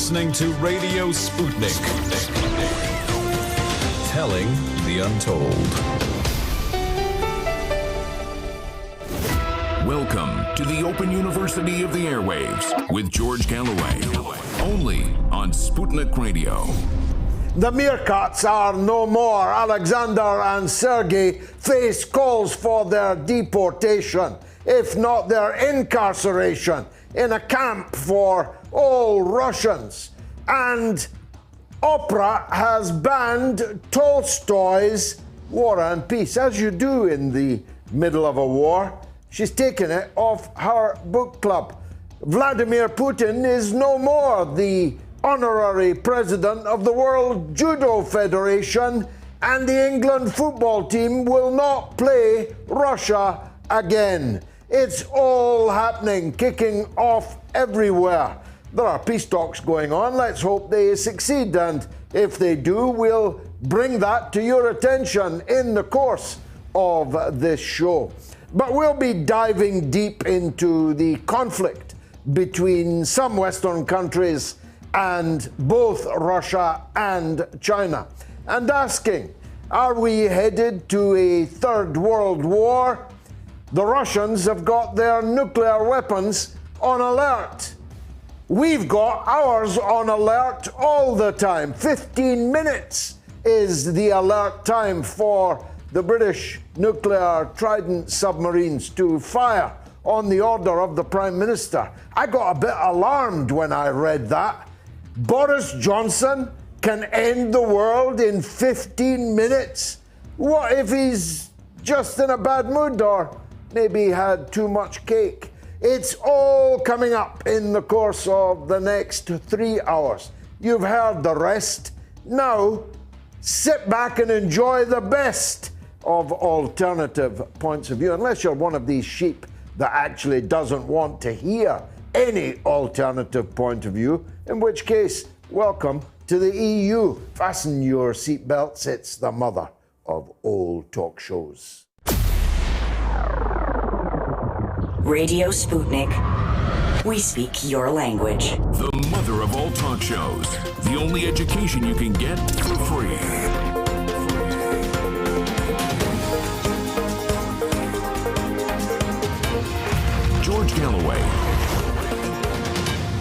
listening to Radio Sputnik. Telling the untold. Welcome to the Open University of the Airwaves with George Galloway. Only on Sputnik Radio. The meerkats are no more. Alexander and Sergei face calls for their deportation, if not their incarceration, in a camp for all Russians. And opera has banned Tolstoy's War and Peace, as you do in the middle of a war. She's taken it off her book club. Vladimir Putin is no more the honorary president of the World Judo Federation, and the England football team will not play Russia again. It's all happening, kicking off everywhere. There are peace talks going on. Let's hope they succeed, and if they do, we'll bring that to your attention in the course of this show. But we'll be diving deep into the conflict between some Western countries and both Russia and China, and asking, are we headed to a third world war? The Russians have got their nuclear weapons on alert. We've got ours on alert all the time. 15 minutes is the alert time for the British nuclear Trident submarines to fire on the order of the Prime Minister. I got a bit alarmed when I read that. Boris Johnson can end the world in 15 minutes? What if he's just in a bad mood, or maybe had too much cake? It's all coming up in the course of the next 3 hours. You've heard the rest. Now, sit back and enjoy the best of alternative points of view, unless you're one of these sheep that actually doesn't want to hear any alternative point of view, in which case, welcome to the EU. Fasten your seatbelts, it's the mother of all talk shows. Radio Sputnik. We speak your language. The mother of all talk shows. The only education you can get for free. George Galloway.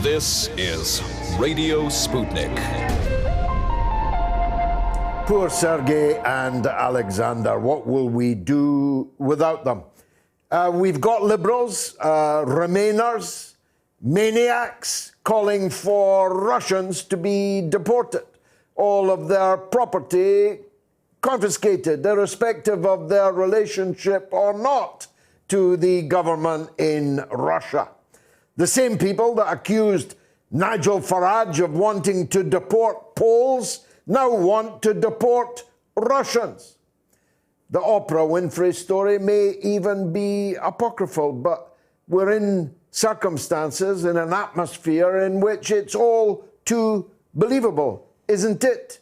This is Radio Sputnik. Poor Sergei and Alexander, what will we do without them? We've got liberals, Remainers, maniacs calling for Russians to be deported, all of their property confiscated, irrespective of their relationship or not to the government in Russia. The same people that accused Nigel Farage of wanting to deport Poles now want to deport Russians. The Oprah Winfrey story may even be apocryphal, but we're in circumstances, in an atmosphere in which it's all too believable, isn't it?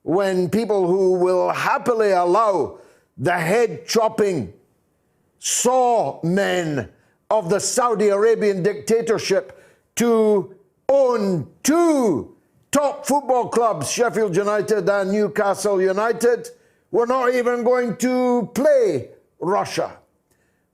When people who will happily allow the head-chopping saw men of the Saudi Arabian dictatorship to own two top football clubs, Sheffield United and Newcastle United, we're not even going to play Russia.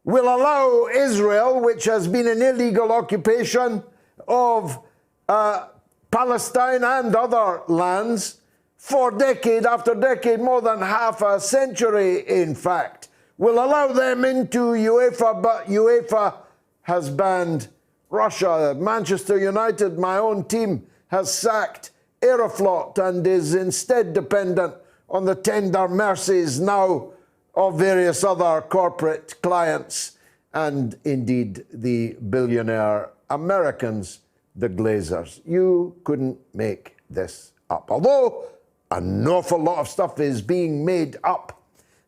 We'll allow Israel, which has been an illegal occupation of Palestine and other lands for decade after decade, more than half a century, in fact. We'll allow them into UEFA, but UEFA has banned Russia. Manchester United, my own team, has sacked Aeroflot and is instead dependent on the tender mercies now of various other corporate clients and indeed the billionaire Americans, the Glazers. You couldn't make this up. Although an awful lot of stuff is being made up.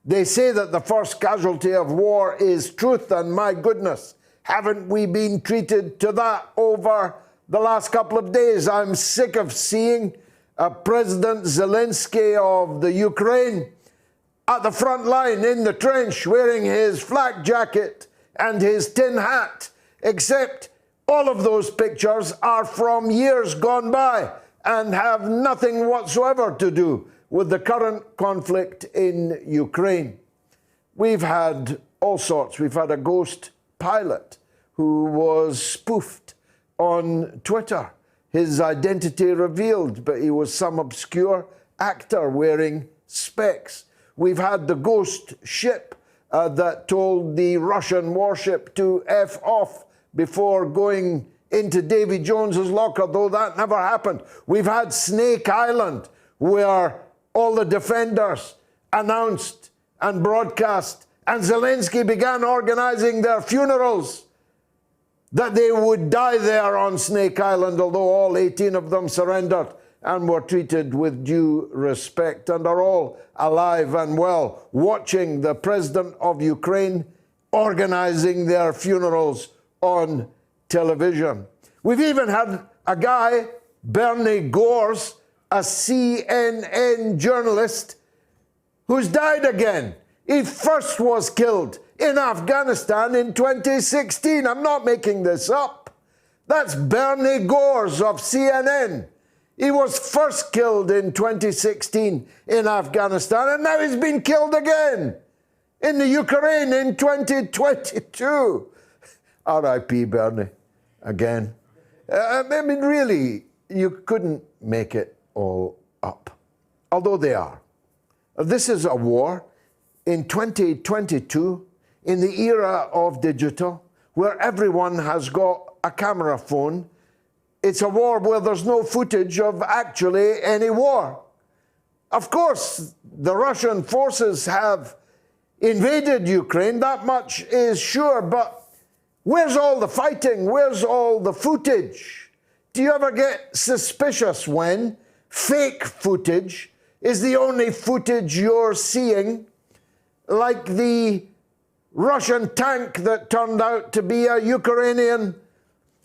They say that the first casualty of war is truth, and my goodness, haven't we been treated to that over the last couple of days? I'm sick of seeing President Zelensky of the Ukraine at the front line in the trench wearing his flak jacket and his tin hat, except All of those pictures are from years gone by and have nothing whatsoever to do with the current conflict in Ukraine. We've had all sorts. We've had a ghost pilot who was spoofed on Twitter. His identity revealed, but he was some obscure actor wearing specs. We've had the ghost ship that told the Russian warship to F off before going into Davy Jones's locker, though that never happened. We've had Snake Island, where all the defenders announced and broadcast, and Zelensky began organizing their funerals, that they would die there on Snake Island, although all 18 of them surrendered and were treated with due respect and are all alive and well, watching the president of Ukraine organizing their funerals on television. We've even had a guy, Bernie Gores, a CNN journalist, who's died again. He first was killed in Afghanistan in 2016. I'm not making this up. That's Bernie Gores of CNN. He was first killed in 2016 in Afghanistan, and now he's been killed again in the Ukraine in 2022. R.I.P. Bernie, again. I mean, really, you couldn't make it all up, although they are. This is a war in 2022, in the era of digital, where everyone has got a camera phone. It's a war where there's no footage of actually any war. Of course, the Russian forces have invaded Ukraine, that much is sure, but where's all the fighting? Where's all the footage? Do you ever get suspicious when fake footage is the only footage you're seeing, like the Russian tank that turned out to be a Ukrainian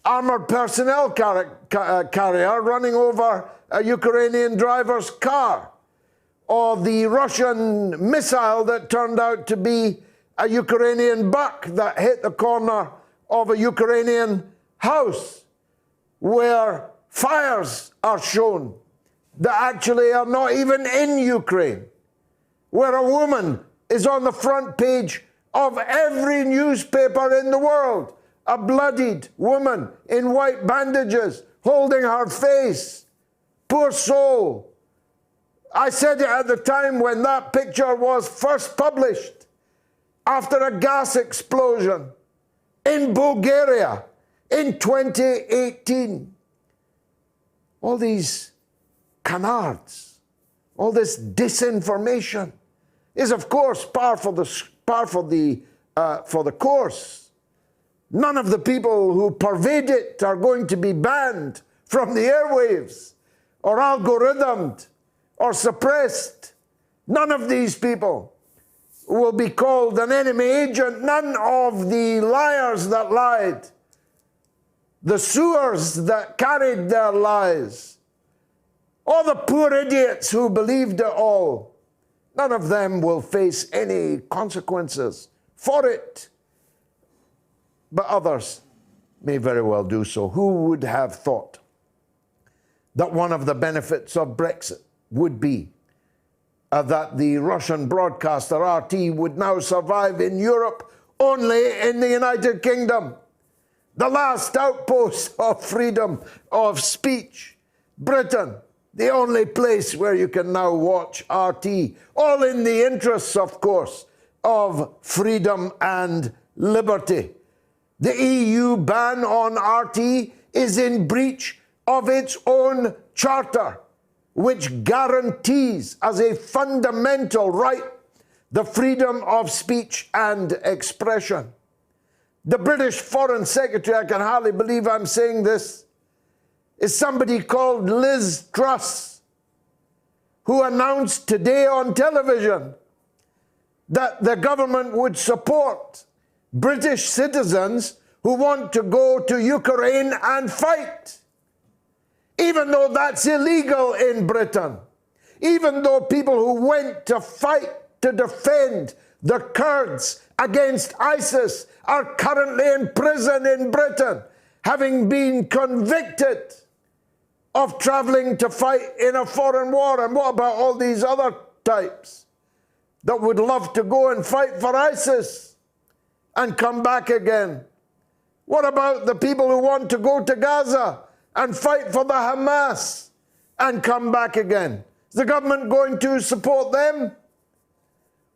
armored personnel carrier running over a Ukrainian driver's car, or the Russian missile that turned out to be a Ukrainian Buck that hit the corner of a Ukrainian house, where fires are shown that actually are not even in Ukraine, where a woman is on the front page of every newspaper in the world, a bloodied woman in white bandages holding her face. Poor soul. I said it at the time when that picture was first published, after a gas explosion in Bulgaria in 2018. All these canards, all this disinformation is, of course, par for the course. None of the people who pervade it are going to be banned from the airwaves or algorithmed or suppressed. None of these people will be called an enemy agent. None of the liars that lied, the sewers that carried their lies, all the poor idiots who believed it all, none of them will face any consequences for it. But others may very well do so. Who would have thought that one of the benefits of Brexit would be that the Russian broadcaster RT would now survive in Europe only in the United Kingdom? The last outpost of freedom of speech. Britain, the only place where you can now watch RT, all in the interests, of course, of freedom and liberty. The EU ban on RT is in breach of its own charter, which guarantees as a fundamental right the freedom of speech and expression. The British Foreign Secretary, I can hardly believe I'm saying this, is somebody called Liz Truss, who announced today on television that the government would support British citizens who want to go to Ukraine and fight, even though that's illegal in Britain, even though people who went to fight to defend the Kurds against ISIS are currently in prison in Britain. having been convicted of traveling to fight in a foreign war. And what about all these other types that would love to go and fight for ISIS and come back again? What about the people who want to go to Gaza and fight for the Hamas and come back again? Is the government going to support them?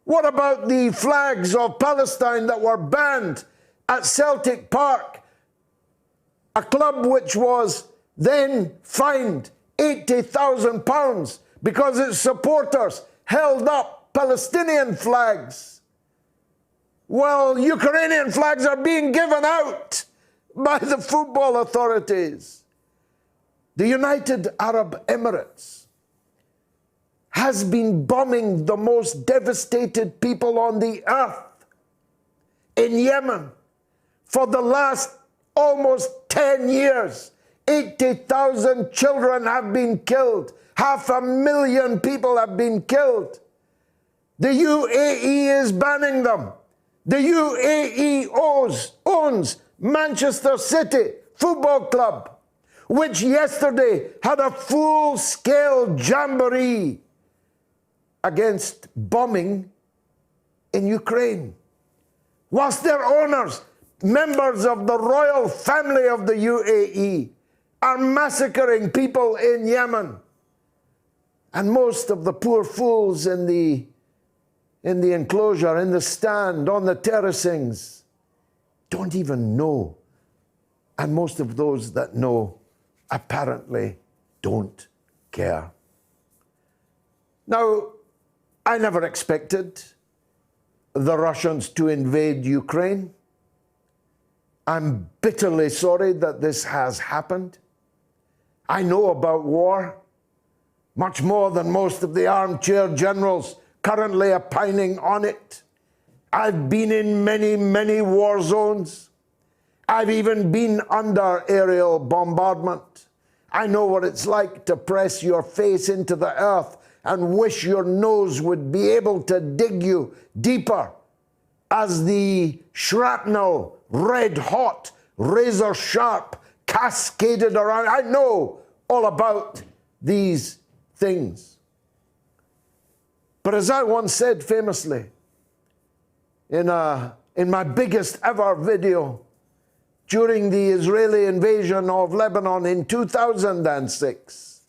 What about the flags of Palestine that were banned at Celtic Park, a club which was then fined £80,000 because its supporters held up Palestinian flags? Well, Ukrainian flags are being given out by the football authorities. The United Arab Emirates has been bombing the most devastated people on the earth in Yemen for the last almost 10 years. 80,000 children have been killed. 500,000 people have been killed. The UAE is banning them. The UAE owns Manchester City Football Club, which yesterday had a full-scale jamboree against bombing in Ukraine. Whilst their owners, members of the royal family of the UAE, are massacring people in Yemen. And most of the poor fools in the enclosure, in the stand, on the terracings, don't even know. And most of those that know apparently don't care. Now, I never expected the Russians to invade Ukraine. I'm bitterly sorry that this has happened. I know about war much more than most of the armchair generals currently opining on it. I've been in many, many war zones. I've even been under aerial bombardment. I know what it's like to press your face into the earth and wish your nose would be able to dig you deeper as the shrapnel, red hot, razor sharp, cascaded around. I know all about these things. But as I once said famously in my biggest ever video during the Israeli invasion of Lebanon in 2006,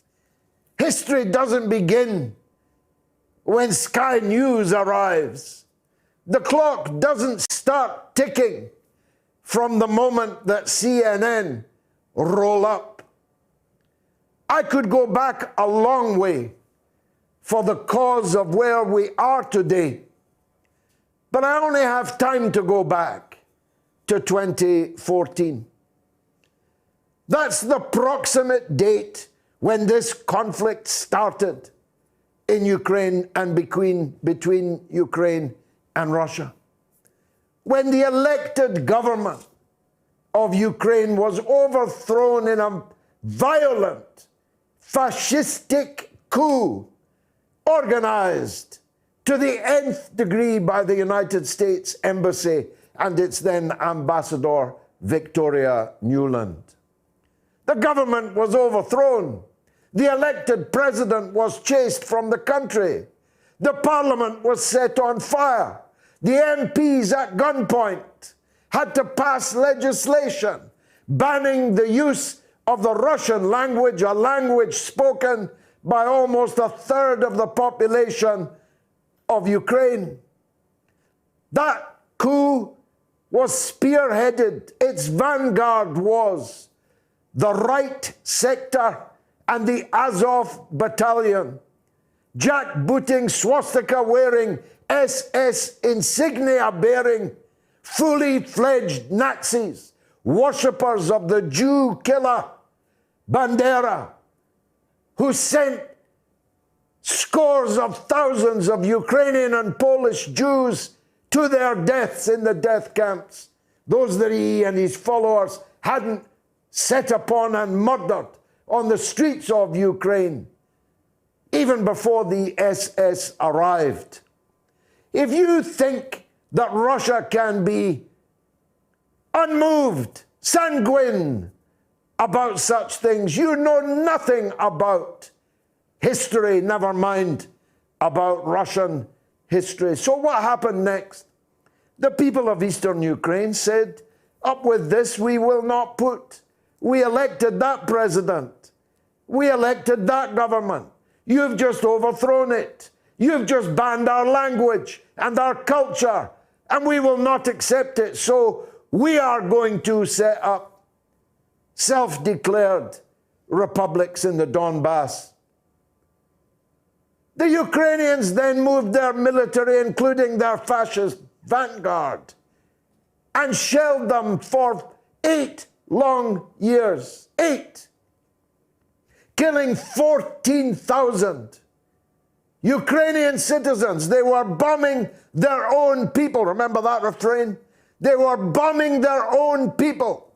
history doesn't begin when Sky News arrives. The clock doesn't start ticking from the moment that CNN roll up. I could go back a long way for the cause of where we are today, but I only have time to go back to 2014. That's the proximate date when this conflict started in Ukraine and between Ukraine and Russia. When the elected government of Ukraine was overthrown in a violent, fascistic coup organized to the nth degree by the United States Embassy and its then ambassador, Victoria Nuland. The government was overthrown. The elected president was chased from the country. The parliament was set on fire. The MPs at gunpoint had to pass legislation banning the use of the Russian language, a language spoken by almost a third of the population of Ukraine. That coup was spearheaded. Its vanguard was the right sector and the Azov battalion, jackbooting, swastika-wearing, SS insignia-bearing, fully fledged Nazis, worshippers of the Jew killer Bandera, who sent scores of thousands of Ukrainian and Polish Jews to their deaths in the death camps, those that he and his followers hadn't set upon and murdered on the streets of Ukraine, even before the SS arrived. If you think that Russia can be unmoved, sanguine about such things. You know nothing about history, never mind about Russian history. So what happened next? The people of Eastern Ukraine said, up with this, we will not put. We elected that president. We elected that government. You've just overthrown it. You've just banned our language and our culture, and we will not accept it. So we are going to set up self-declared republics in the Donbass. The Ukrainians then moved their military, including their fascist vanguard, and shelled them for 8 long years. 8. Killing 14,000 Ukrainian citizens. They were bombing their own people. Remember that refrain? They were bombing their own people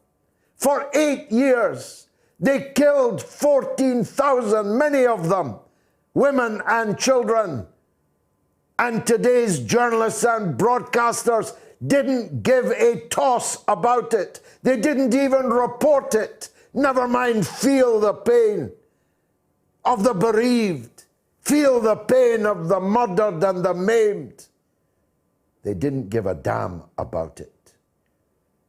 for 8 years. They killed 14,000, many of them women and children. And today's journalists and broadcasters didn't give a toss about it. They didn't even report it. Never mind feel the pain of the bereaved, feel the pain of the murdered and the maimed. They didn't give a damn about it.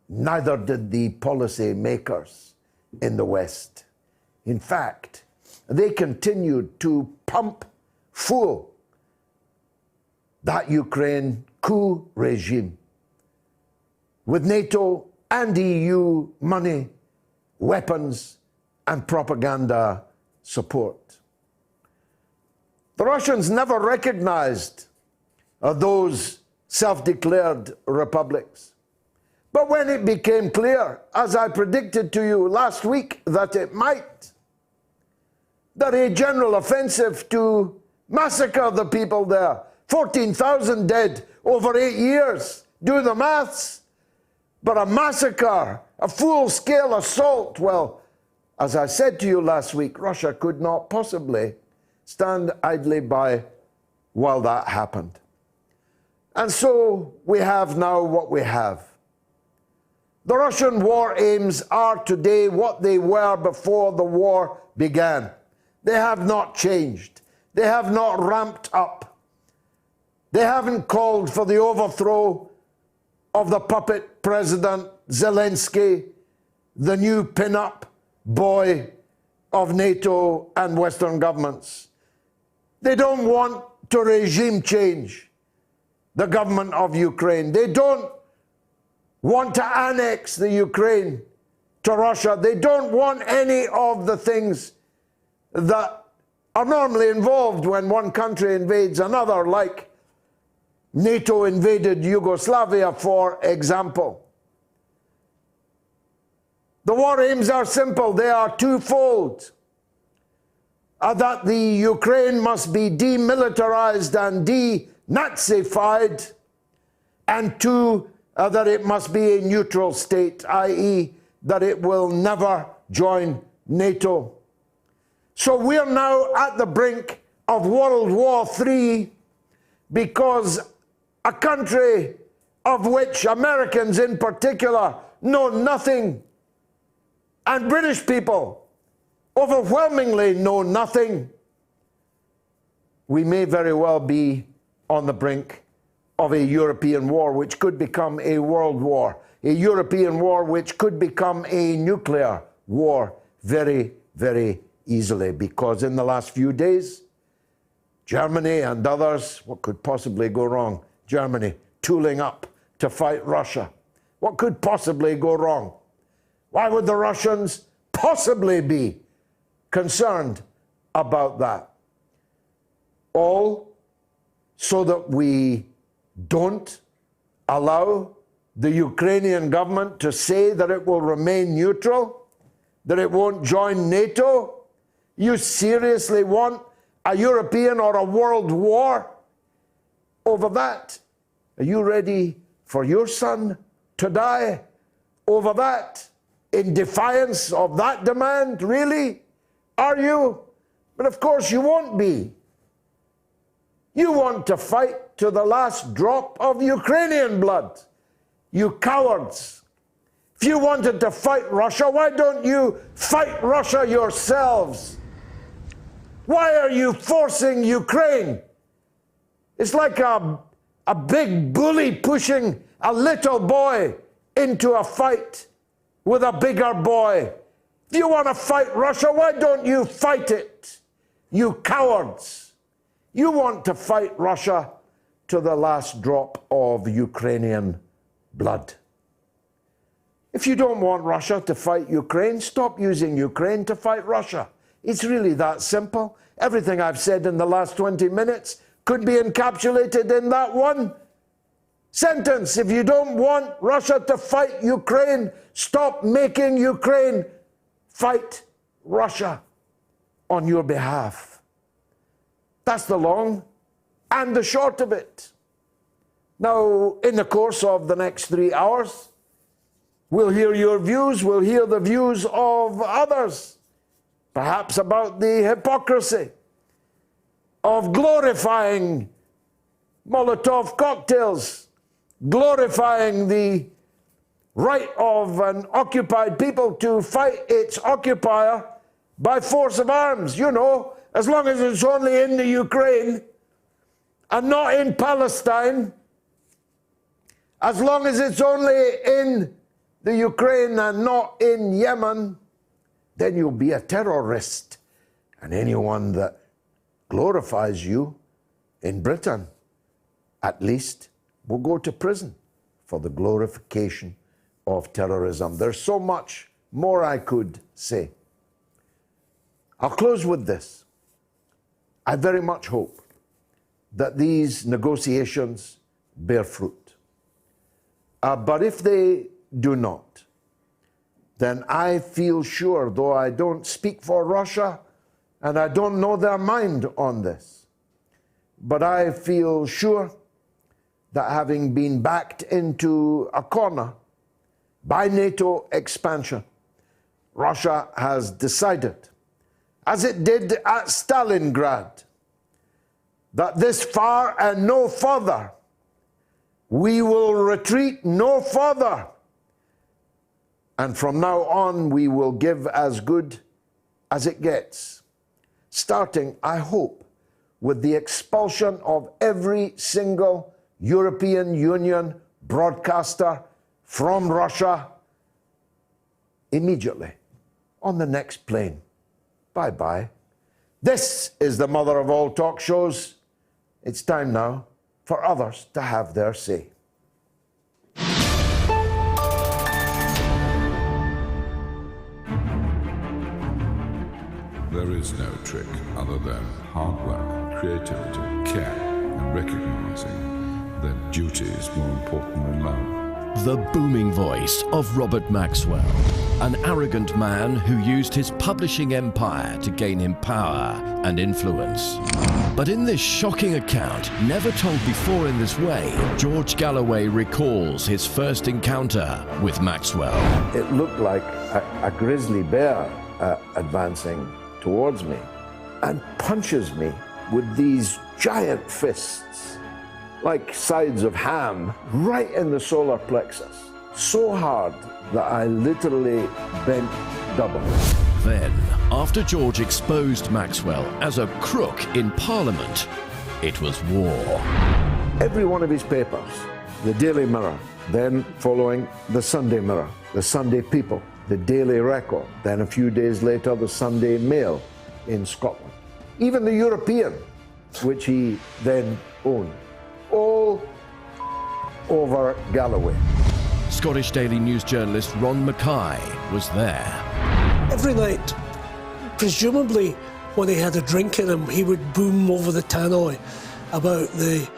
Neither did the policy makers in the West. In fact, they continued to pump full that Ukraine coup regime with NATO and EU money, weapons, and propaganda support. The Russians never recognized those self-declared republics. But when it became clear, as I predicted to you last week, that it might, that a general offensive to massacre the people there, 14,000 dead over 8 years, do the maths, but a massacre, a full-scale assault, well, as I said to you last week, Russia could not possibly stand idly by while that happened. And so we have now what we have. The Russian war aims are today what they were before the war began. They have not changed. They have not ramped up. They haven't called for the overthrow of the puppet President Zelensky, the new pin-up boy of NATO and Western governments. They don't want to regime change the government of Ukraine. They don't want to annex the Ukraine to Russia. They don't want any of the things that are normally involved when one country invades another, like NATO invaded Yugoslavia, for example. The war aims are simple. They are twofold. That the Ukraine must be demilitarized and denazified, and two, that it must be a neutral state, i.e., that it will never join NATO. So we're now at the brink of World War III because a country of which Americans in particular know nothing, and British people overwhelmingly know nothing, we may very well be on the brink of a European war, which could become a world war, a European war which could become a nuclear war very, very easily, because in the last few days, Germany and others, what could possibly go wrong? Germany tooling up to fight Russia. What could possibly go wrong? Why would the Russians possibly be concerned about that? All so that we don't allow the Ukrainian government to say that it will remain neutral, that it won't join NATO. You seriously want a European or a world war over that? Are you ready for your son to die over that? In defiance of that demand? Really? Are you? But of course you won't be. You want to fight to the last drop of Ukrainian blood. You cowards. If you wanted to fight Russia, why don't you fight Russia yourselves? Why are you forcing Ukraine? It's like a big bully pushing a little boy into a fight with a bigger boy. If you want to fight Russia, why don't you fight it? You cowards. You want to fight Russia to the last drop of Ukrainian blood. If you don't want Russia to fight Ukraine, stop using Ukraine to fight Russia. It's really that simple. Everything I've said in the last 20 minutes could be encapsulated in that one sentence. If you don't want Russia to fight Ukraine, stop making Ukraine fight Russia on your behalf. That's the long and the short of it. Now, in the course of the next 3 hours, we'll hear your views, we'll hear the views of others, perhaps about the hypocrisy of glorifying Molotov cocktails, glorifying the right of an occupied people to fight its occupier by force of arms. You know, as long as it's only in the Ukraine and not in Palestine, as long as it's only in the Ukraine and not in Yemen, then you'll be a terrorist. And anyone that glorifies you in Britain, at least, will go to prison for the glorification of terrorism. There's so much more I could say. I'll close with this. I very much hope that these negotiations bear fruit. But if they do not, then I feel sure, though I don't speak for Russia and I don't know their mind on this, but I feel sure that having been backed into a corner by NATO expansion, Russia has decided, as it did at Stalingrad, that this far and no further. We will retreat no further. And from now on, we will give as good as it gets. Starting, I hope, with the expulsion of every single European Union broadcaster from Russia immediately on the next plane. Bye-bye. This is the mother of all talk shows. It's time now for others to have their say. There is no trick other than hard work, creativity, care, and recognizing that duty is more important than love. The booming voice of Robert Maxwell, an arrogant man who used his publishing empire to gain him power and influence. But in this shocking account, never told before in this way, George Galloway recalls his first encounter with Maxwell. It looked like a grizzly bear advancing towards me and punches me with these giant fists, like sides of ham, right in the solar plexus, so hard that I literally bent double. Then, after George exposed Maxwell as a crook in Parliament, it was war. Every one of his papers, the Daily Mirror, then following the Sunday Mirror, the Sunday People, the Daily Record, then a few days later the Sunday Mail in Scotland, even the European, which he then owned, all over Galloway. Scottish Daily News journalist Ron Mackay was there. Every night, presumably when he had a drink in him, he would boom over the tannoy about the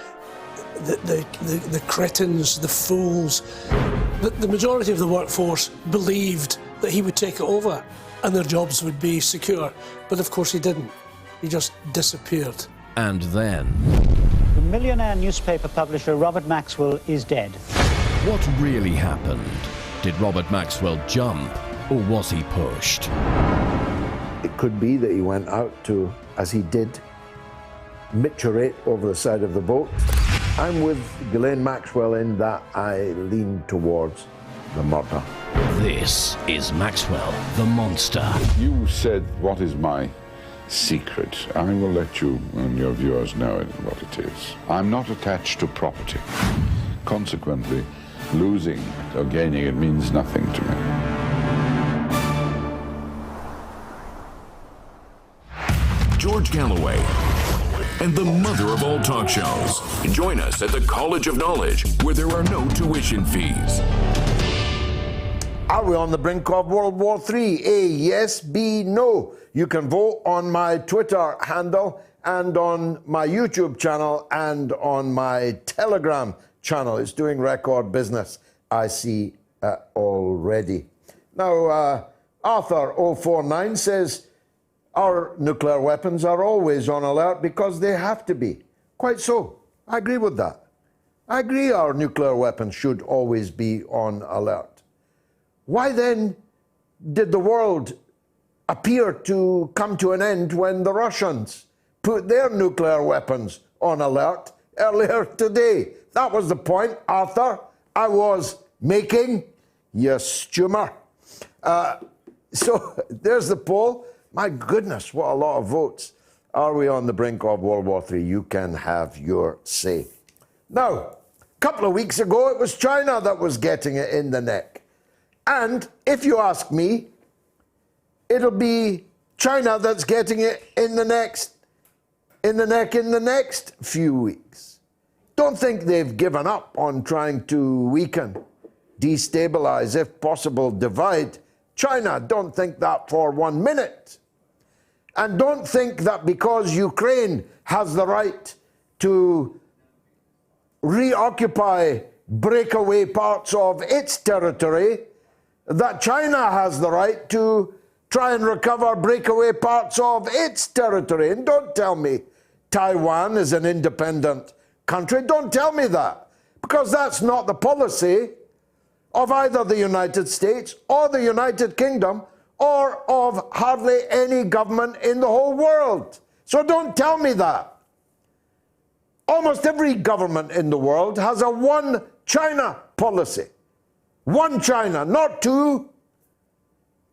cretins, the fools. The majority of the workforce believed that he would take it over and their jobs would be secure. But of course he didn't. He just disappeared. And then... The millionaire newspaper publisher Robert Maxwell is dead. What really happened? Did Robert Maxwell jump, or was he pushed? It could be that he went out to, as he did, micturate over the side of the boat. I'm with Ghislaine Maxwell in that I lean towards the murder. This is Maxwell, the monster. You said, what is my secret? I will let you and your viewers know what it is. I'm not attached to property. Consequently, losing or gaining it means nothing to me. George Galloway and the mother of all talk shows. Join us at the College of Knowledge, where there are no tuition fees. Are we on the brink of World War III? A, yes. B, no. You can vote on my Twitter handle and on my YouTube channel and on my Telegram channel. It's doing record business, I see already. Now, Arthur049 says, our nuclear weapons are always on alert because they have to be. Quite so. I agree with that. I agree our nuclear weapons should always be on alert. Why then did the world appear to come to an end when the Russians put their nuclear weapons on alert earlier today? That was the point, Arthur, I was making. You stummer. So there's the poll. My goodness, what a lot of votes. Are we on the brink of World War III? You can have your say. Now, a couple of weeks ago, it was China that was getting it in the neck. And if you ask me, it'll be China that's getting it in the neck in the next few weeks. Don't think they've given up on trying to weaken, destabilize, if possible, divide China. Don't think that for 1 minute. And don't think that because Ukraine has the right to reoccupy breakaway parts of its territory, that China has the right to try and recover breakaway parts of its territory. And don't tell me Taiwan is an independent country. Don't tell me that, because that's not the policy of either the United States or the United Kingdom or of hardly any government in the whole world. So don't tell me that. Almost every government in the world has a one China policy. One China, not two.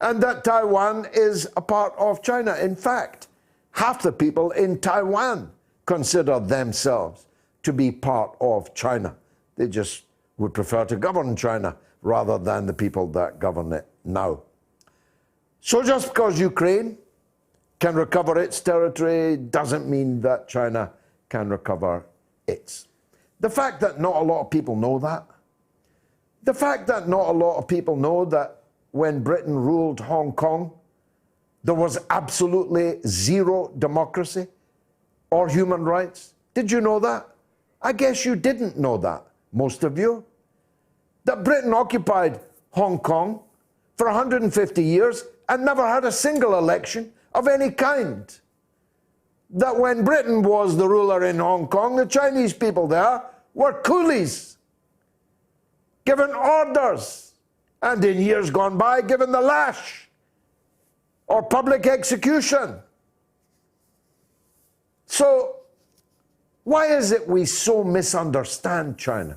And that Taiwan is a part of China. In fact, half the people in Taiwan consider themselves to be part of China. They just would prefer to govern China rather than the people that govern it now. So just because Ukraine can recover its territory doesn't mean that China can recover its. The fact that not a lot of people know that, the fact that not a lot of people know that when Britain ruled Hong Kong, there was absolutely zero democracy or human rights. Did you know that? I guess you didn't know that, most of you. That Britain occupied Hong Kong for 150 years and never had a single election of any kind. That when Britain was the ruler in Hong Kong, the Chinese people there were coolies, given orders, and in years gone by, given the lash or public execution. So, why is it we so misunderstand China?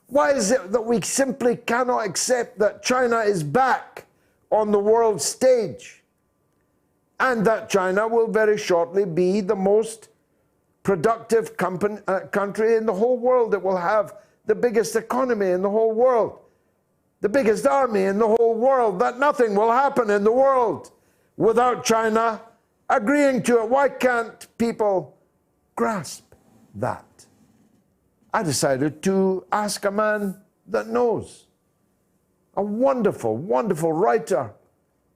Why is it that we simply cannot accept that China is back on the world stage and that China will very shortly be the most productive country in the whole world? It will have the biggest economy in the whole world, the biggest army in the whole world, that nothing will happen in the world without China agreeing to it. Why can't people grasp that? I decided to ask a man that knows, a wonderful, wonderful writer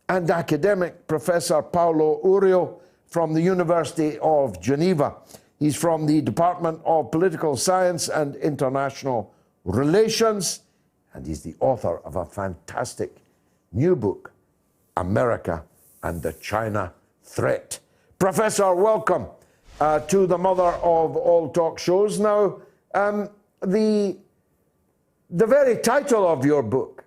and academic, Professor Paolo Urio from the University of Geneva. He's from the Department of Political Science and International Relations, and he's the author of a fantastic new book, America and the China Threat. Professor, welcome to the mother of all talk shows. Now, the very title of your book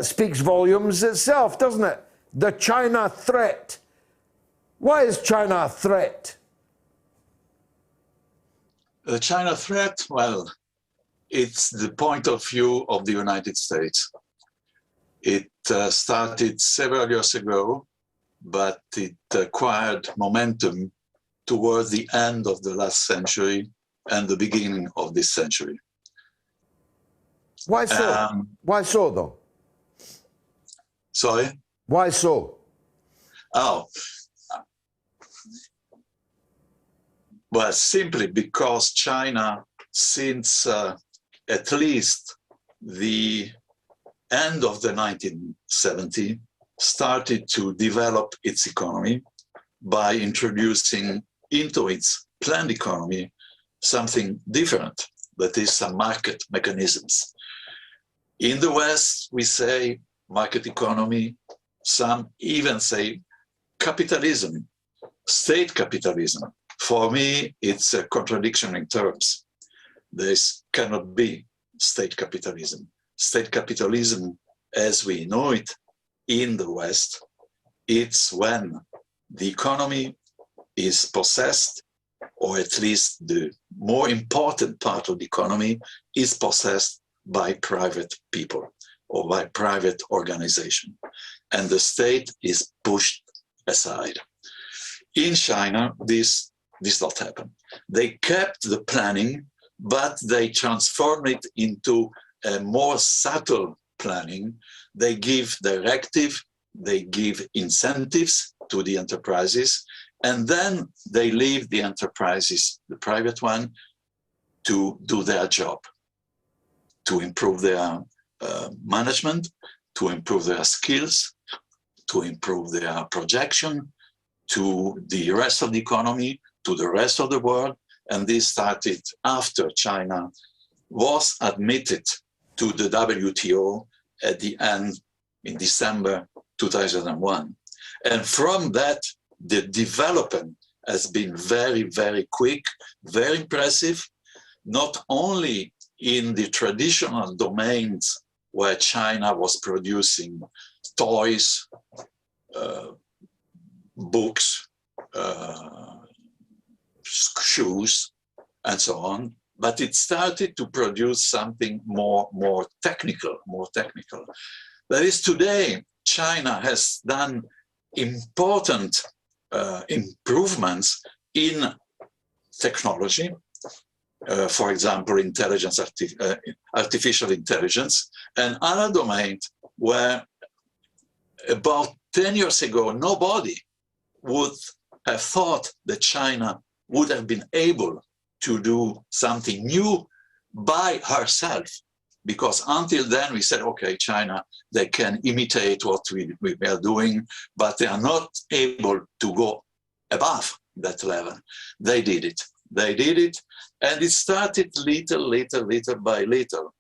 speaks volumes itself, doesn't it? The China Threat. Why is China a threat? The China threat, well, it's the point of view of the United States. It started several years ago, but it acquired momentum towards the end of the last century and the beginning of this century. Why so? Why so, though? Sorry? Why so? Oh. Well, simply because China, since at least the end of the 1970s, started to develop its economy by introducing into its planned economy something different, that is, some market mechanisms. In the West, we say market economy, some even say capitalism, state capitalism. For me, it's a contradiction in terms. There cannot be state capitalism. State capitalism, as we know it in the West, it's when the economy is possessed, or at least the more important part of the economy is possessed by private people or by private organization, and the state is pushed aside. In China, this did not happen. They kept the planning, but they transformed it into a more subtle planning. They give directive, they give incentives to the enterprises, and then they leave the enterprises, the private one, to do their job, to improve their management, to improve their skills, to improve their projection to the rest of the economy, to the rest of the world. And this started after China was admitted to the WTO at the end in December 2001. And from that, the development has been very, very quick, very impressive, not only in the traditional domains where China was producing toys, books, shoes, and so on, but it started to produce something more technical. That is, today, China has done important improvements in technology, for example, artificial intelligence, and other domains where about 10 years ago, nobody would have thought that China would have been able to do something new by herself. Because until then we said, okay, China, they can imitate what we are doing, but they are not able to go above that level. They did it, and it started little by little.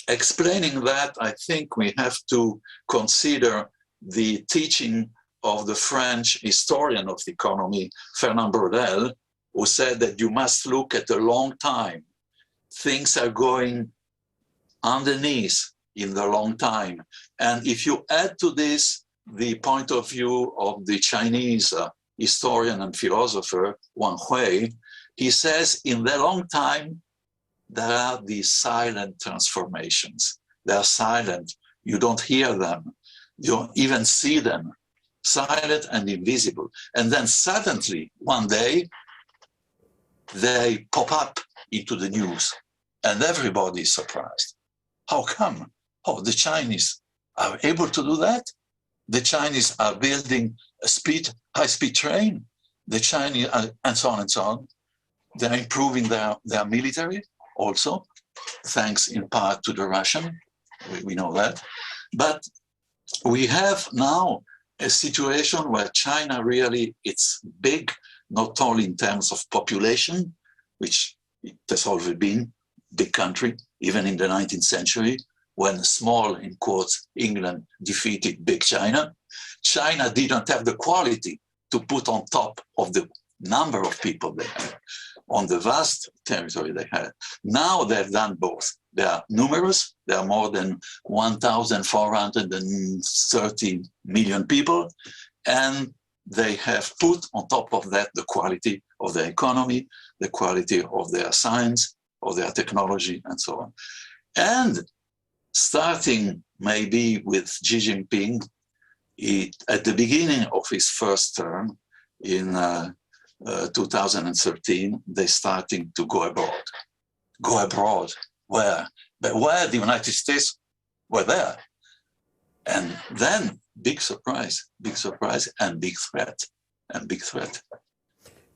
Explaining that, I think we have to consider the teaching of the French historian of the economy, Faran, who said that you must look at a long time. Things are going underneath in the long time. And if you add to this the point of view of the Chinese historian and philosopher, Wang Hui, he says in the long time, there are these silent transformations. They are silent. You don't hear them. You don't even see them. Silent and invisible. And then suddenly, one day, they pop up into the news, and everybody is surprised. How come? Oh, the Chinese are able to do that? The Chinese are building a high-speed train. The Chinese, and so on and so on. They're improving their military also, thanks in part to the Russian. We know that. But we have now a situation where China really, it's big, not only in terms of population, which it has always been a big country, even in the 19th century, when small, in quotes, England defeated big China. China didn't have the quality to put on top of the number of people they had, on the vast territory they had. Now they've done both. They are numerous. There are more than 1,430 million people, and they have put on top of that the quality of their economy, the quality of their science, of their technology, and so on. And starting maybe with Xi Jinping. At the beginning of his first term in 2013, they starting to go abroad. Go abroad, where? But where the United States were there. And then big surprise, and big threat.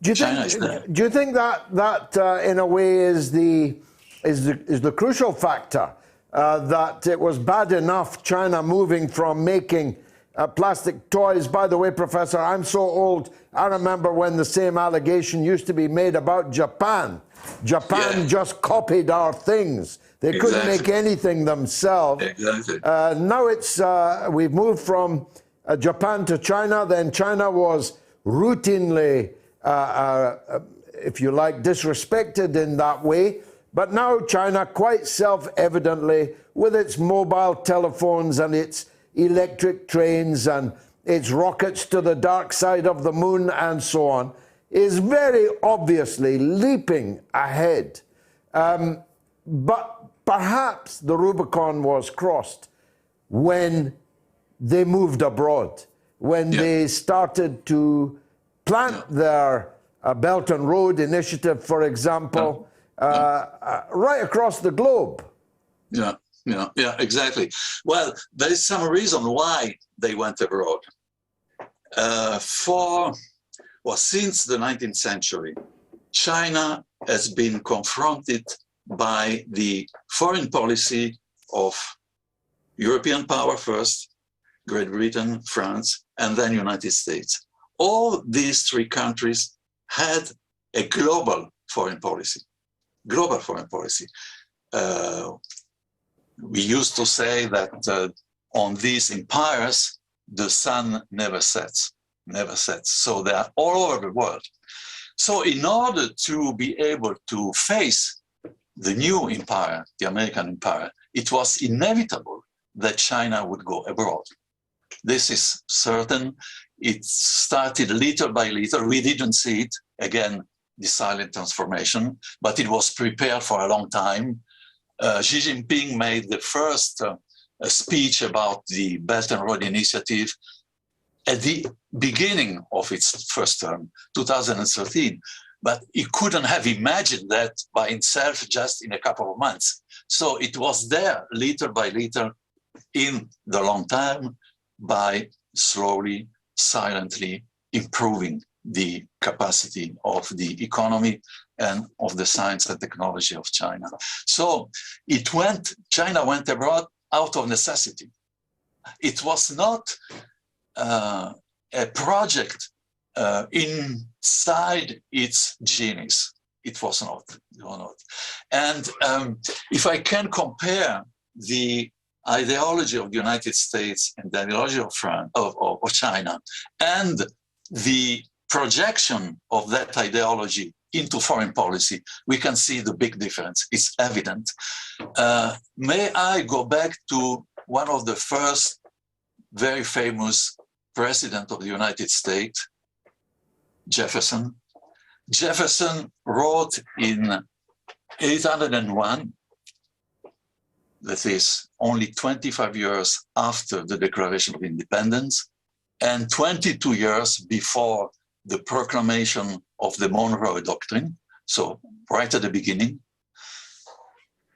Do you think that in a way is the crucial factor, that it was bad enough China moving from making plastic toys? By the way, Professor, I'm so old, I remember when the same allegation used to be made about Japan. Japan just copied our things. They couldn't make anything themselves. Exactly. Now we've moved from Japan to China. Then China was routinely, if you like, disrespected in that way. But now China, quite self-evidently, with its mobile telephones and its electric trains and its rockets to the dark side of the moon and so on, is very obviously leaping ahead. But perhaps the Rubicon was crossed when they moved abroad, when they started to plant their Belt and Road Initiative, for example, right across the globe. Yeah, exactly. Well, there is some reason why they went abroad. Since the 19th century, China has been confronted by the foreign policy of European power first, Great Britain, France, and then United States. All these three countries had a global foreign policy. We used to say that on these empires, the sun never sets. So they are all over the world. So in order to be able to face the new empire, the American empire, it was inevitable that China would go abroad. This is certain. It started little by little. We didn't see it, again, the silent transformation, but it was prepared for a long time. Xi Jinping made the first speech about the Belt and Road Initiative at the beginning of its first term, 2013, but he couldn't have imagined that by himself just in a couple of months. So it was there little by little in the long time by slowly, silently improving the capacity of the economy and of the science and technology of China. So China went abroad out of necessity. It was not a project inside its genius. It was not. And if I can compare the ideology of the United States and the ideology of China and the projection of that ideology into foreign policy, we can see the big difference. It's evident. May I go back to one of the first very famous president of the United States, Jefferson. Jefferson wrote in 1801, that is only 25 years after the Declaration of Independence and 22 years before the proclamation of the Monroe Doctrine, so right at the beginning,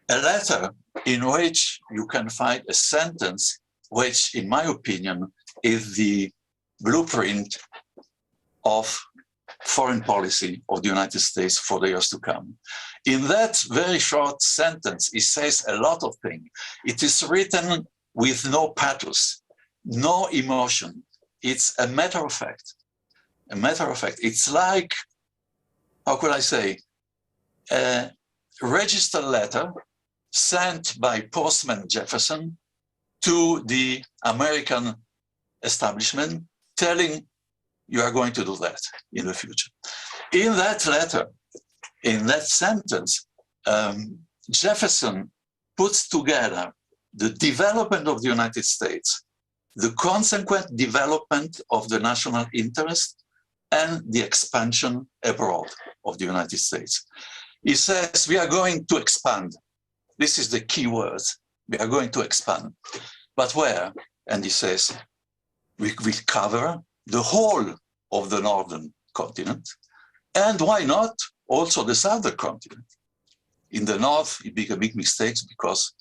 a letter in which you can find a sentence which, in my opinion, is the blueprint of foreign policy of the United States for the years to come. In that very short sentence, it says a lot of things. It is written with no pathos, no emotion. It's a matter of fact. A matter of fact. It's like, how could I say, a registered letter sent by Postman Jefferson to the American establishment telling you are going to do that in the future. In that letter, in that sentence, Jefferson puts together the development of the United States, the consequent development of the national interest, and the expansion abroad of the United States. He says, we are going to expand. This is the key word. We are going to expand. But where? And he says, we will cover the whole of the northern continent. And why not also the southern continent? In the north, it became a big mistake because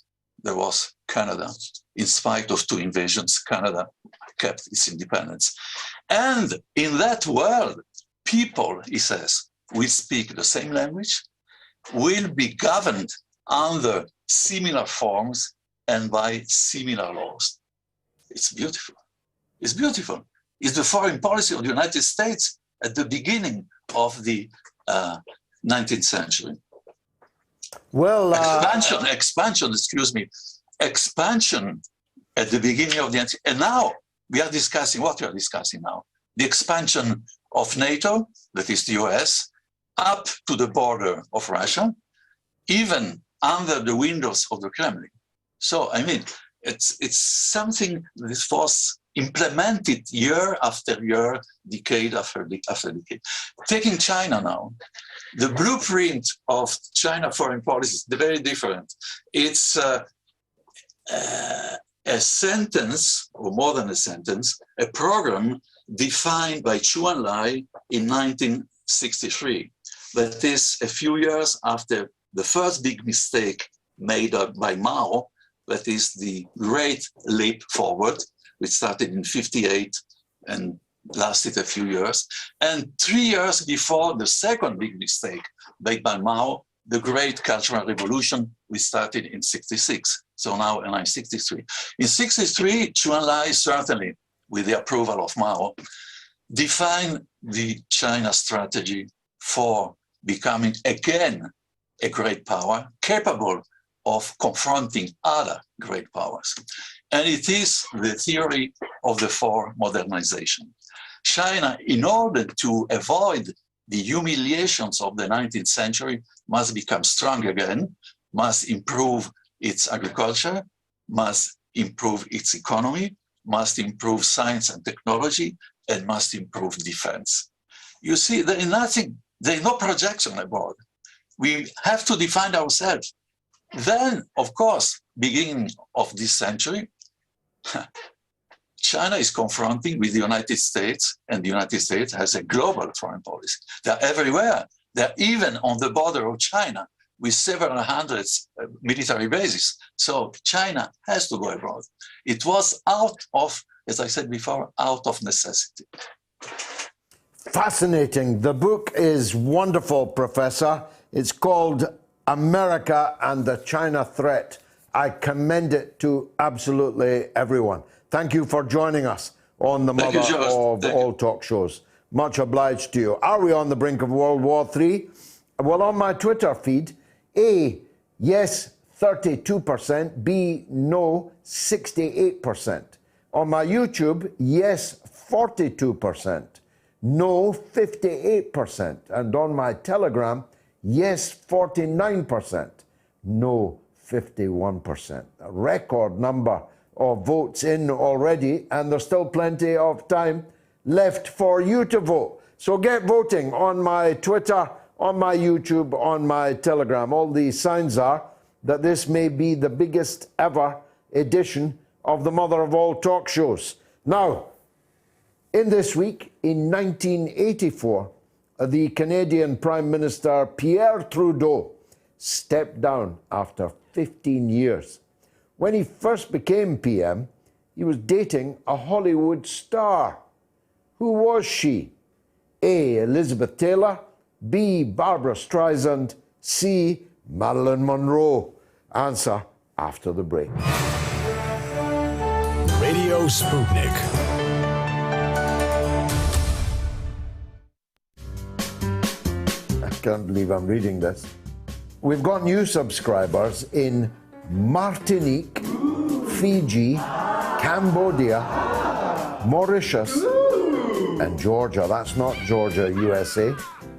there was Canada. In spite of 2 invasions, Canada kept its independence. And in that world, people, he says, will speak the same language, will be governed under similar forms and by similar laws. It's beautiful. It's beautiful. It's the foreign policy of the United States at the beginning of the 19th century. Well, expansion at the beginning of the, and now we are discussing what we are discussing now, the expansion of NATO, that is the US, up to the border of Russia, even under the windows of the Kremlin. So, I mean, it's something that was implemented year after year, decade after decade. Taking China now, the blueprint of China foreign policy is very different. It's a sentence, or more than a sentence, a program defined by Chu Enlai in 1963. That is a few years after the first big mistake made by Mao, that is the Great Leap Forward, which started in 1958 and lasted a few years. And 3 years before the second big mistake made by Mao, the Great Cultural Revolution, which started in 1966. So now in 1963. In 1963, Chu Enlai, certainly with the approval of Mao, defined the China strategy for becoming again a great power, capable of confronting other great powers. And it is the theory of the 4 modernization. China, in order to avoid the humiliations of the 19th century, must become strong again, must improve its agriculture, must improve its economy, must improve science and technology, and must improve defense. You see, there is no projection abroad. We have to define ourselves. Then, of course, beginning of this century, China is confronting with the United States, and the United States has a global foreign policy. They're everywhere. They're even on the border of China with several hundred military bases. So China has to go abroad. It was out of, as I said before, out of necessity. Fascinating. The book is wonderful, Professor. It's called America and the China Threat. I commend it to absolutely everyone. Thank you for joining us on the Mother of All Talk Shows. Much obliged to you. Are we on the brink of World War III? Well, on my Twitter feed, A, yes, 32%, B, no, 68%. On my YouTube, yes, 42%, no, 58%. And on my Telegram, yes, 49%, no, 51%. A record number of votes in already, and there's still plenty of time left for you to vote. So get voting on my Twitter, on my YouTube, on my Telegram. All the signs are that this may be the biggest ever edition of the Mother of All Talk Shows. Now, in this week, in 1984, the Canadian Prime Minister Pierre Trudeau stepped down after 15 years. When he first became PM, he was dating a Hollywood star. Who was she? A, Elizabeth Taylor, B, Barbara Streisand, C, Marilyn Monroe. Answer after the break. Radio Sputnik. I can't believe I'm reading this. We've got new subscribers in Martinique, Fiji, Cambodia, Mauritius, and Georgia. That's not Georgia, USA,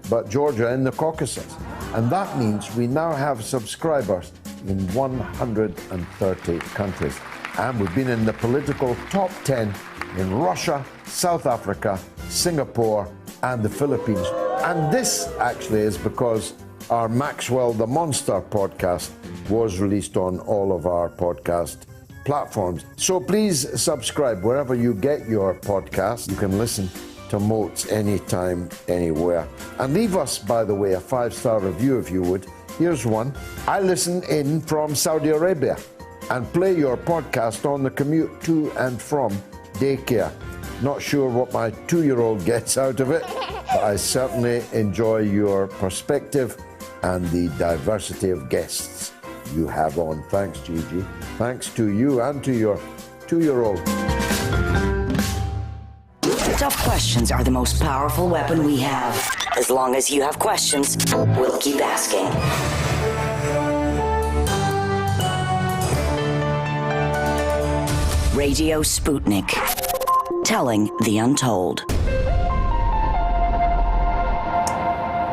but Georgia in the Caucasus. And that means we now have subscribers in 130 countries. And we've been in the political top 10 in Russia, South Africa, Singapore, and the Philippines. And this actually is because our Maxwell the Monster podcast was released on all of our podcast platforms. So please subscribe wherever you get your podcast. You can listen to Moats anytime, anywhere. And leave us, by the way, a 5-star review if you would. Here's one. I listen in from Saudi Arabia and play your podcast on the commute to and from daycare. Not sure what my 2-year-old gets out of it, but I certainly enjoy your perspective and the diversity of guests you have on. Thanks, Gigi. Thanks to you and to your 2-year-old. Tough questions are the most powerful weapon we have. As long as you have questions, we'll keep asking. Radio Sputnik. Telling the untold.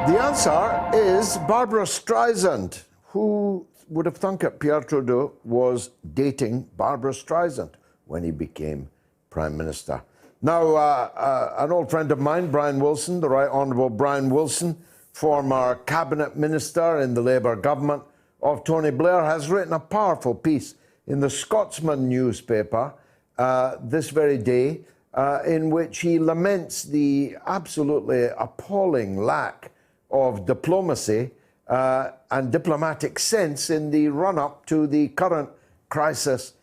The answer is Barbara Streisand. Who would have thunk it? Pierre Trudeau was dating Barbara Streisand when he became Prime Minister. Now, an old friend of mine, Brian Wilson, the Right Honourable Brian Wilson, former cabinet minister in the Labour government of Tony Blair, has written a powerful piece in the Scotsman newspaper this very day, in which he laments the absolutely appalling lack of diplomacy and diplomatic sense in the run-up to the current crisis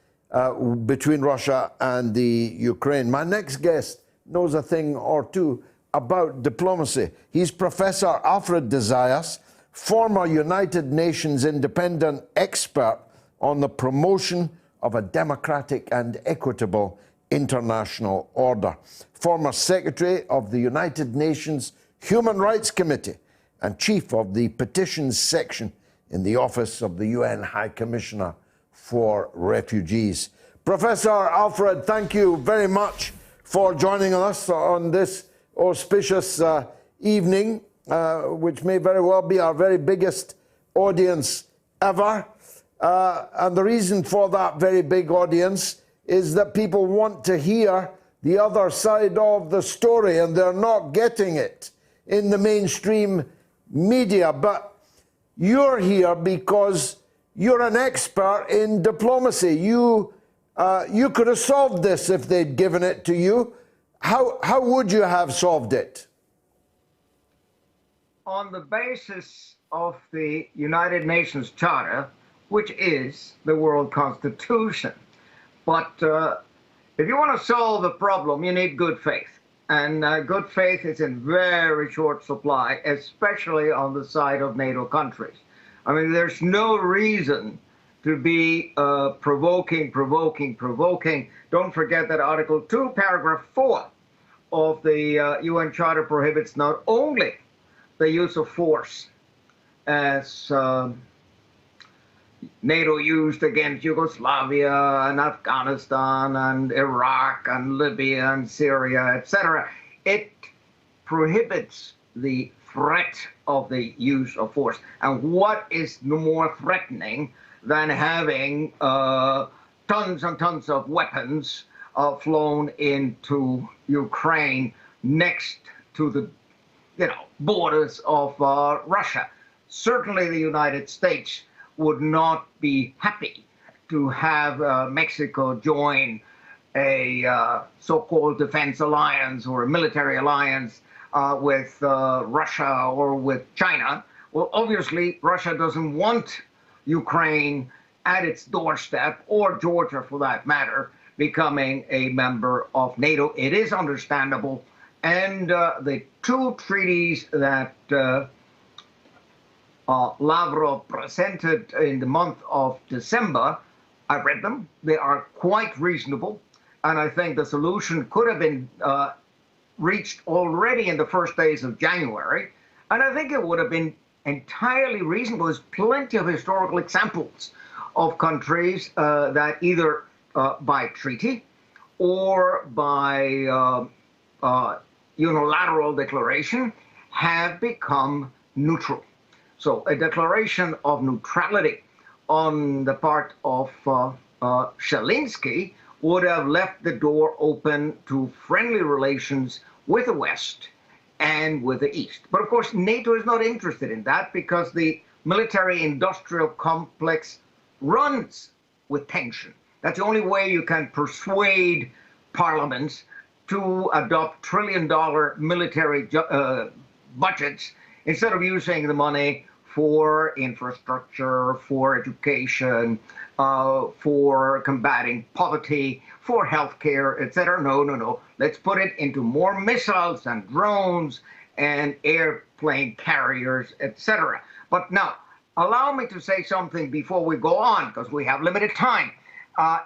between Russia and the Ukraine. My next guest knows a thing or two about diplomacy. He's Professor Alfred de Zayas, former United Nations independent expert on the promotion of a democratic and equitable international order, former Secretary of the United Nations Human Rights Committee and Chief of the Petitions Section in the Office of the UN High Commissioner for Refugees. Professor Alfred, thank you very much for joining us on this auspicious evening, which may very well be our very biggest audience ever. And the reason for that very big audience is that people want to hear the other side of the story, and they're not getting it in the mainstream media. But you're here because you're an expert in diplomacy. You could have solved this if they'd given it to you. How would you have solved it? On the basis of the United Nations Charter, which is the world constitution. But if you want to solve a problem, you need good faith. And good faith is in very short supply, especially on the side of NATO countries. I mean, there's no reason to be provoking. Don't forget that Article 2, Paragraph 4 of the UN Charter prohibits not only the use of force as NATO used against Yugoslavia and Afghanistan and Iraq and Libya and Syria, etc. It prohibits the threat of the use of force. And what is more threatening than having tons and tons of weapons flown into Ukraine next to the borders of Russia? Certainly the United States would not be happy to have Mexico join a so-called defense alliance or a military alliance with Russia or with China. Well, obviously, Russia doesn't want Ukraine at its doorstep, or Georgia for that matter, becoming a member of NATO. It is understandable. And the two treaties that Lavrov presented in the month of December, I read them. They are quite reasonable. And I think the solution could have been reached already in the first days of January. And I think it would have been entirely reasonable. There's plenty of historical examples of countries that either by treaty or by unilateral declaration have become neutral. So a declaration of neutrality on the part of Zelensky would have left the door open to friendly relations with the West and with the East. But of course, NATO is not interested in that because the military-industrial complex runs with tension. That's the only way you can persuade parliaments to adopt trillion-dollar military budgets instead of using the money for infrastructure, for education, for combating poverty, for healthcare, etc. No. Let's put it into more missiles and drones and airplane carriers, etc. But now, allow me to say something before we go on, because we have limited time.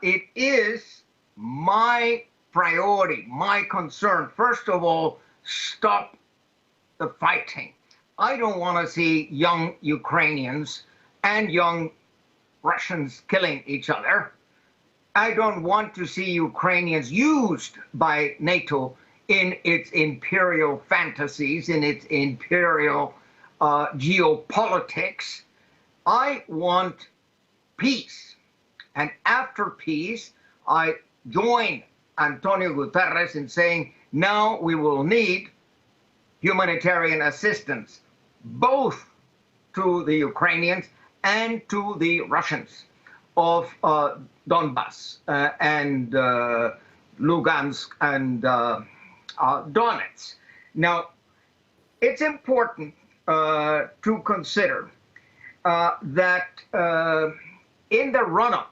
It is my priority, my concern, first of all, stop the fighting. I don't want to see young Ukrainians and young Russians killing each other. I don't want to see Ukrainians used by NATO in its imperial fantasies, in its imperial geopolitics. I want peace. And after peace, I join Antonio Guterres in saying, now we will need humanitarian assistance, both to the Ukrainians and to the Russians of Donbass and Lugansk and Donetsk. Now, it's important to consider that in the run-up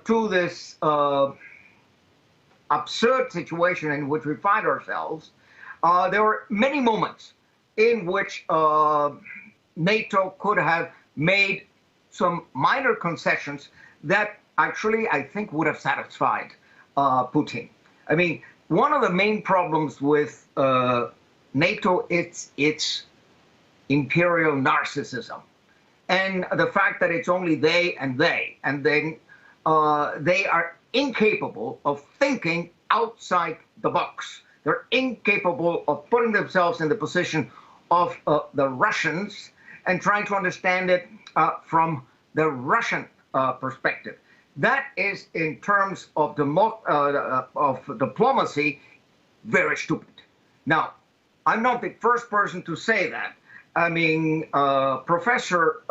to this absurd situation in which we find ourselves, there were many moments in which NATO could have made some minor concessions that actually I think would have satisfied Putin. I mean, one of the main problems with NATO is its imperial narcissism and the fact that it's only they, and then they are incapable of thinking outside the box. They're incapable of putting themselves in the position of the Russians and trying to understand it from the Russian perspective. That is, in terms of diplomacy, very stupid. Now, I'm not the first person to say that. I mean, Professor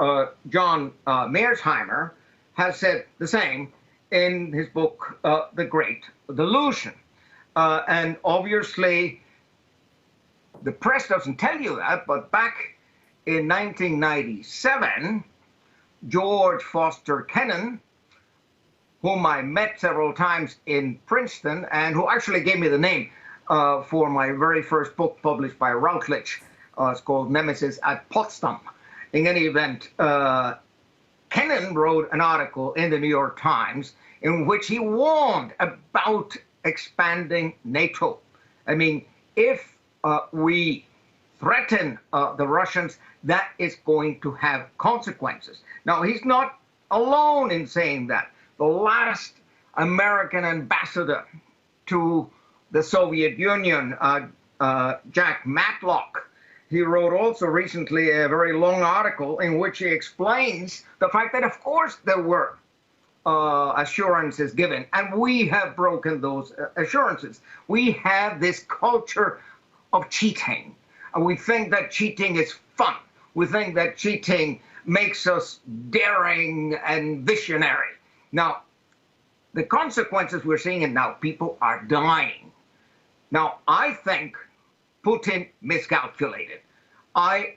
John Mearsheimer has said the same in his book, The Great Delusion. And obviously, the press doesn't tell you that, but back in 1997, George Foster Kennan, whom I met several times in Princeton, and who actually gave me the name for my very first book published by Routledge. It's called Nemesis at Potsdam. In any event, Kennan wrote an article in the New York Times in which he warned about expanding NATO. I mean, if we threaten the Russians, that is going to have consequences. Now, he's not alone in saying that. The last American ambassador to the Soviet Union, Jack Matlock, he wrote also recently a very long article in which he explains the fact that, of course, there were assurances given, and we have broken those assurances. We have this culture of cheating, and we think that cheating is fun. We think that cheating makes us daring and visionary. Now, the consequences we're seeing, and now people are dying. Now, I think Putin miscalculated. I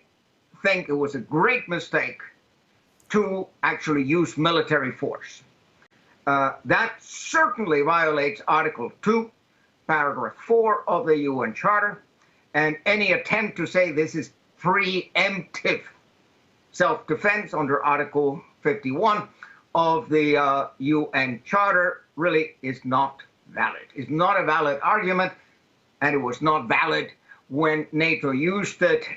think it was a great mistake to actually use military force. That certainly violates Article 2, Paragraph 4 of the UN Charter, and any attempt to say this is preemptive self-defense under Article 51 of the UN Charter really is not valid. It's not a valid argument, and it was not valid when NATO used it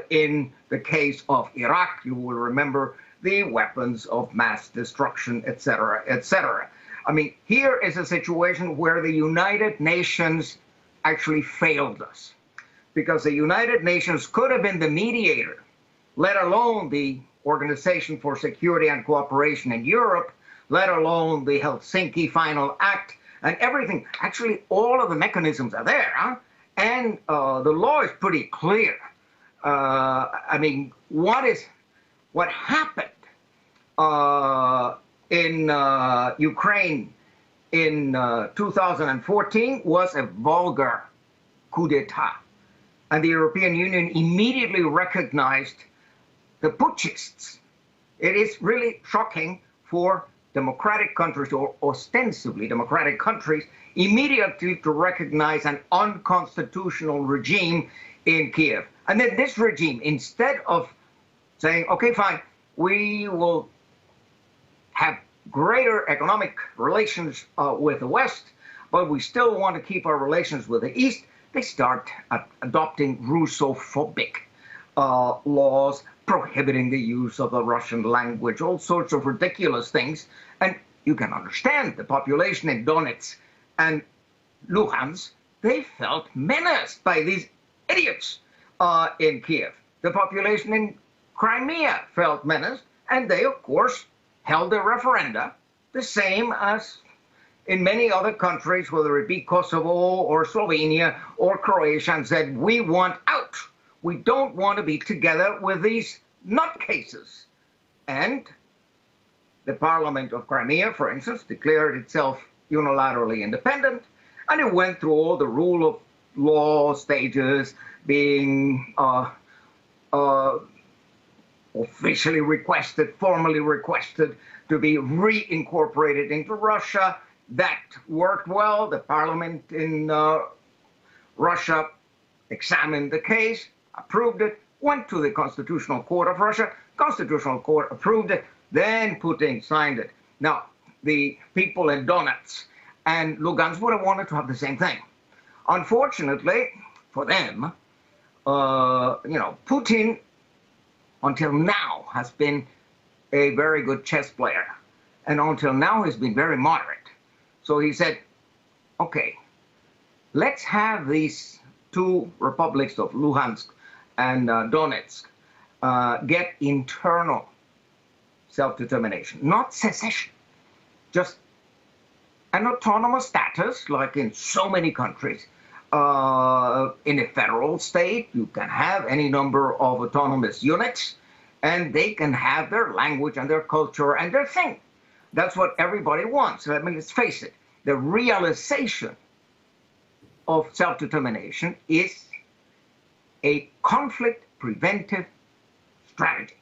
in the case of Iraq. You will remember the weapons of mass destruction, etc., etc. I mean, here is a situation where the United Nations actually failed us, because the United Nations could have been the mediator, let alone the Organization for Security and Cooperation in Europe, let alone the Helsinki Final Act, and everything. Actually, all of the mechanisms are there, huh? And the law is pretty clear. I mean, what what happened in Ukraine in 2014 was a vulgar coup d'etat. And the European Union immediately recognized the putschists. It is really shocking for democratic countries, or ostensibly democratic countries, immediately to recognize an unconstitutional regime in Kiev. And then this regime, instead of saying, okay, fine, we will have greater economic relations with the West, but we still want to keep our relations with the East, they start adopting Russophobic laws, prohibiting the use of the Russian language, all sorts of ridiculous things. And you can understand the population in Donetsk and Luhansk, they felt menaced by these idiots in Kiev. The population in Crimea felt menaced, and they, of course, held a referenda, the same as in many other countries, whether it be Kosovo or Slovenia or Croatia, and said, we want out. We don't want to be together with these nutcases. And the Parliament of Crimea, for instance, declared itself unilaterally independent, and it went through all the rule of law stages, being officially requested, formally requested to be reincorporated into Russia. That worked well. The parliament in Russia examined the case, approved it, went to the Constitutional Court of Russia. Constitutional Court approved it, then Putin signed it. Now, the people in Donetsk and Lugansk would have wanted to have the same thing. Unfortunately for them, Putin until now has been a very good chess player, and until now has been very moderate. So he said, okay, let's have these two republics of Luhansk and Donetsk get internal self-determination, not secession, just an autonomous status, like in so many countries. In a federal state, you can have any number of autonomous units, and they can have their language and their culture and their thing. That's what everybody wants. I mean, let's face it, the realization of self-determination is a conflict preventive strategy.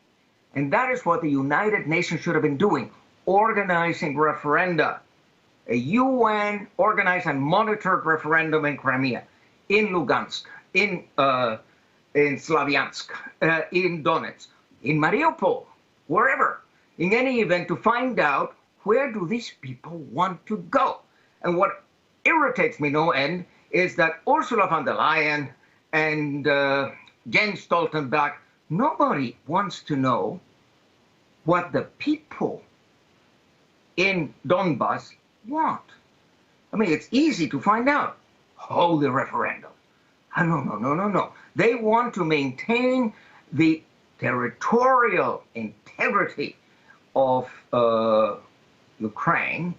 And that is what the United Nations should have been doing, organizing referenda, a UN organized and monitored referendum in Crimea, in Lugansk, in Slaviansk, in Donetsk, in Mariupol, wherever, in any event, to find out where do these people want to go. And what irritates me no end is that Ursula von der Leyen and Jens Stoltenberg, nobody wants to know what the people in Donbass want. I mean, it's easy to find out. Hold the referendum. No. They want to maintain the territorial integrity of Ukraine.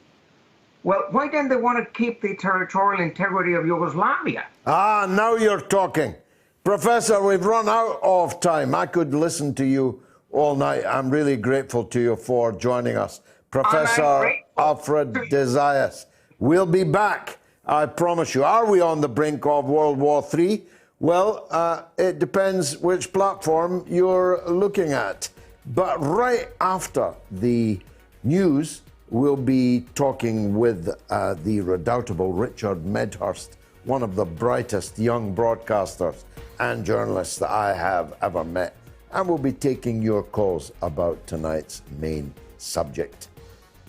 Well, why don't they want to keep the territorial integrity of Yugoslavia? Ah, now you're talking. Professor, we've run out of time. I could listen to you all night. I'm really grateful to you for joining us. Professor Alfred de Zayas. We'll be back, I promise you. Are we on the brink of World War III? Well, it depends which platform you're looking at. But right after the news, we'll be talking with the redoubtable Richard Medhurst, one of the brightest young broadcasters and journalists that I have ever met. And we'll be taking your calls about tonight's main subject.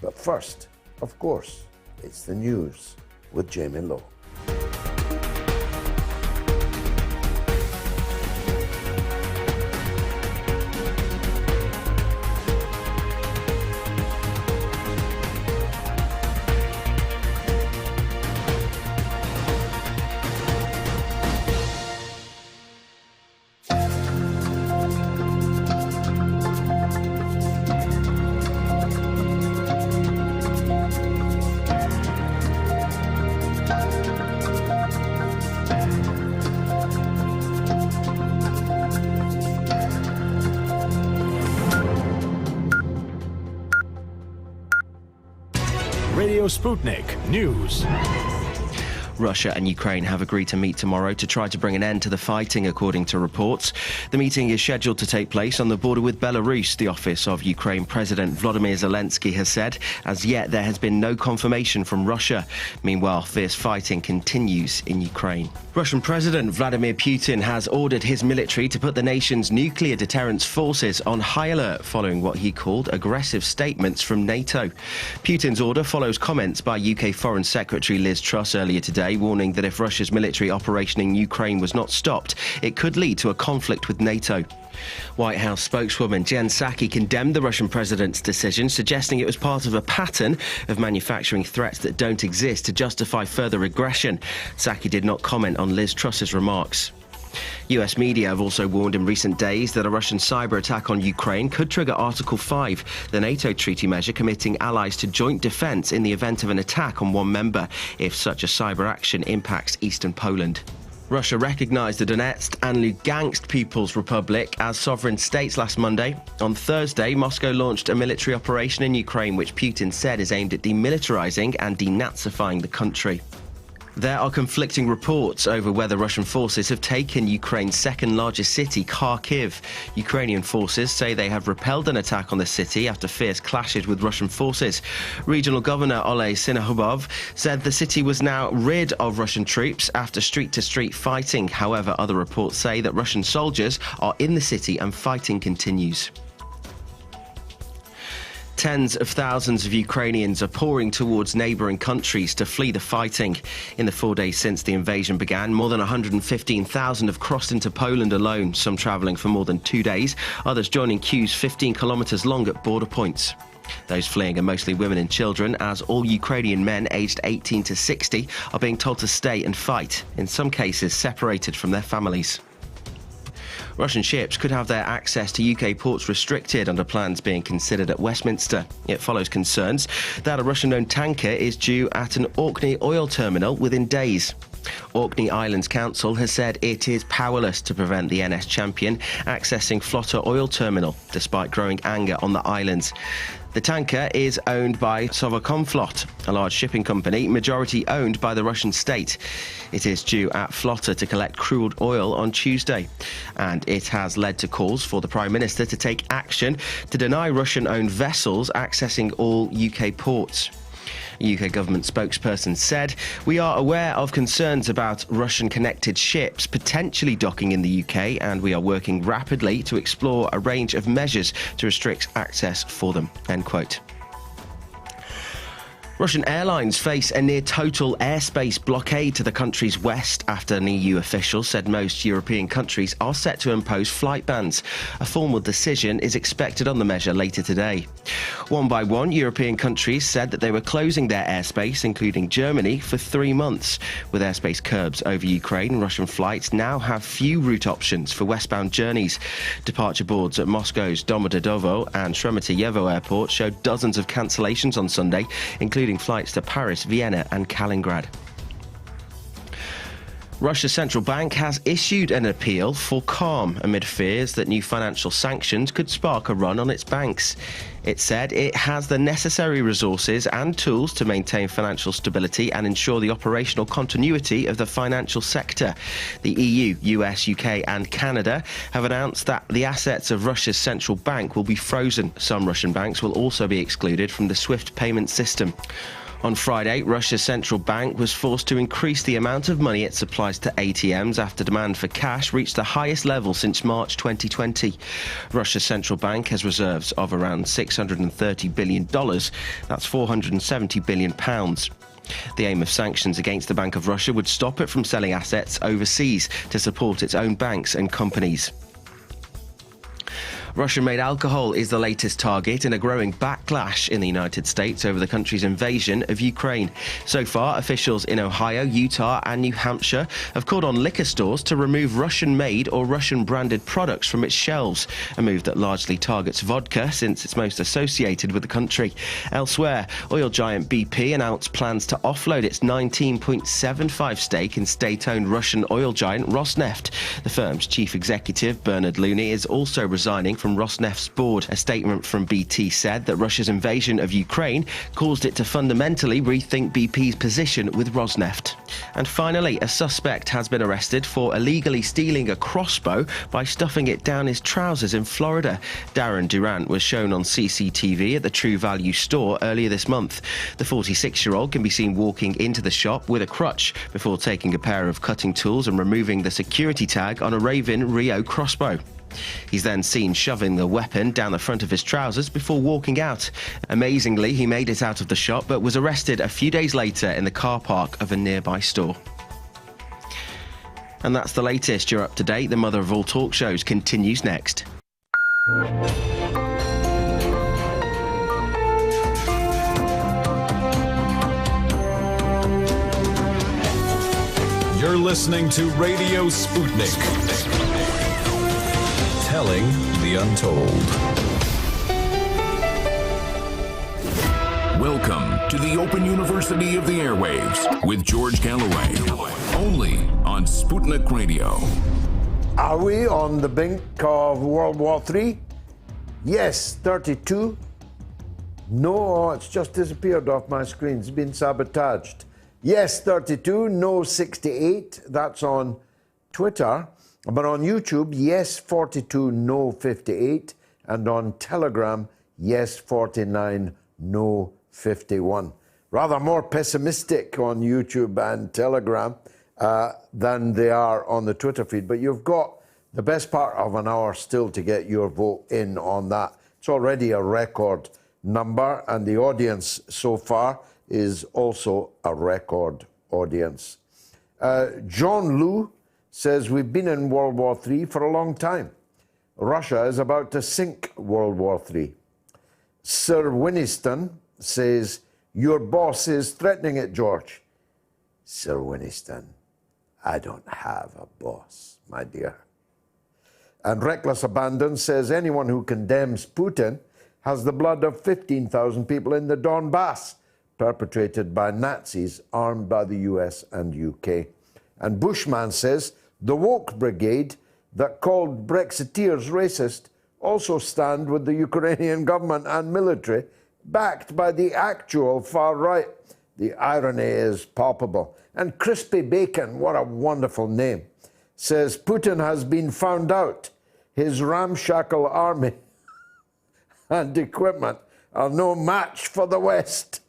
But first, of course, it's the news with Jamie Lowe. Radio Sputnik News. Russia and Ukraine have agreed to meet tomorrow to try to bring an end to the fighting, according to reports. The meeting is scheduled to take place on the border with Belarus, the office of Ukraine President Volodymyr Zelensky has said. As yet, there has been no confirmation from Russia. Meanwhile, fierce fighting continues in Ukraine. Russian President Vladimir Putin has ordered his military to put the nation's nuclear deterrence forces on high alert following what he called aggressive statements from NATO. Putin's order follows comments by UK Foreign Secretary Liz Truss earlier today, warning that if Russia's military operation in Ukraine was not stopped, it could lead to a conflict with NATO. White House spokeswoman Jen Psaki condemned the Russian president's decision, suggesting it was part of a pattern of manufacturing threats that don't exist to justify further aggression. Psaki did not comment on Liz Truss's remarks. US media have also warned in recent days that a Russian cyber attack on Ukraine could trigger Article 5, the NATO treaty measure committing allies to joint defence in the event of an attack on one member, if such a cyber action impacts eastern Poland. Russia recognised the Donetsk and Lugansk People's Republic as sovereign states last Monday. On Thursday, Moscow launched a military operation in Ukraine which Putin said is aimed at demilitarising and denazifying the country. There are conflicting reports over whether Russian forces have taken Ukraine's second largest city, Kharkiv. Ukrainian forces say they have repelled an attack on the city after fierce clashes with Russian forces. Regional Governor Oleh Syniehubov said the city was now rid of Russian troops after street-to-street fighting. However, other reports say that Russian soldiers are in the city and fighting continues. Tens of thousands of Ukrainians are pouring towards neighbouring countries to flee the fighting. In the 4 days since the invasion began, more than 115,000 have crossed into Poland alone, some travelling for more than 2 days, others joining queues 15 kilometres long at border points. Those fleeing are mostly women and children, as all Ukrainian men aged 18 to 60 are being told to stay and fight, in some cases separated from their families. Russian ships could have their access to UK ports restricted under plans being considered at Westminster. It follows concerns that a Russian-owned tanker is due at an Orkney oil terminal within days. Orkney Islands Council has said it is powerless to prevent the NS Champion accessing Flotta oil terminal, despite growing anger on the islands. The tanker is owned by Sovakomflot, a large shipping company, majority owned by the Russian state. It is due at Flotta to collect crude oil on Tuesday, and it has led to calls for the Prime Minister to take action to deny Russian-owned vessels accessing all UK ports. A UK government spokesperson said, "We are aware of concerns about Russian-connected ships potentially docking in the UK, and we are working rapidly to explore a range of measures to restrict access for them." End quote. Russian airlines face a near-total airspace blockade to the country's west after an EU official said most European countries are set to impose flight bans. A formal decision is expected on the measure later today. One by one, European countries said that they were closing their airspace, including Germany, for 3 months. With airspace curbs over Ukraine, Russian flights now have few route options for westbound journeys. Departure boards at Moscow's Domodedovo and Sheremetyevo airports showed dozens of cancellations on Sunday, including flights to Paris, Vienna and Kaliningrad. Russia's central bank has issued an appeal for calm amid fears that new financial sanctions could spark a run on its banks. It said it has the necessary resources and tools to maintain financial stability and ensure the operational continuity of the financial sector. The EU, US, UK and Canada have announced that the assets of Russia's central bank will be frozen. Some Russian banks will also be excluded from the SWIFT payment system. On Friday, Russia's central bank was forced to increase the amount of money it supplies to ATMs after demand for cash reached the highest level since March 2020. Russia's central bank has reserves of around $630 billion. That's £470 billion. The aim of sanctions against the Bank of Russia would stop it from selling assets overseas to support its own banks and companies. Russian-made alcohol is the latest target in a growing backlash in the United States over the country's invasion of Ukraine. So far, officials in Ohio, Utah and New Hampshire have called on liquor stores to remove Russian-made or Russian-branded products from its shelves, a move that largely targets vodka since it's most associated with the country. Elsewhere, oil giant BP announced plans to offload its 19.75 stake in state-owned Russian oil giant Rosneft. The firm's chief executive, Bernard Looney, is also resigning from from Rosneft's board. A statement from BT said that Russia's invasion of Ukraine caused it to fundamentally rethink BP's position with Rosneft. And finally, a suspect has been arrested for illegally stealing a crossbow by stuffing it down his trousers in Florida. Darren Durant was shown on CCTV at the True Value store earlier this month. The 46-year-old can be seen walking into the shop with a crutch before taking a pair of cutting tools and removing the security tag on a Raven Rio crossbow. He's then seen shoving the weapon down the front of his trousers before walking out. Amazingly, he made it out of the shop but was arrested a few days later in the car park of a nearby store. And that's the latest. You're up to date. The mother of all talk shows continues next. You're listening to Radio Sputnik. Telling the untold. Welcome to the Open University of the Airwaves with George Galloway. Only on Sputnik Radio. Are we on the brink of World War III? Yes, 32. No, it's just disappeared off my screen. It's been sabotaged. Yes, 32. No, 68. That's on Twitter. But on YouTube, yes, 42. No, 58. And on Telegram, yes, 49. No, 51. Rather more pessimistic on YouTube and Telegram than they are on the Twitter feed. But you've got the best part of an hour still to get your vote in on that. It's already a record number, and the audience so far is also a record audience. John Liu says, we've been in World War III for a long time. Russia is about to sink World War III. Sir Winston says, your boss is threatening it, George. Sir Winston, I don't have a boss, my dear. And Reckless Abandon says, anyone who condemns Putin has the blood of 15,000 people in the Donbass, perpetrated by Nazis armed by the US and UK. And Bushman says, the woke brigade that called Brexiteers racist also stand with the Ukrainian government and military, backed by the actual far right. The irony is palpable. And Crispy Bacon, what a wonderful name, says Putin has been found out. His ramshackle army and equipment are no match for the West.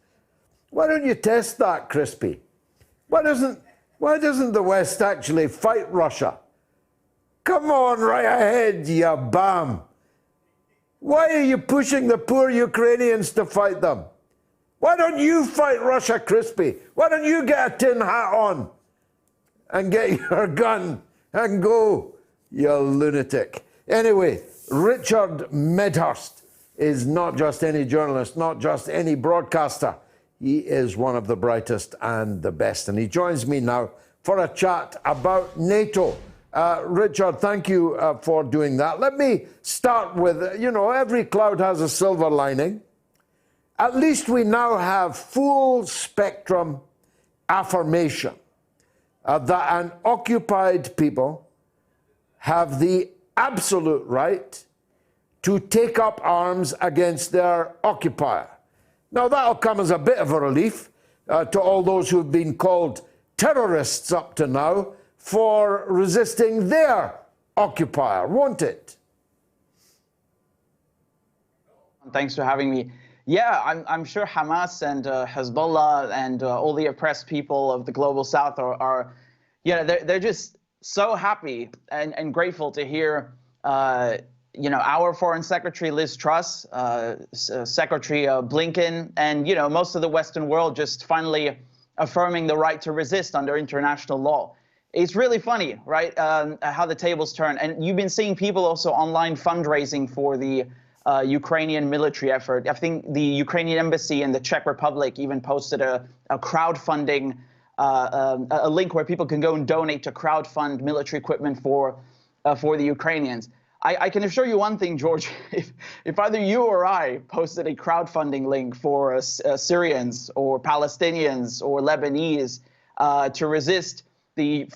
Why don't you test that, Crispy? Why doesn't the West actually fight Russia? Come on, right ahead, you bam. Why are you pushing the poor Ukrainians to fight them? Why don't you fight Russia, Crispy? Why don't you get a tin hat on and get your gun and go, you lunatic? Anyway, Richard Medhurst is not just any journalist, not just any broadcaster. He is one of the brightest and the best. And he joins me now for a chat about NATO. Richard, thank you for doing that. Let me start with, every cloud has a silver lining. At least we now have full spectrum affirmation that an occupied people have the absolute right to take up arms against their occupier. Now, that'll come as a bit of a relief to all those who've been called terrorists up to now for resisting their occupier, won't it? Thanks for having me. Yeah, I'm sure Hamas and Hezbollah and all the oppressed people of the global south are they're just so happy and grateful to hear our Foreign Secretary Liz Truss, Secretary Blinken, and most of the Western world just finally affirming the right to resist under international law. It's really funny, right, how the tables turn. And you've been seeing people also online fundraising for the Ukrainian military effort. I think the Ukrainian embassy in the Czech Republic even posted a crowdfunding, a link where people can go and donate to crowdfund military equipment for the Ukrainians. I can assure you one thing, George, if either you or I posted a crowdfunding link for Syrians or Palestinians or Lebanese to resist the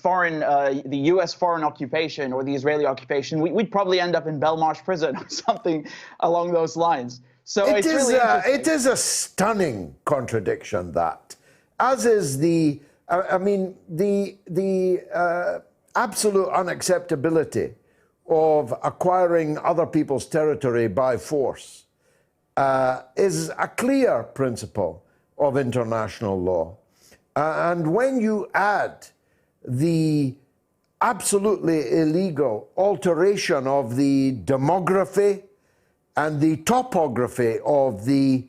U.S. foreign occupation or the Israeli occupation, we'd probably end up in Belmarsh prison or something along those lines. So it's really interesting. It is a stunning contradiction, that, as is the absolute unacceptability of acquiring other people's territory by force is a clear principle of international law. And when you add the absolutely illegal alteration of the demography and the topography of the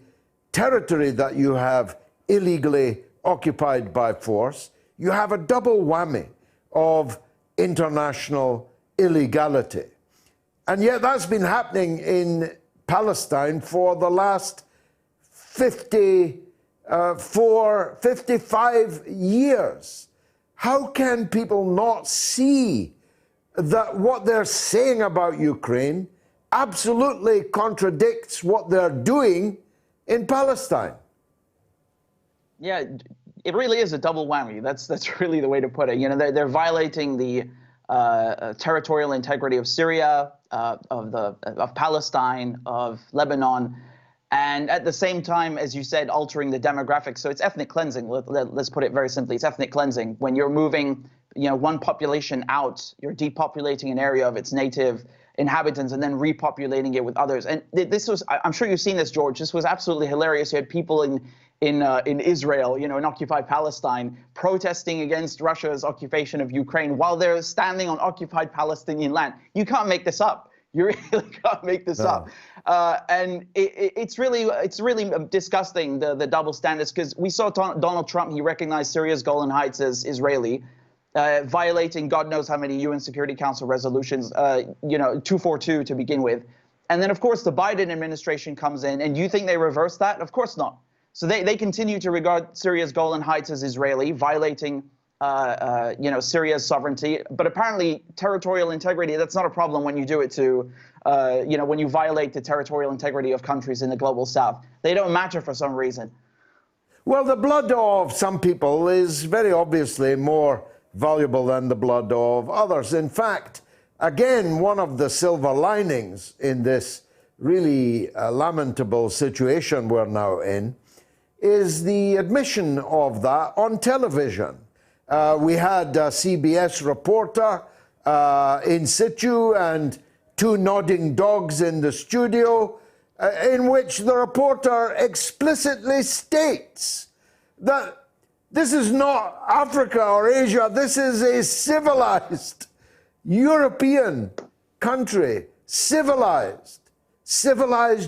territory that you have illegally occupied by force, you have a double whammy of international illegality. And yet that's been happening in Palestine for the last 55 years. How can people not see that what they're saying about Ukraine absolutely contradicts what they're doing in Palestine? Yeah, it really is a double whammy. That's really the way to put it. You know, they're violating the territorial integrity of Syria, of Palestine, of Lebanon, and at the same time, as you said, altering the demographics. So it's ethnic cleansing. Let's put it very simply. It's ethnic cleansing. When you're moving, one population out, you're depopulating an area of its native inhabitants and then repopulating it with others. And this was, I'm sure you've seen this, George. This was absolutely hilarious. You had people in Israel, in occupied Palestine, protesting against Russia's occupation of Ukraine while they're standing on occupied Palestinian land. You can't make this up. You really can't make this up. And it's really disgusting, the double standards, because we saw Donald Trump, he recognized Syria's Golan Heights as Israeli, violating God knows how many UN Security Council resolutions, 242 to begin with. And then, of course, the Biden administration comes in, and you think they reverse that? Of course not. So they continue to regard Syria's Golan Heights as Israeli, violating Syria's sovereignty. But apparently territorial integrity, that's not a problem when you do it to, when you violate the territorial integrity of countries in the global south. They don't matter for some reason. Well, the blood of some people is very obviously more valuable than the blood of others. In fact, again, one of the silver linings in this really lamentable situation we're now in is the admission of that on television. We had a CBS reporter in situ and two nodding dogs in the studio, in which the reporter explicitly states that this is not Africa or Asia, this is a civilized European country, civilized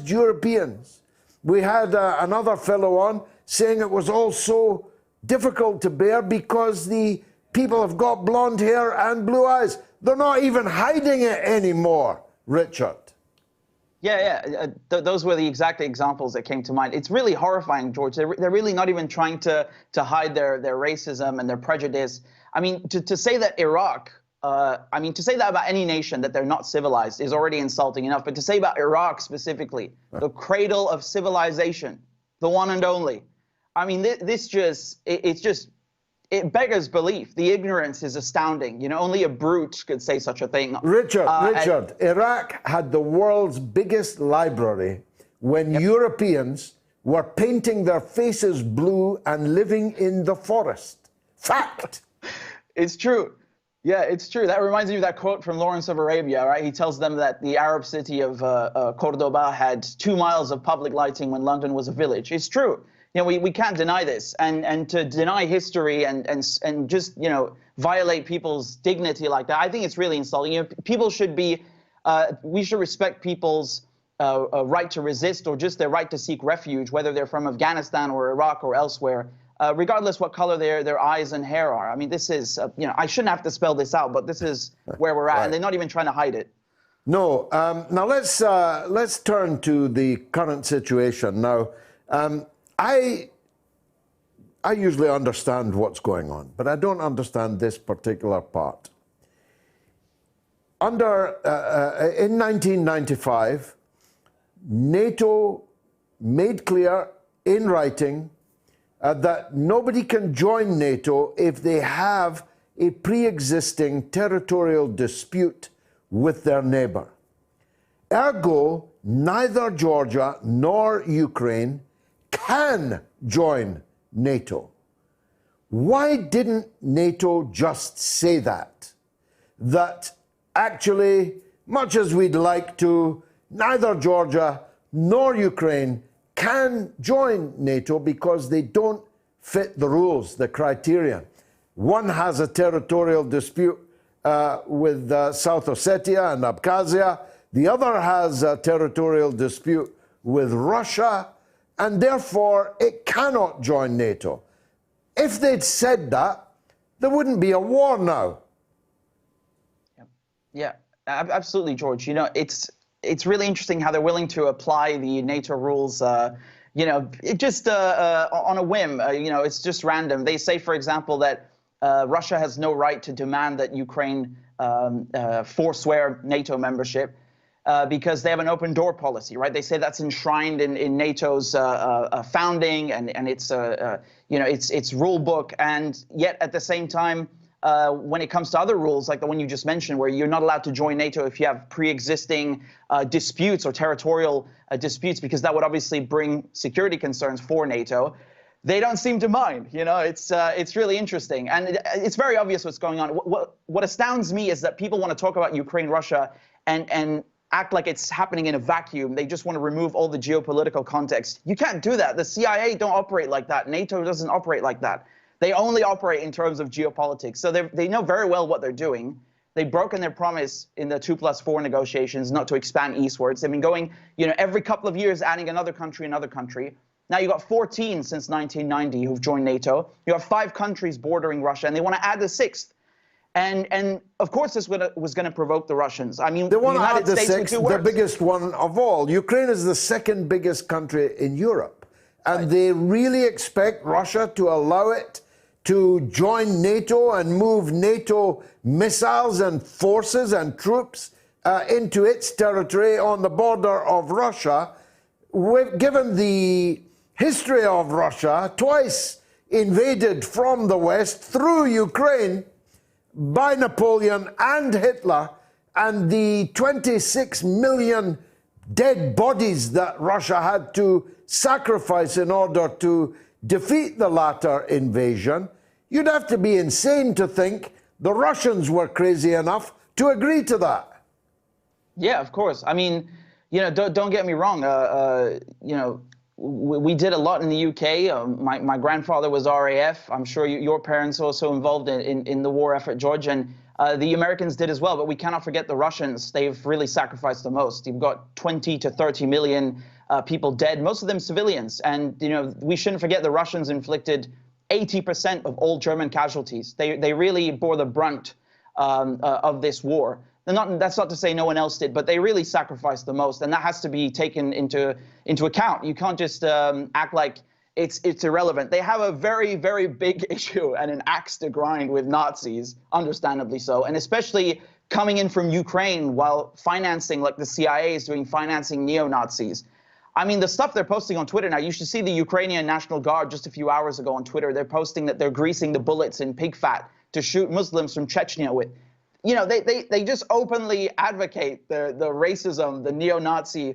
Europeans. We had another fellow on saying it was also difficult to bear because the people have got blonde hair and blue eyes. They're not even hiding it anymore, Richard. Yeah. Those were the exact examples that came to mind. It's really horrifying, George. They're really not even trying to hide their racism and their prejudice. I mean, to say that Iraq, to say that about any nation, that they're not civilized, is already insulting enough. But to say about Iraq specifically, the cradle of civilization, the one and only, I mean, it beggars belief. The ignorance is astounding. Only a brute could say such a thing. Richard, Iraq had the world's biggest library when Europeans were painting their faces blue and living in the forest. Fact. It's true. Yeah, it's true. That reminds me of that quote from Lawrence of Arabia, right? He tells them that the Arab city of Cordoba had 2 miles of public lighting when London was a village. It's true. We can't deny this, and to deny history and just violate people's dignity like that, I think it's really insulting. People should be, we should respect people's right to resist or just their right to seek refuge, whether they're from Afghanistan or Iraq or elsewhere, regardless what color their eyes and hair are. I mean, this is, I shouldn't have to spell this out, but this is where we're at, and they're not even trying to hide it. No. Now let's turn to the current situation now. I usually understand what's going on, but I don't understand this particular part. In 1995, NATO made clear in writing that nobody can join NATO if they have a pre-existing territorial dispute with their neighbor. Ergo, neither Georgia nor Ukraine can join NATO. Why didn't NATO just say that? That actually, much as we'd like to, neither Georgia nor Ukraine can join NATO because they don't fit the rules, the criteria. One has a territorial dispute with South Ossetia and Abkhazia. The other has a territorial dispute with Russia, and therefore it cannot join NATO. If they'd said that, there wouldn't be a war now. Yeah, absolutely, George. You know, it's really interesting how they're willing to apply the NATO rules, you know, just on a whim. You know, it's just random. They say, for example, that Russia has no right to demand that Ukraine forswear NATO membership because they have an open door policy, right? They say that's enshrined in NATO's founding and its you know, its rule book, and yet at the same time, when it comes to other rules, like the one you just mentioned, where you're not allowed to join NATO if you have pre-existing disputes or territorial disputes, because that would obviously bring security concerns for NATO, they don't seem to mind. You know, it's really interesting, and it's very obvious what's going on. What astounds me is that people want to talk about Ukraine, Russia, and act like it's happening in a vacuum. They just want to remove all the geopolitical context. You can't do that. The CIA don't operate like that. NATO doesn't operate like that. They only operate in terms of geopolitics. So they know very well what they're doing. They've broken their promise in the 2+4 negotiations not to expand eastwards. They've been going, you know, every couple of years adding another country. Now you've got 14 since 1990 who've joined NATO. You have 5 countries bordering Russia, and they want to add the 6th. And of course this was going to provoke the Russians. I mean, they want the to United add the States 6th, the biggest one of all. Ukraine is the second biggest country in Europe. And they really expect Russia to allow it to join NATO and move NATO missiles and forces and troops into its territory on the border of Russia. Given the history of Russia, twice invaded from the West through Ukraine by Napoleon and Hitler, and the 26 million dead bodies that Russia had to sacrifice in order to defeat the latter invasion, you'd have to be insane to think the Russians were crazy enough to agree to that. Yeah, of course. I mean, you know, don't get me wrong. You know, we did a lot in the UK. My grandfather was RAF. I'm sure your parents were also involved in the war effort, George, and the Americans did as well. But we cannot forget the Russians. They've really sacrificed the most. You've got 20 to 30 million people dead, most of them civilians. And, you know, we shouldn't forget the Russians inflicted 80% of all German casualties. They really bore the brunt of this war. That's not to say no one else did, but they really sacrificed the most, and that has to be taken into account. You can't just act like it's irrelevant. They have a very, very big issue and an axe to grind with Nazis, understandably so, and especially coming in from Ukraine while financing, like the CIA is doing, financing neo-Nazis. I mean, the stuff they're posting on Twitter now, you should see the Ukrainian National Guard just a few hours ago on Twitter. They're posting that they're greasing the bullets in pig fat to shoot Muslims from Chechnya with. You know, they just openly advocate the racism, the neo-Nazi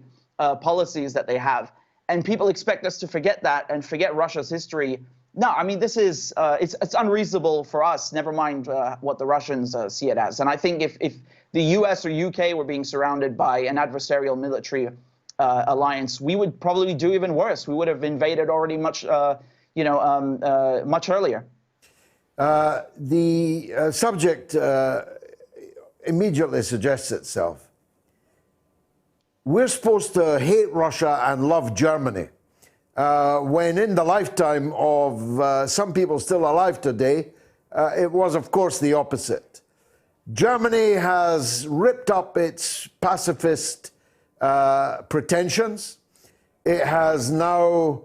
policies that they have. And people expect us to forget that and forget Russia's history. No, I mean, this is, it's unreasonable for us, never mind what the Russians see it as. And I think if the US or UK were being surrounded by an adversarial military alliance, we would probably do even worse. We would have invaded already much, much earlier. The subject immediately suggests itself. We're supposed to hate Russia and love Germany, when in the lifetime of some people still alive today, it was, of course, the opposite. Germany has ripped up its pacifist pretensions. It has now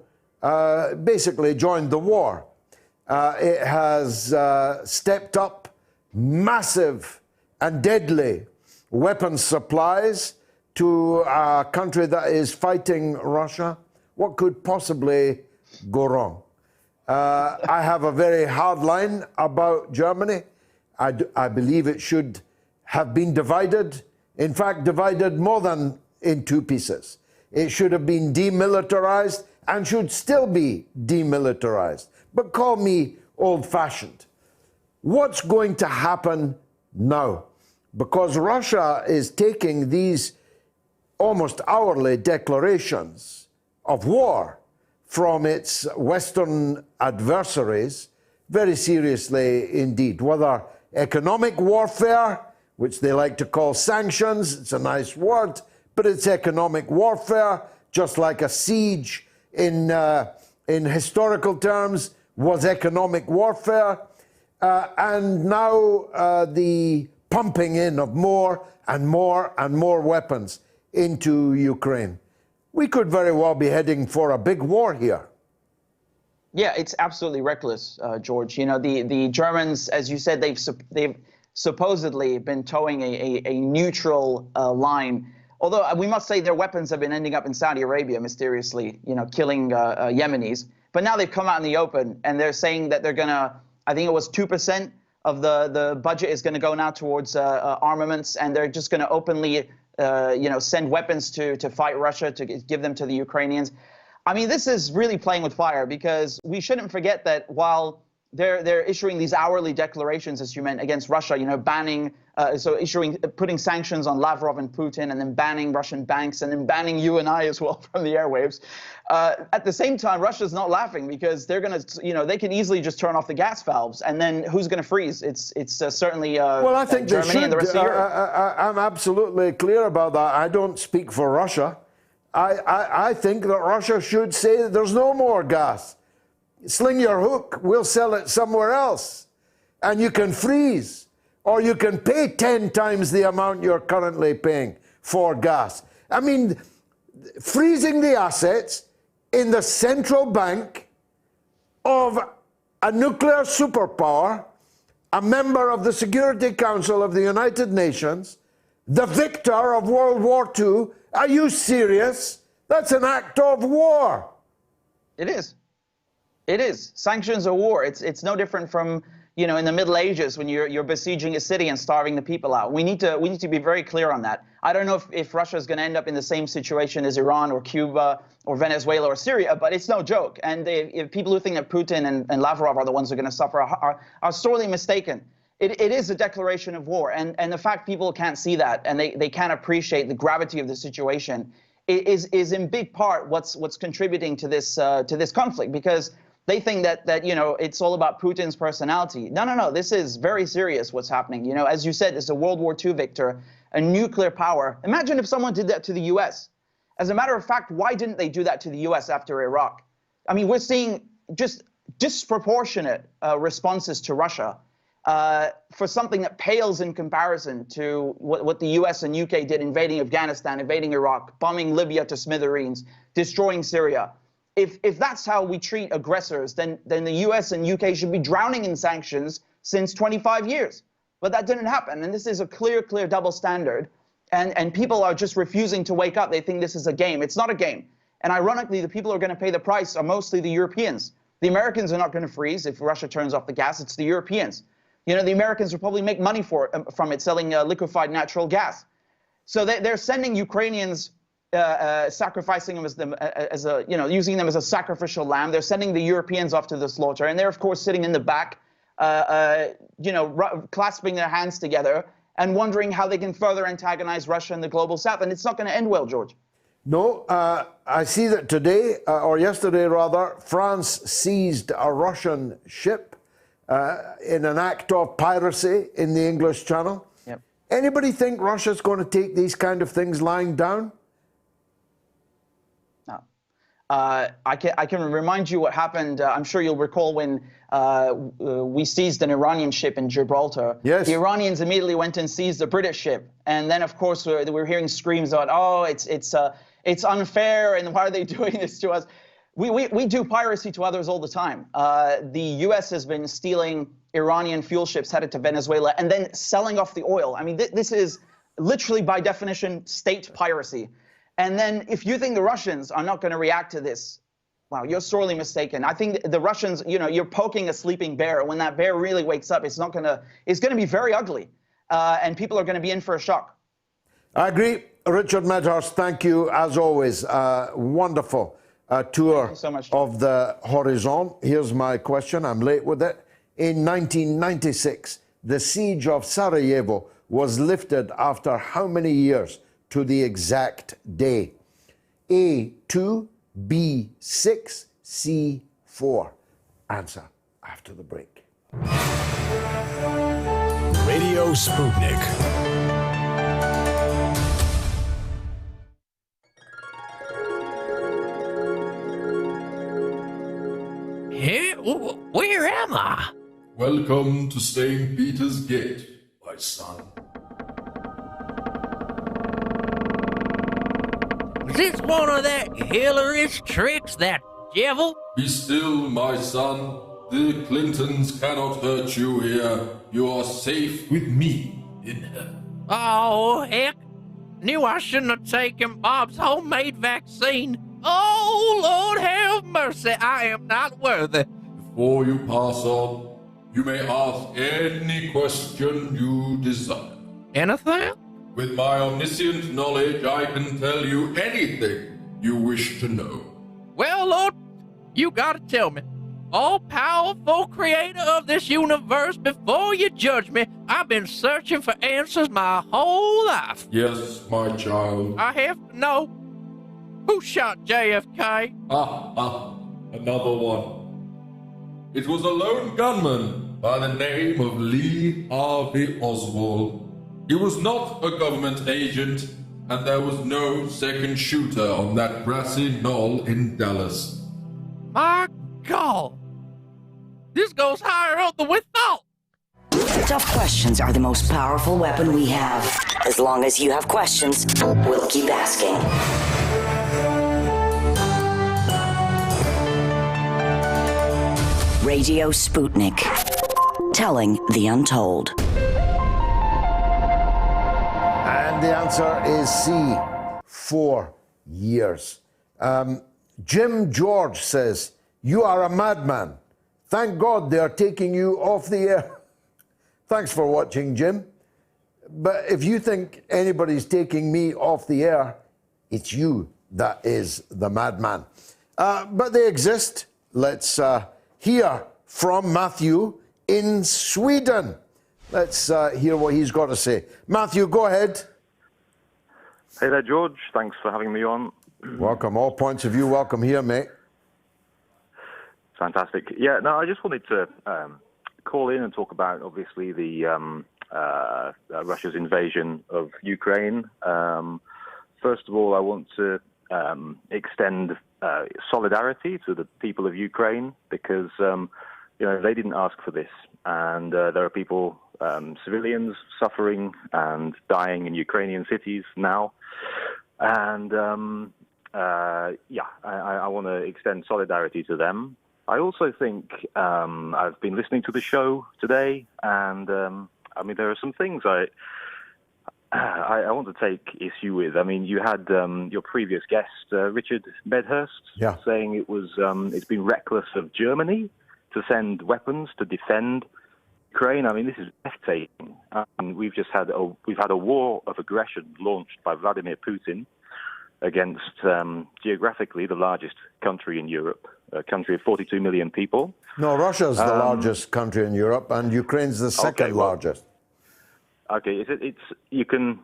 basically joined the war. It has stepped up massive and deadly weapons supplies to a country that is fighting Russia. What could possibly go wrong? I have a very hard line about Germany. I believe it should have been divided, in fact, divided more than in two pieces. It should have been demilitarized and should still be demilitarized. But call me old-fashioned. What's going to happen now? Because Russia is taking these almost hourly declarations of war from its Western adversaries very seriously indeed. Whether economic warfare, which they like to call sanctions, it's a nice word, but it's economic warfare, just like a siege in historical terms was economic warfare, and now the pumping in of more and more and more weapons into Ukraine. We could very well be heading for a big war here. Yeah, it's absolutely reckless, George. You know, the Germans, as you said, they've supposedly been towing a neutral line. Although we must say their weapons have been ending up in Saudi Arabia mysteriously, you know, killing Yemenis. But now they've come out in the open and they're saying that they're gonna, I think it was 2% of the budget is gonna go now towards armaments, and they're just gonna openly, you know, send weapons to fight Russia, to give them to the Ukrainians. I mean, this is really playing with fire, because we shouldn't forget that while they're issuing these hourly declarations, as you meant, against Russia, you know, banning, putting sanctions on Lavrov and Putin, and then banning Russian banks, and then banning you and I as well from the airwaves. At the same time, Russia's not laughing, because they're going to, you know, they can easily just turn off the gas valves, and then who's going to freeze? It's certainly well, I think Germany they should. And the rest of Europe. I'm absolutely clear about that. I don't speak for Russia. I think that Russia should say that there's no more gas. Sling your hook, we'll sell it somewhere else. And you can freeze, or you can pay 10 times the amount you're currently paying for gas. I mean, freezing the assets in the central bank of a nuclear superpower, a member of the Security Council of the United Nations, the victor of World War II. Are you serious? That's an act of war. It is. It is. Sanctions are war. It's no different from, you know, in the Middle Ages when you're besieging a city and starving the people out. We need to be very clear on that. I don't know if Russia is going to end up in the same situation as Iran or Cuba or Venezuela or Syria, but it's no joke. And if people who think that Putin and Lavrov are the ones who are going to suffer are sorely mistaken. It is a declaration of war, and the fact people can't see that and they can't appreciate the gravity of the situation is in big part what's contributing to this conflict, because they think that you know, it's all about Putin's personality. No. This is very serious what's happening. You know, as you said, it's a World War II victor, a nuclear power. Imagine if someone did that to the U.S. As a matter of fact, why didn't they do that to the U.S. after Iraq? I mean, we're seeing just disproportionate responses to Russia for something that pales in comparison to what the US and UK did, invading Afghanistan, invading Iraq, bombing Libya to smithereens, destroying Syria. If that's how we treat aggressors, then the US and UK should be drowning in sanctions since 25 years. But that didn't happen, and this is a clear double standard, and people are just refusing to wake up. They think this is a game. It's not a game. And ironically, the people who are going to pay the price are mostly the Europeans. The Americans are not going to freeze if Russia turns off the gas. It's the Europeans. You know, the Americans will probably make money from it, selling liquefied natural gas. So they're sending Ukrainians, sacrificing them as a, you know, using them as a sacrificial lamb. They're sending the Europeans off to the slaughter, and they're of course sitting in the back, you know, clasping their hands together and wondering how they can further antagonize Russia and the global South. And it's not going to end well, George. No, I see that today, or yesterday rather, France seized a Russian ship in an act of piracy in the English Channel. Yep. Anybody think Russia's going to take these kind of things lying down? No. I can remind you what happened. I'm sure you'll recall when we seized an Iranian ship in Gibraltar. Yes. The Iranians immediately went and seized a British ship. And then, of course, we're hearing screams about, oh, it's unfair, and why are they doing this to us? We do piracy to others all the time. The U.S. has been stealing Iranian fuel ships headed to Venezuela and then selling off the oil. I mean, this is literally, by definition, state piracy. And then if you think the Russians are not going to react to this, wow, you're sorely mistaken. I think the Russians, you know, you're poking a sleeping bear. When that bear really wakes up, it's gonna be very ugly, and people are gonna be in for a shock. I agree. Richard Medhurst, thank you as always. Wonderful tour so much, of the horizon. Here's my question. I'm late with it. In 1996, the siege of Sarajevo was lifted after how many years to the exact day? A, 2, B, 6, C, 4. Answer after the break. Radio Sputnik. Here? Where am I? Welcome to St. Peter's Gate, my son. Is this one of that Hillary's tricks, that devil? Be still, my son. The Clintons cannot hurt you here. You are safe with me in heaven. Oh, heck. Knew I shouldn't have taken Bob's homemade vaccine. Oh, Lord have mercy, I am not worthy. Before you pass on, you may ask any question you desire. Anything? With my omniscient knowledge, I can tell you anything you wish to know. Well, Lord, you gotta tell me. All-powerful creator of this universe, before you judge me, I've been searching for answers my whole life. Yes, my child. I have to know. Who shot JFK? Another one. It was a lone gunman by the name of Lee Harvey Oswald. He was not a government agent, and there was no second shooter on that grassy knoll in Dallas. My God! This goes higher up than we thought! Tough questions are the most powerful weapon we have. As long as you have questions, we'll keep asking. Radio Sputnik. Telling the untold. And the answer is C, 4 years. Jim George says, you are a madman. Thank God they are taking you off the air. Thanks for watching, Jim. But if you think anybody's taking me off the air, it's you that is the madman. But they exist. Let's hear from Matthew in Sweden. Let's hear what he's got to say. Matthew, go ahead. Hey there, George. Thanks for having me on. Welcome. All points of view welcome here, mate. Fantastic. Yeah, no, I just wanted to call in and talk about, obviously, the Russia's invasion of Ukraine. First of all, I want to extend solidarity to the people of Ukraine because, they didn't ask for this. And there are people, civilians, suffering and dying in Ukrainian cities now. And, I want to extend solidarity to them. I also think I've been listening to the show today, and there are some things I want to take issue with. I mean, you had your previous guest, Richard Medhurst, saying it's been reckless of Germany to send weapons to defend Ukraine. I mean, this is breathtaking. We've had a war of aggression launched by Vladimir Putin against geographically the largest country in Europe, a country of 42 million people. No, Russia's the largest country in Europe, and Ukraine's the second largest. Okay, you can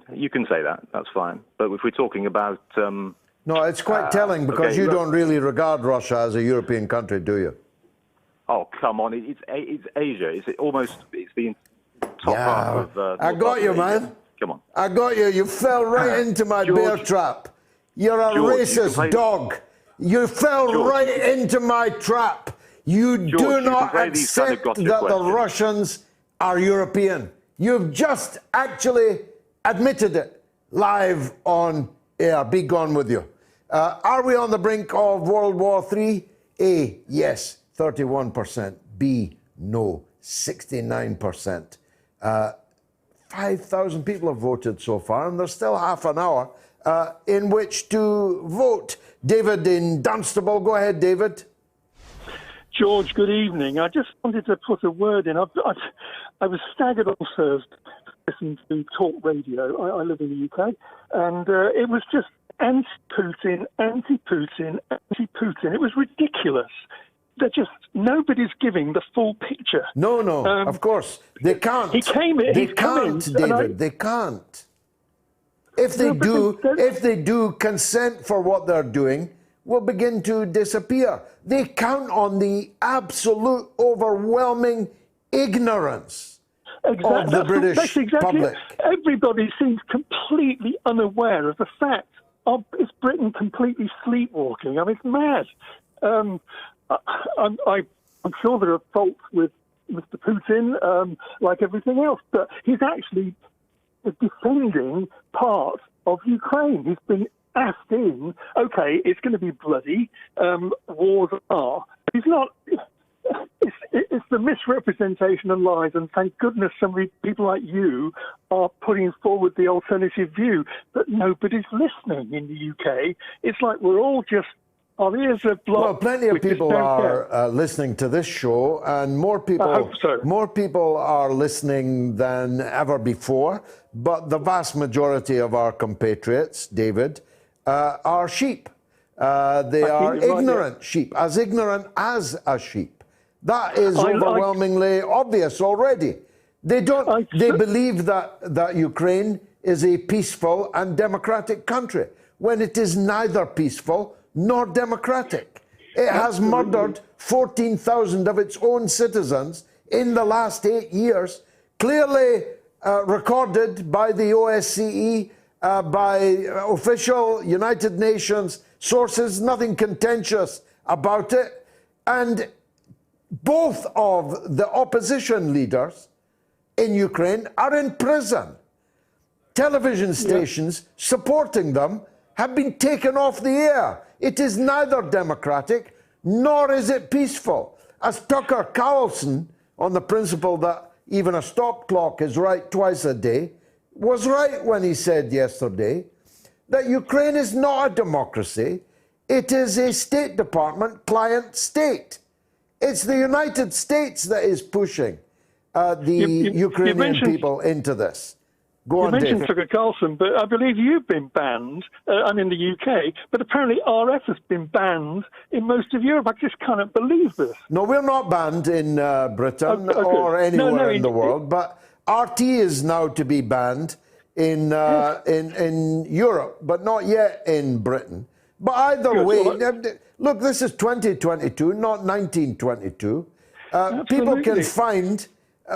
say that. That's fine. But if we're talking about no, it's quite telling because you don't really regard Russia as a European country, do you? Oh, come on! It's Asia. It's the top half of. I got you, man. Come on. I got you. You fell right into my bear trap. You're a racist dog. You fell right into my trap. You do not accept that the Russians are European. You've just actually admitted it live on air. Be gone with you. Are we on the brink of World War III? A, yes, 31%. B, no, 69%. 5,000 people have voted so far, and there's still half an hour. in which to vote. David in Dunstable. Go ahead, David. George, good evening. I just wanted to put a word in. I was staggered on Thursday listening to talk radio. I live in the UK, and it was just anti-Putin, anti-Putin, anti-Putin. It was ridiculous. Nobody's giving the full picture. No, of course. They can't. He came in. They can't, David. They can't. If they do, consent for what they're doing will begin to disappear. They count on the absolute overwhelming ignorance of the British public. Everybody seems completely unaware of the fact of is Britain completely sleepwalking. I mean, it's mad. I'm sure there are faults with Mr. Putin, like everything else, but he's actually defending part of Ukraine. He's been asked in, okay, it's going to be bloody, wars are. He's not. It's the misrepresentation and lies, and thank goodness people like you are putting forward the alternative view, but nobody's listening in the UK. It's like we're all just, our ears are blocked. Well, plenty of people are listening to this show, and more people are listening than ever before, but the vast majority of our compatriots, David, are sheep. They are ignorant sheep, as ignorant as a sheep. That is overwhelmingly obvious already. They believe that Ukraine is a peaceful and democratic country, when it is neither peaceful nor democratic. It has murdered 14,000 of its own citizens in the last 8 years, clearly recorded by the OSCE, by official United Nations sources, nothing contentious about it. And both of the opposition leaders in Ukraine are in prison. Television stations supporting them have been taken off the air. It is neither democratic nor is it peaceful. As Tucker Carlson, on the principle that even a stop clock is right twice a day, was right when he said yesterday that Ukraine is not a democracy. It is a State Department client state. It's the United States that is pushing the Ukrainian people into this. Go on, David. You mentioned Tucker Carlson, but I believe you've been banned. I'm in the UK, but apparently RF has been banned in most of Europe. I just cannot believe this. No, we're not banned in Britain or anywhere in the world, but RT is now to be banned in Europe, but not yet in Britain. But either way, look, this is 2022, not 1922. People can find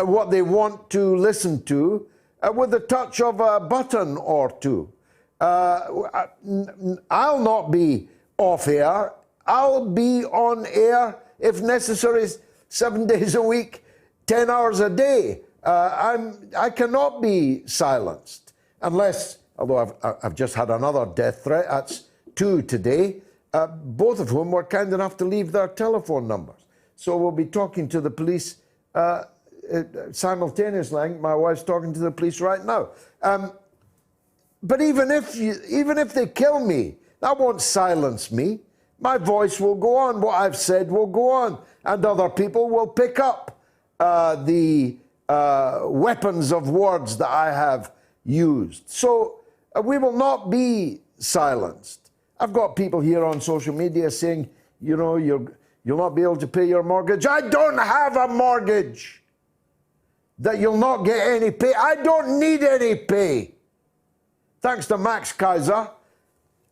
what they want to listen to with the touch of a button or two. I'll not be off air. I'll be on air, if necessary, 7 days a week, 10 hours a day. I cannot be silenced unless, although I've just had another death threat, that's 2 today, both of whom were kind enough to leave their telephone numbers. So we'll be talking to the police simultaneously. My wife's talking to the police right now. But even if they kill me, that won't silence me. My voice will go on. What I've said will go on, and other people will pick up the weapons of words that I have used. So we will not be silenced. I've got people here on social media saying, you know, you'll not be able to pay your mortgage. I don't have a mortgage. That you'll not get any pay. I don't need any pay. Thanks to Max Kaiser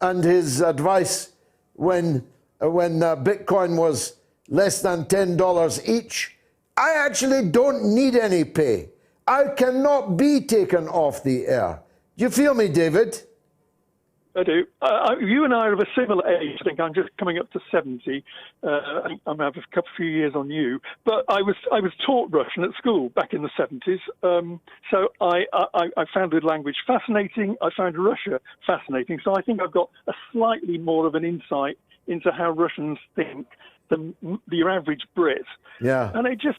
and his advice when Bitcoin was less than $10 each, I actually don't need any pay. I cannot be taken off the air. Do you feel me, David? I do. You and I are of a similar age. I think I'm just coming up to 70. I'm have a few years on you. But I was taught Russian at school back in the 70s. So I found the language fascinating. I found Russia fascinating. So I think I've got a slightly more of an insight into how Russians think than your average Brit. Yeah. And it just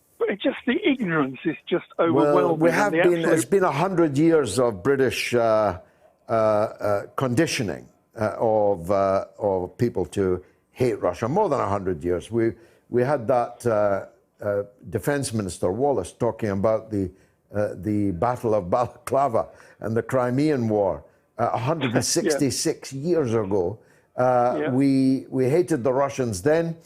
the ignorance is just overwhelming. Well, it's been 100 years of British conditioning of people to hate Russia. More than 100 years. We had that Defense Minister Wallace talking about the Battle of Balaclava and the Crimean War 166 years ago. We hated the Russians then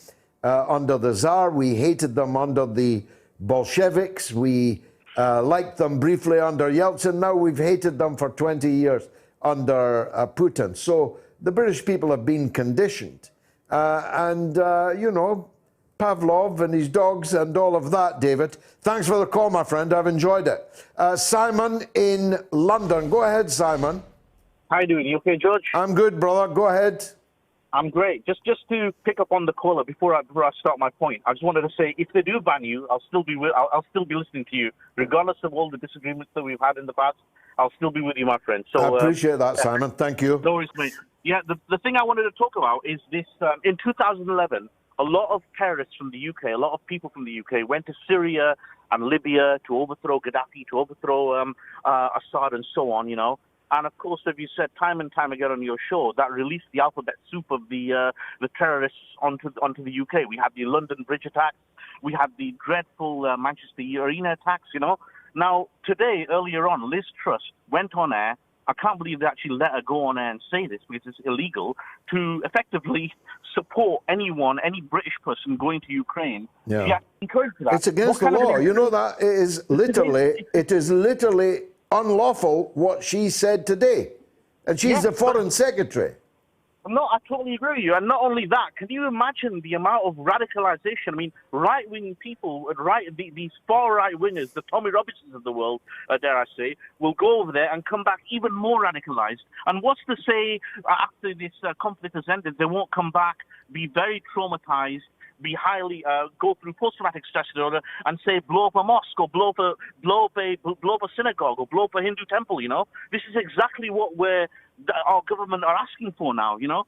under the Tsar. We hated them under the Bolsheviks. We liked them briefly under Yeltsin. Now we've hated them for 20 years under Putin. So the British people have been conditioned. You know, Pavlov and his dogs and all of that, David. Thanks for the call, my friend. I've enjoyed it. Simon in London. Go ahead, Simon. How you doing? You okay, George? I'm good, brother. Go ahead. I'm great. Just to pick up on the caller before I start my point, I just wanted to say, if they do ban you, I'll still be listening to you, regardless of all the disagreements that we've had in the past. I'll still be with you, my friend. So I appreciate that, Simon. Thank you. No worries, mate. Yeah, the thing I wanted to talk about is this. In 2011, a lot of terrorists from the UK, a lot of people from the UK went to Syria and Libya to overthrow Gaddafi, to overthrow Assad and so on, you know. And of course, as you said time and time again on your show, that released the alphabet soup of the terrorists onto the UK. We had the London Bridge attacks. We had the dreadful Manchester Arena attacks, you know. Now, today, earlier on, Liz Truss went on air. I can't believe they actually let her go on air and say this because it's illegal, to effectively support anyone, any British person going to Ukraine. Yeah. She encouraged that. It's against the law. You know that it is literally unlawful what she said today. And she's the Foreign Secretary. No, I totally agree with you. And not only that, can you imagine the amount of radicalization? I mean, right-wing people, these far-right wingers, the Tommy Robinsons of the world, dare I say, will go over there and come back even more radicalized. And what's to say after this conflict has ended, they won't come back, be very traumatized, be highly go through post-traumatic stress disorder and say blow up a mosque or blow up a synagogue or blow up a Hindu temple. You know, this is exactly what our government are asking for now. You know.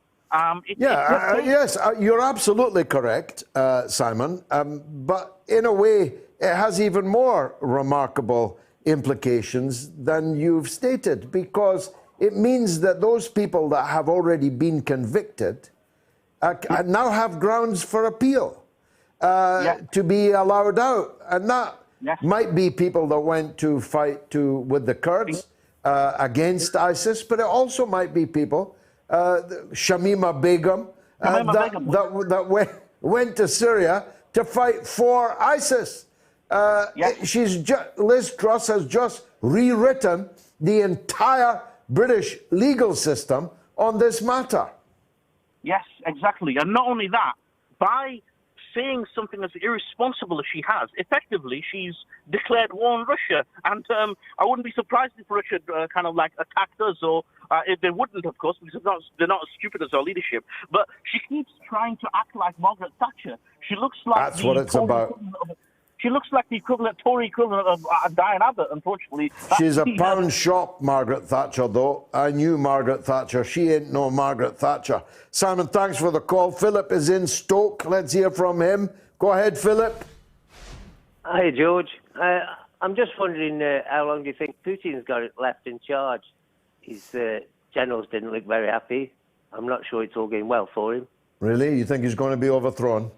Yes, you're absolutely correct, Simon. But in a way, it has even more remarkable implications than you've stated, because it means that those people that have already been convicted now have grounds for appeal to be allowed out. And that might be people that went to fight with the Kurds against ISIS, but it also might be people, Shamima Begum, that went to Syria to fight for ISIS. Liz Truss has just rewritten the entire British legal system on this matter. Yes, exactly. And not only that, by saying something as irresponsible as she has, effectively she's declared war on Russia. And I wouldn't be surprised if Russia kind of like attacked us, or if they wouldn't, of course, because they're not as stupid as our leadership. But she keeps trying to act like Margaret Thatcher. She looks like that's what it's about. She looks like the Tory equivalent of Diane Abbott, unfortunately. She's a pound shop, Margaret Thatcher, though. I knew Margaret Thatcher. She ain't no Margaret Thatcher. Simon, thanks for the call. Philip is in Stoke. Let's hear from him. Go ahead, Philip. Hi, George. I'm just wondering, how long do you think Putin's got it left in charge? His generals didn't look very happy. I'm not sure it's all going well for him. Really? You think he's going to be overthrown?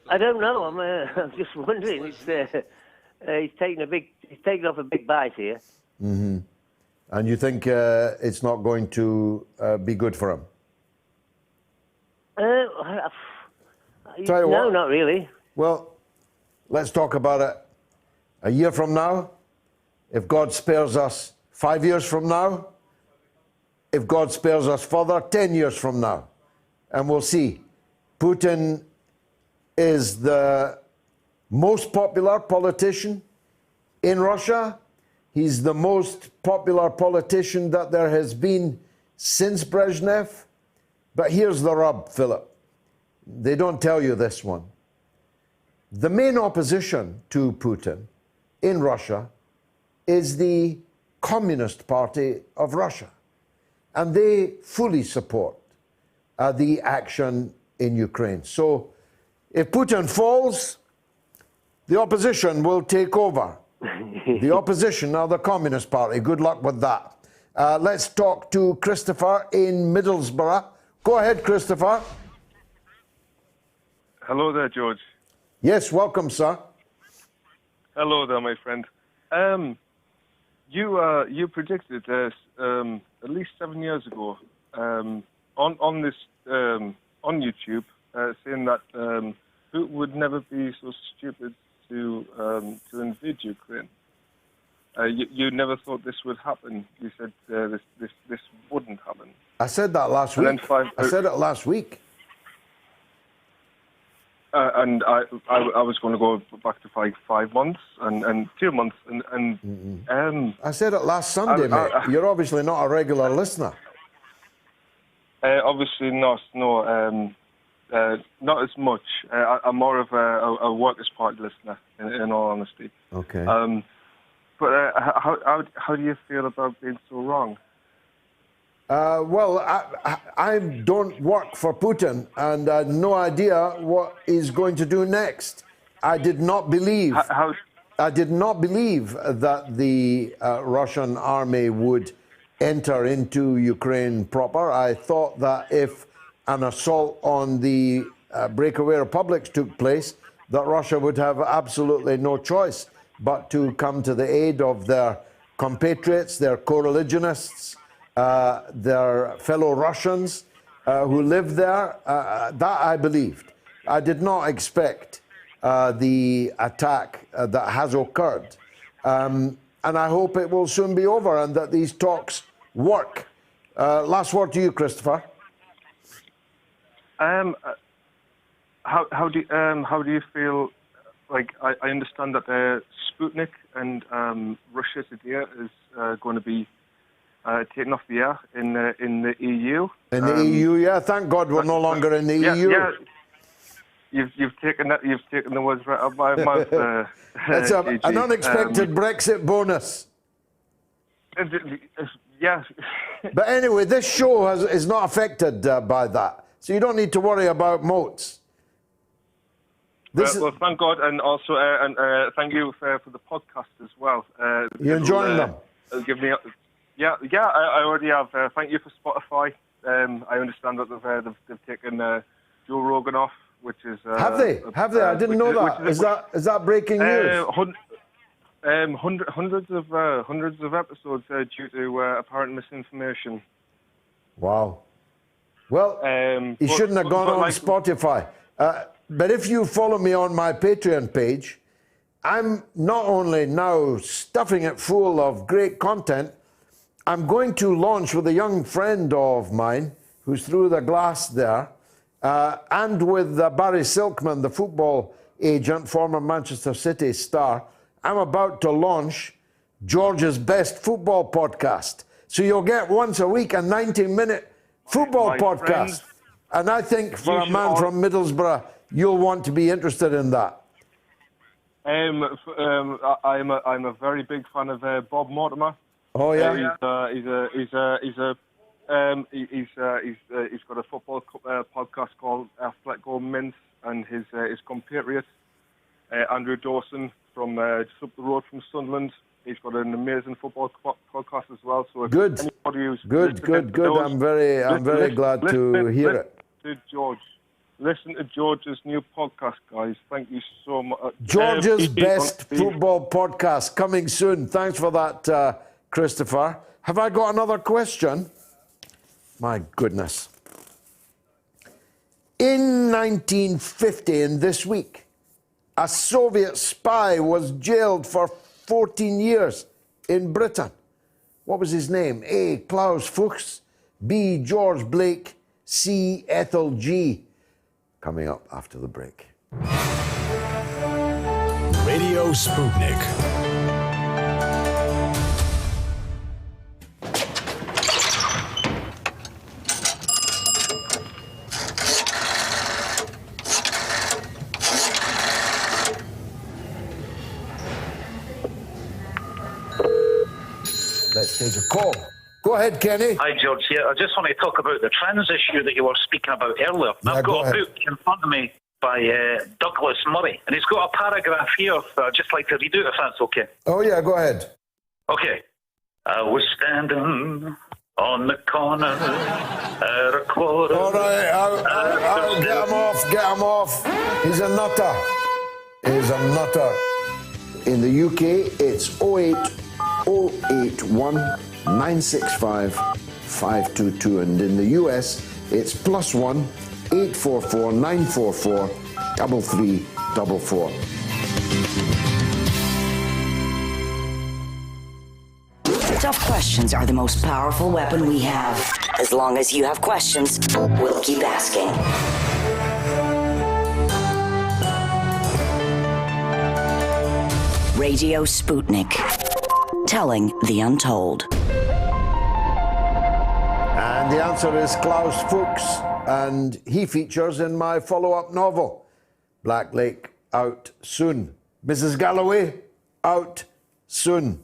I don't know. I'm just wondering. He's taken off a big bite here. Mm-hmm. And you think it's not going to be good for him? No, not really. Well, let's talk about it a year from now. If God spares us 5 years from now. If God spares us further, 10 years from now. And we'll see. Putin is the most popular politician in Russia. He's the most popular politician that there has been since Brezhnev. But here's the rub, Philip. They don't tell you this one. The main opposition to Putin in Russia is the Communist Party of Russia. And they fully support the action in Ukraine. So if Putin falls, the opposition will take over. The opposition are the Communist Party. Good luck with that. Let's talk to Christopher in Middlesbrough. Go ahead, Christopher. Hello there, George. Yes, welcome, sir. Hello there, my friend. You predicted at least 7 years ago on YouTube saying that Putin would never be so stupid to invade Ukraine. You never thought this would happen. You said this wouldn't happen. I said that last week. I said it last week. And I was going to go back to 5 months and 2 months and I said it last Sunday, mate. You're obviously not a regular listener. Obviously not. No, not as much. I'm more of a Workers' Party listener, in all honesty. Okay. But how do you feel about being so wrong? Well, I don't work for Putin, and I had no idea what he's going to do next. I did not believe. I did not believe that the Russian army would enter into Ukraine proper. I thought that if an assault on the breakaway republics took place, that Russia would have absolutely no choice but to come to the aid of their compatriots, their co-religionists, their fellow Russians who live there. That I believed. I did not expect the attack that has occurred. And I hope it will soon be over and that these talks work. Last word to you, Christopher. How do you feel? Like I understand that Sputnik and Russia today is going to be taken off the air in the EU. In the EU, yeah. Thank God we're no longer in the EU. Yeah. You've taken the words right out of my mouth. It's an unexpected Brexit bonus. Yeah. But anyway, this show is not affected by that, so you don't need to worry about Moats. Well, thank God, and also thank you for the podcast as well. You enjoying them? Give me, I already have. Thank you for Spotify. I understand that they've taken Joe Rogan off, which is have they? Have they? I didn't know that. Is that breaking news? Hundreds of episodes due to apparent misinformation. Wow. Well, he shouldn't have gone on Spotify. But if you follow me on my Patreon page, I'm not only now stuffing it full of great content, I'm going to launch with a young friend of mine who's through the glass there, and with Barry Silkman, the football agent, former Manchester City star. I'm about to launch George's Best Football Podcast. So you'll get once a week a 90-minute football podcast. Friend, and I think for a man from Middlesbrough, you'll want to be interested in that. I'm a very big fan of Bob Mortimer. Oh yeah. He's got a football podcast called Let Go Mince, and his compatriot Andrew Dawson from just up the road from Sunderland. He's got an amazing football podcast as well. So good. I'm very glad to hear it. To George. Listen to George's new podcast, guys. Thank you so much. George's Best Football Podcast coming soon. Thanks for that, Christopher. Have I got another question? My goodness. In 1950, in this week, a Soviet spy was jailed for 14 years in Britain. What was his name? A. Klaus Fuchs, B. George Blake, C. Ethel G. Coming up after the break. Radio Sputnik. Let's take a call. Go ahead, Kenny. Hi, George. Yeah, I just want to talk about the trans issue that you were speaking about earlier. Yeah, I've got a book in front of me by Douglas Murray, and he's got a paragraph here that I'd just like to read out, if that's okay. Oh, yeah, go ahead. Okay. I was standing on the corner at a quarter. All right, I'll get him off. He's a nutter. In the UK, it's 08081 965 522, and in the US, it's +1 844 944 3344. Tough questions are the most powerful weapon we have. As long as you have questions, we'll keep asking. Radio Sputnik, telling the untold. And the answer is Klaus Fuchs, and he features in my follow-up novel, Black Lake, out soon. Mrs. Galloway, out soon.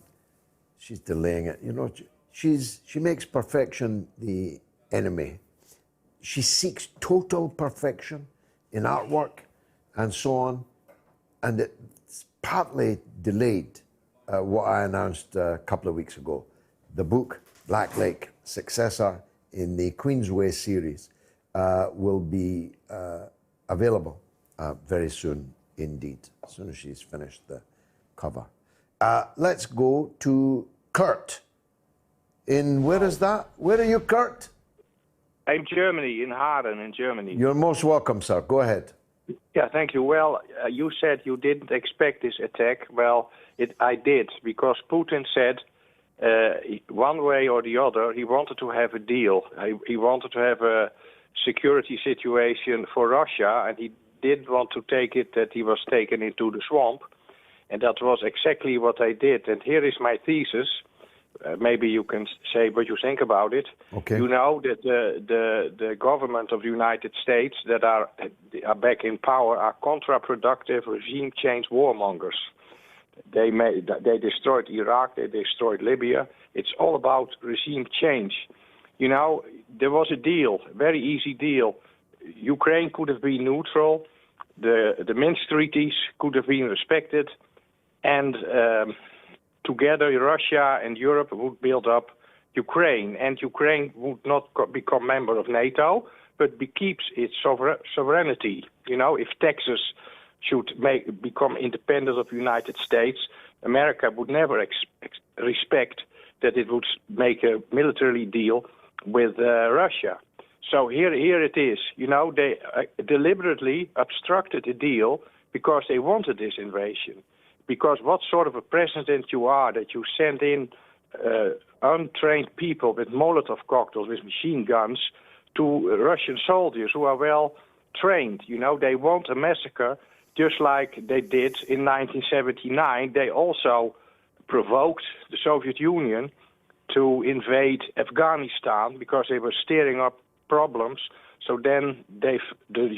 She's delaying it. You know, she makes perfection the enemy. She seeks total perfection in artwork and so on, and it's partly delayed what I announced a couple of weeks ago. The book, Black Lake, successor in the Queensway series, will be available very soon indeed, as soon as she's finished the cover. Let's go to Kurt. Where is that? Where are you, Kurt? I'm Germany, in Haaren, in Germany. You're most welcome, sir. Go ahead. Yeah, thank you. Well, you said you didn't expect this attack. Well, I did, because Putin said one way or the other, he wanted to have a deal. He wanted to have a security situation for Russia, and he didn't want to take it that he was taken into the swamp. And that was exactly what I did. And here is my thesis. Maybe you can say what you think about it. Okay. You know that the government of the United States that are back in power are counterproductive, regime change warmongers. They destroyed Iraq, they destroyed Libya. It's all about regime change. You know, there was a deal, a very easy deal. Ukraine could have been neutral. The Minsk treaties could have been respected. And together, Russia and Europe would build up Ukraine. And Ukraine would not become member of NATO, but keeps its sovereignty. You know, if Texas should become independent of the United States, America would never respect that it would make a military deal with Russia. So here it is. You know, they deliberately obstructed the deal because they wanted this invasion. Because what sort of a president you are, that you send in untrained people with Molotov cocktails, with machine guns, to Russian soldiers who are well trained. You know, they want a massacre just like they did in 1979. They also provoked the Soviet Union to invade Afghanistan because they were stirring up problems. So then the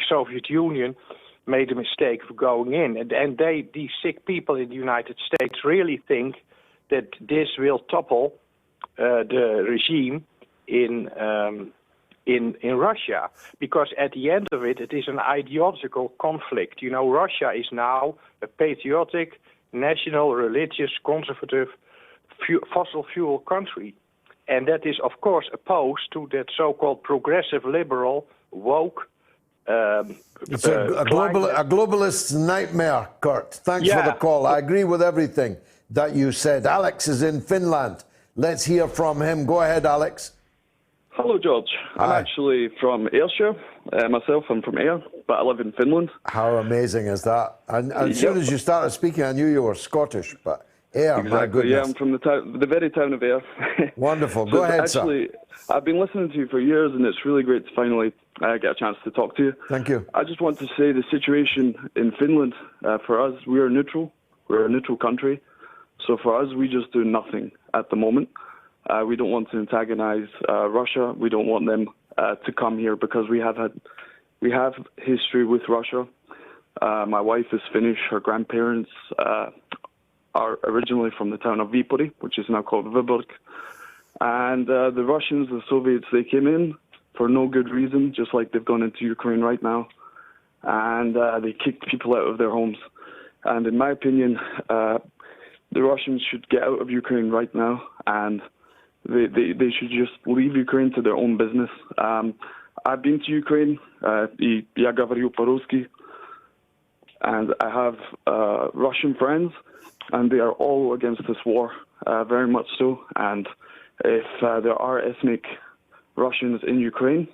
Soviet Union made a mistake of going in. And these sick people in the United States really think that this will topple the regime in Russia. Because at the end of it, it is an ideological conflict. You know, Russia is now a patriotic, national, religious, conservative, fossil fuel country. And that is, of course, opposed to that so-called progressive, liberal, woke it's a globalist's nightmare, Kurt. Thanks for the call. I agree with everything that you said. Alex is in Finland. Let's hear from him. Go ahead, Alex. Hello, George. I'm actually from Ayrshire. Myself, I'm from Ayr, but I live in Finland. How amazing is that? And as soon as you started speaking, I knew you were Scottish, but Ayr, my goodness. Yeah, I'm from the very town of Ayr. Wonderful. Go ahead, actually, sir. I've been listening to you for years, and it's really great to finally get a chance to talk to you. Thank you. I just want to say the situation in Finland, for us, we are neutral. We're a neutral country. So for us, we just do nothing at the moment. We don't want to antagonize Russia. We don't want them to come here because we have history with Russia. My wife is Finnish. Her grandparents are originally from the town of Viipuri, which is now called Viborg. And the Russians, the Soviets, they came in for no good reason, just like they've gone into Ukraine right now. And they kicked people out of their homes. And in my opinion, the Russians should get out of Ukraine right now, and they should just leave Ukraine to their own business. I've been to Ukraine, я говорю по-русски, and I have Russian friends, and they are all against this war, very much so. And if there are ethnic Russians in Ukraine,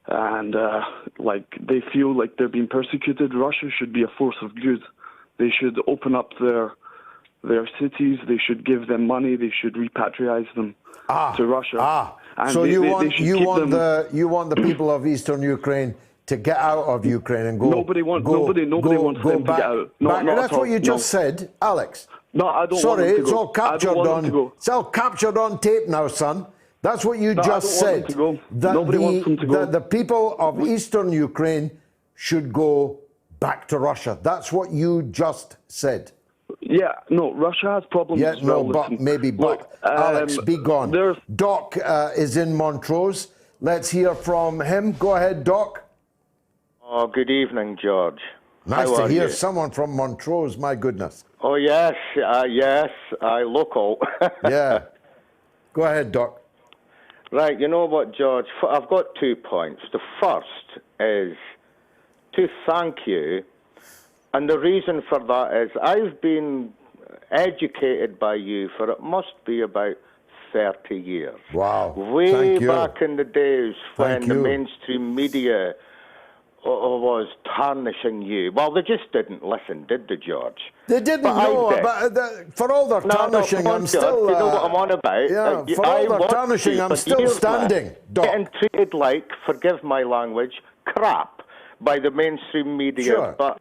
and they feel like they're being persecuted, Russia should be a force of good. They should open up their cities. They should give them money. They should repatriate them to Russia. And so you want the people of Eastern Ukraine to get out of Ukraine and go. Nobody wants them to get out. That's what you just said, Alex. No, I don't. Sorry, want them to it's go. all captured on. It's all captured on tape now, son. That's what you just said. Nobody wants them to go. That the people of Eastern Ukraine should go back to Russia. That's what you just said. Yeah, no, Russia has problems. Yeah, as well. but Alex, be gone. Doc is in Montrose. Let's hear from him. Go ahead, Doc. Oh, good evening, George. Nice to hear someone from Montrose, my goodness. Oh, yes, local. Yeah. Go ahead, Doc. Right, you know what, George? I've got 2 points. The first is to thank you, and the reason for that is I've been educated by you for it must be about 30 years. Wow. Way back in the days when the mainstream media was tarnishing you. Well, they just didn't listen, did they, George? They didn't know, but for all their tarnishing, I'm still... You know what I'm on about? Yeah, for all their tarnishing, I'm still standing, Doc. Getting treated like, forgive my language, crap by the mainstream media. Sure.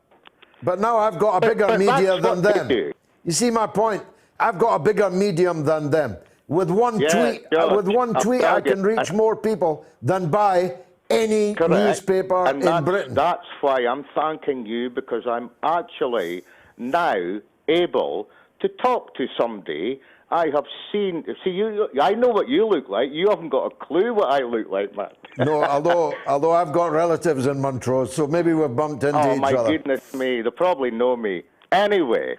But now I've got a bigger media than them. You see my point? I've got a bigger medium than them. With one tweet, I can reach more people than by any newspaper in Britain. That's why I'm thanking you, because I'm actually now able to talk to somebody. I have seen, I know what you look like. You haven't got a clue what I look like, man. No, although I've got relatives in Montrose, so maybe we've bumped into each other. Oh, my goodness me. They probably know me. Anyway,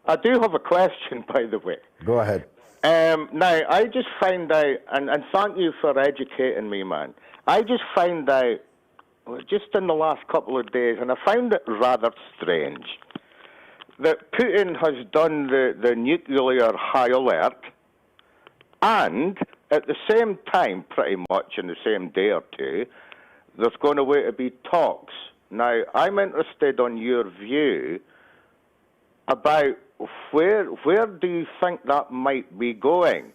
I do have a question, by the way. Go ahead. Now, I just find out, and thank you for educating me, man. I just found out, just in the last couple of days, and I found it rather strange, that Putin has done the nuclear high alert, and at the same time, pretty much in the same day or two, there's going to be talks. Now, I'm interested on your view about where do you think that might be going?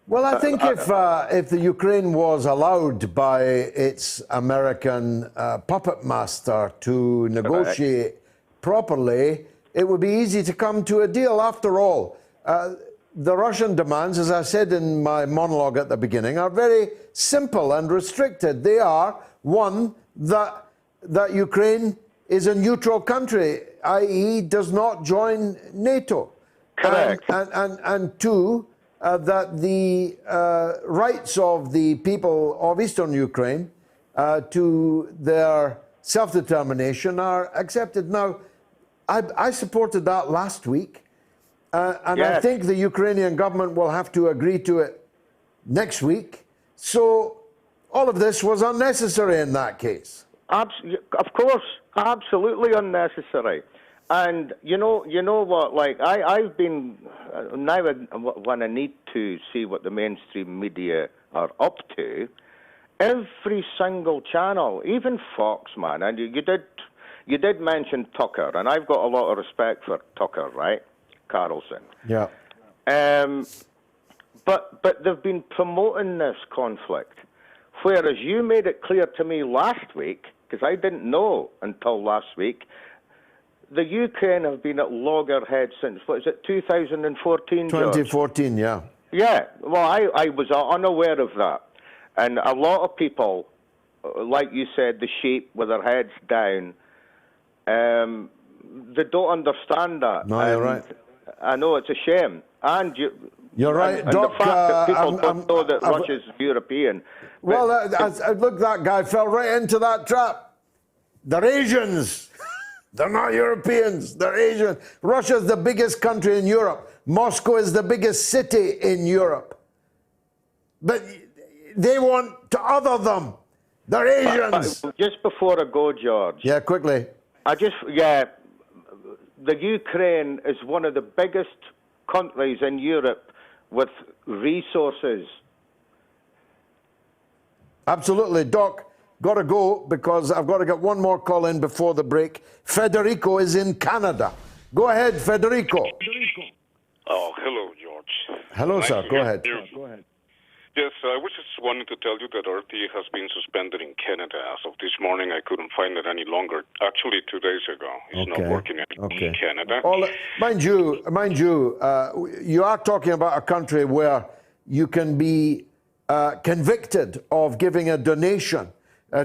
Well, I think if the Ukraine was allowed by its American puppet master to negotiate properly, it would be easy to come to a deal. After all, the Russian demands, as I said in my monologue at the beginning, are very simple and restricted. They are, one, that Ukraine is a neutral country, i.e. does not join NATO. Correct. And two, that the rights of the people of Eastern Ukraine to their self-determination are accepted. Now, I supported that last week, and I think the Ukrainian government will have to agree to it next week. So all of this was unnecessary in that case. Of course, absolutely unnecessary. And you know what? Like I've been now when I need to see what the mainstream media are up to, every single channel, even Fox, man. And you did mention Tucker, and I've got a lot of respect for Tucker, right, Carlson. Yeah. But they've been promoting this conflict, whereas you made it clear to me last week, because I didn't know until last week. The Ukraine have been at loggerheads since, what is it, 2014, George? 2014, yeah. Yeah, well, I was unaware of that. And a lot of people, like you said, the sheep with their heads down, they don't understand that. No, you're right. I know, it's a shame. And you're right, and Doc. The fact that people don't know that Russia's European. Well, look, that guy fell right into that trap. The Asians. They're not Europeans, they're Asian. Russia's the biggest country in Europe. Moscow is the biggest city in Europe. But they want to other them. They're Asians. Just before I go, George. Yeah, quickly. The Ukraine is one of the biggest countries in Europe with resources. Absolutely, Doc. Got to go because I've got to get one more call in before the break. Federico is in Canada. Go ahead, Federico. Oh, hello, George. Hello, Nice sir. to Go hear ahead. you. Yes, I was just wanting to tell you that RT has been suspended in Canada. As of this morning, I couldn't find it any longer. Actually, 2 days ago. It's not working anymore in Canada. Mind you, you are talking about a country where you can be convicted of giving a donation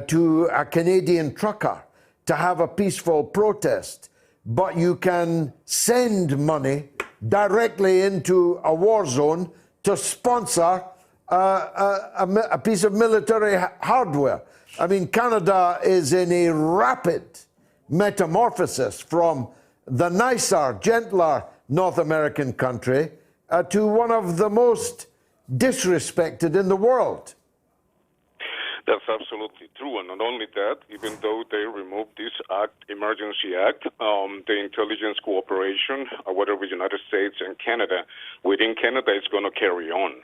to a Canadian trucker to have a peaceful protest, but you can send money directly into a war zone to sponsor a piece of military hardware. I mean, Canada is in a rapid metamorphosis from the nicer, gentler North American country to one of the most disrespected in the world. That's absolutely true. And not only that, even though they removed this emergency act, the intelligence cooperation, whether with the United States and Canada, within Canada, it's going to carry on.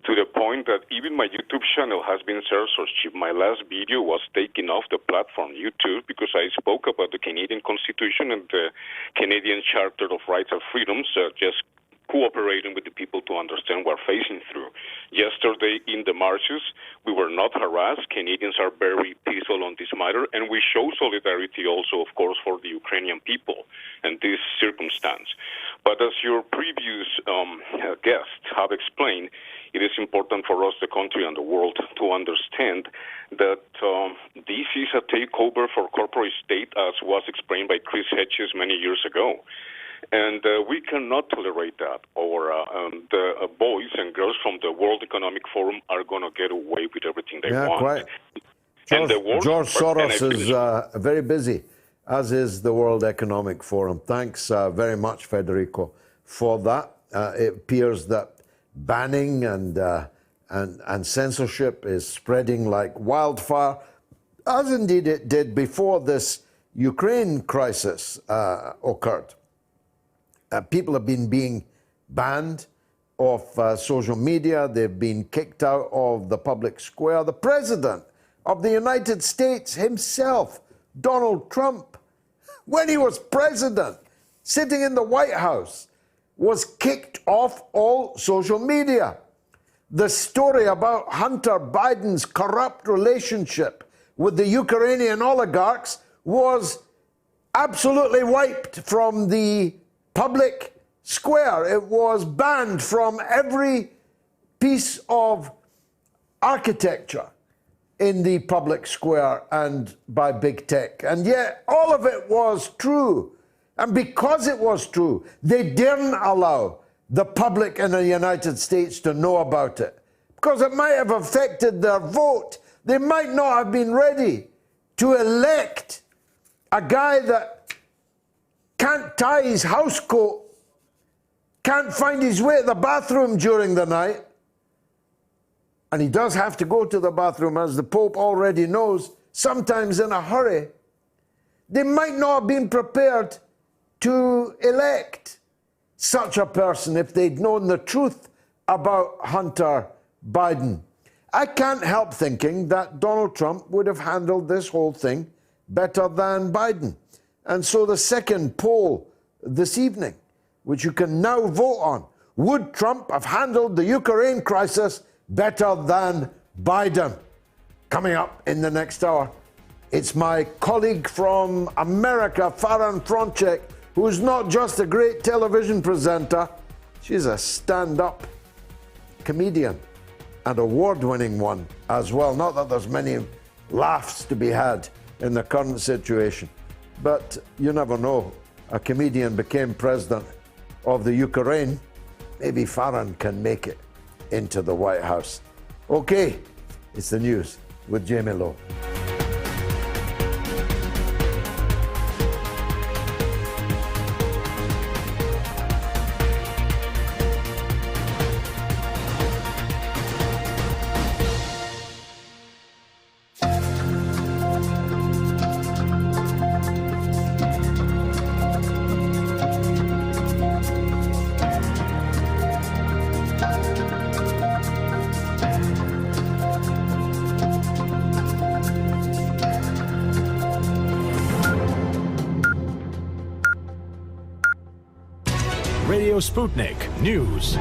To the point that even my YouTube channel has been censorship. My last video was taken off the platform YouTube because I spoke about the Canadian Constitution and the Canadian Charter of Rights and Freedoms, just cooperating with the people to understand what we're facing through. Yesterday in the marches, we were not harassed. Canadians are very peaceful on this matter, and we show solidarity also, of course, for the Ukrainian people in this circumstance. But as your previous guests have explained, it is important for us, the country and the world, to understand that this is a takeover for corporate state, as was explained by Chris Hedges many years ago. And we cannot tolerate that, or the boys and girls from the World Economic Forum are going to get away with everything they want. Quite. And George Soros is very busy, as is the World Economic Forum. Thanks very much, Federico, for that. It appears that banning and censorship is spreading like wildfire, as indeed it did before this Ukraine crisis occurred. People have been being banned off social media. They've been kicked out of the public square. The President of the United States himself, Donald Trump, when he was president, sitting in the White House, was kicked off all social media. The story about Hunter Biden's corrupt relationship with the Ukrainian oligarchs was absolutely wiped from the public square. It was banned from every piece of architecture in the public square and by big tech. And yet all of it was true. And because it was true, they didn't allow the public in the United States to know about it, because it might have affected their vote. They might not have been ready to elect a guy that can't tie his house coat, can't find his way to the bathroom during the night. And he does have to go to the bathroom, as the Pope already knows, sometimes in a hurry. They might not have been prepared to elect such a person if they'd known the truth about Hunter Biden. I can't help thinking that Donald Trump would have handled this whole thing better than Biden. And so the second poll this evening, which you can now vote on, would Trump have handled the Ukraine crisis better than Biden? Coming up in the next hour, it's my colleague from America, Faran Fronzcak, who's not just a great television presenter, she's a stand-up comedian, and award-winning one as well. Not that there's many laughs to be had in the current situation, but you never know. A comedian became president of the Ukraine. Maybe Faran can make it into the White House. Okay, it's the news with Jamie Lowe. Radio Sputnik News.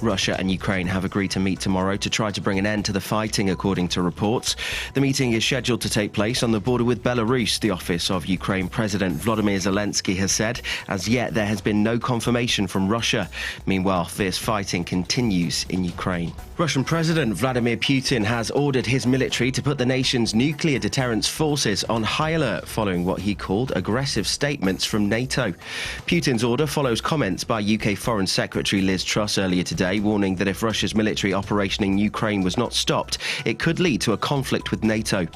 Russia and Ukraine have agreed to meet tomorrow to try to bring an end to the fighting, according to reports. The meeting is scheduled to take place on the border with Belarus, the office of Ukraine President Volodymyr Zelensky has said. As yet, there has been no confirmation from Russia. Meanwhile, fierce fighting continues in Ukraine. Russian President Vladimir Putin has ordered his military to put the nation's nuclear deterrence forces on high alert following what he called aggressive statements from NATO. Putin's order follows comments by UK Foreign Secretary Liz Truss earlier today, warning that if Russia's military operation in Ukraine was not stopped, it could lead to a conflict with NATO.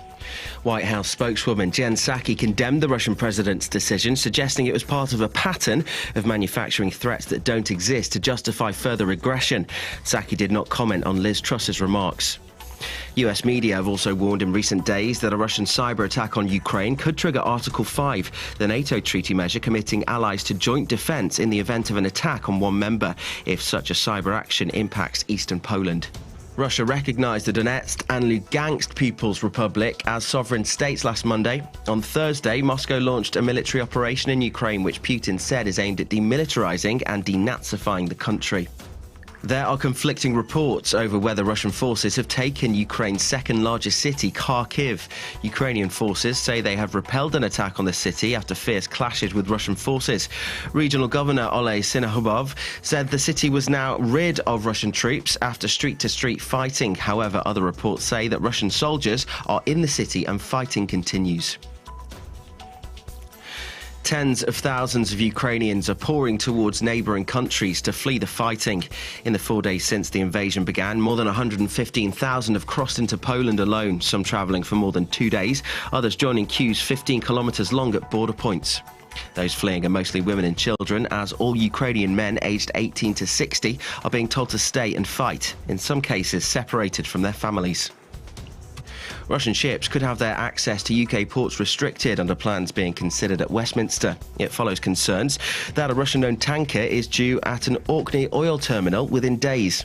White House spokeswoman Jen Psaki condemned the Russian president's decision, suggesting it was part of a pattern of manufacturing threats that don't exist to justify further aggression. Psaki did not comment on Liz Truss's remarks. US media have also warned in recent days that a Russian cyber attack on Ukraine could trigger Article 5, the NATO treaty measure committing allies to joint defence in the event of an attack on one member, if such a cyber action impacts eastern Poland. Russia recognised the Donetsk and Lugansk People's Republic as sovereign states last Monday. On Thursday, Moscow launched a military operation in Ukraine which Putin said is aimed at demilitarising and denazifying the country. There are conflicting reports over whether Russian forces have taken Ukraine's second-largest city, Kharkiv. Ukrainian forces say they have repelled an attack on the city after fierce clashes with Russian forces. Regional Governor Oleh Sinihubov said the city was now rid of Russian troops after street-to-street fighting. However, other reports say that Russian soldiers are in the city and fighting continues. Tens of thousands of Ukrainians are pouring towards neighbouring countries to flee the fighting. In the 4 days since the invasion began, more than 115,000 have crossed into Poland alone, some travelling for more than 2 days, others joining queues 15 kilometres long at border points. Those fleeing are mostly women and children, as all Ukrainian men aged 18 to 60 are being told to stay and fight, in some cases separated from their families. Russian ships could have their access to UK ports restricted under plans being considered at Westminster. It follows concerns that a Russian-owned tanker is due at an Orkney oil terminal within days.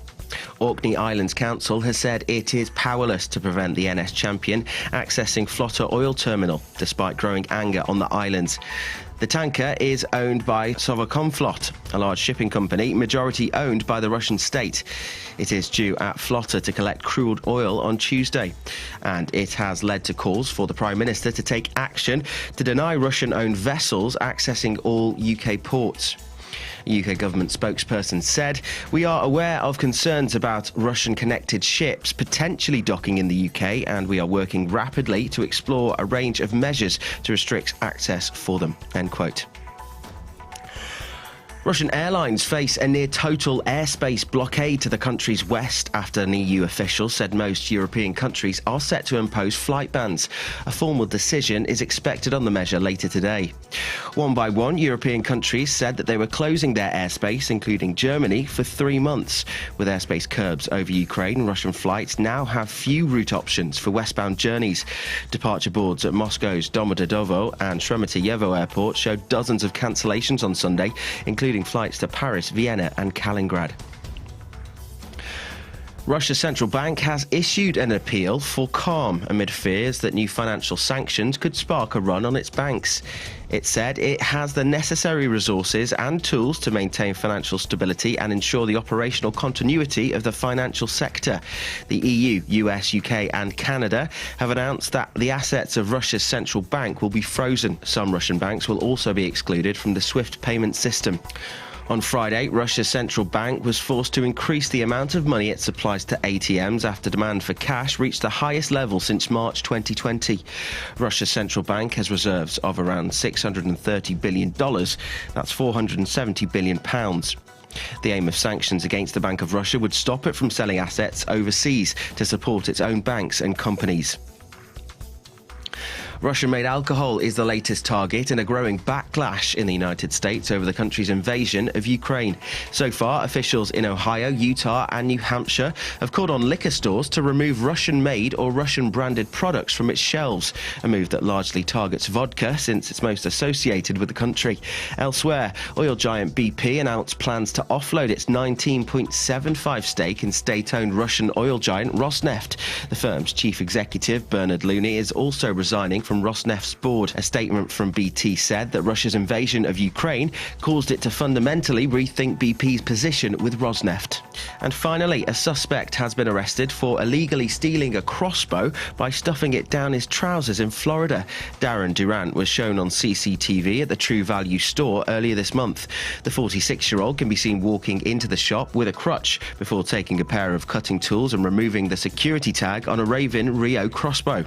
Orkney Islands Council has said it is powerless to prevent the NS Champion accessing Flotta oil terminal, despite growing anger on the islands. The tanker is owned by Sovakomflot, a large shipping company, majority owned by the Russian state. It is due at Flotta to collect crude oil on Tuesday, and it has led to calls for the Prime Minister to take action to deny Russian-owned vessels accessing all UK ports. A UK government spokesperson said, "We are aware of concerns about Russian-connected ships potentially docking in the UK, and we are working rapidly to explore a range of measures to restrict access for them." End quote. Russian airlines face a near-total airspace blockade to the country's west after an EU official said most European countries are set to impose flight bans. A formal decision is expected on the measure later today. One by one, European countries said that they were closing their airspace, including Germany, for 3 months. With airspace curbs over Ukraine, Russian flights now have few route options for westbound journeys. Departure boards at Moscow's Domodedovo and Sheremetyevo airports showed dozens of cancellations on Sunday, including flights to Paris, Vienna and Kaliningrad. Russia's central bank has issued an appeal for calm amid fears that new financial sanctions could spark a run on its banks. It said it has the necessary resources and tools to maintain financial stability and ensure the operational continuity of the financial sector. The EU, US, UK and Canada have announced that the assets of Russia's central bank will be frozen. Some Russian banks will also be excluded from the SWIFT payment system. On Friday, Russia's central bank was forced to increase the amount of money it supplies to ATMs after demand for cash reached the highest level since March 2020. Russia's central bank has reserves of around $630 billion. That's £470 billion. The aim of sanctions against the Bank of Russia would stop it from selling assets overseas to support its own banks and companies. Russian-made alcohol is the latest target in a growing backlash in the United States over the country's invasion of Ukraine. So far, officials in Ohio, Utah and New Hampshire have called on liquor stores to remove Russian-made or Russian-branded products from its shelves, a move that largely targets vodka since it's most associated with the country. Elsewhere, oil giant BP announced plans to offload its 19.75 stake in state-owned Russian oil giant Rosneft. The firm's chief executive, Bernard Looney, is also resigning from from Rosneft's board. A statement from BT said that Russia's invasion of Ukraine caused it to fundamentally rethink BP's position with Rosneft. And finally, a suspect has been arrested for illegally stealing a crossbow by stuffing it down his trousers in Florida. Darren Durant was shown on CCTV at the True Value store earlier this month. The 46-year-old can be seen walking into the shop with a crutch before taking a pair of cutting tools and removing the security tag on a Raven Rio crossbow.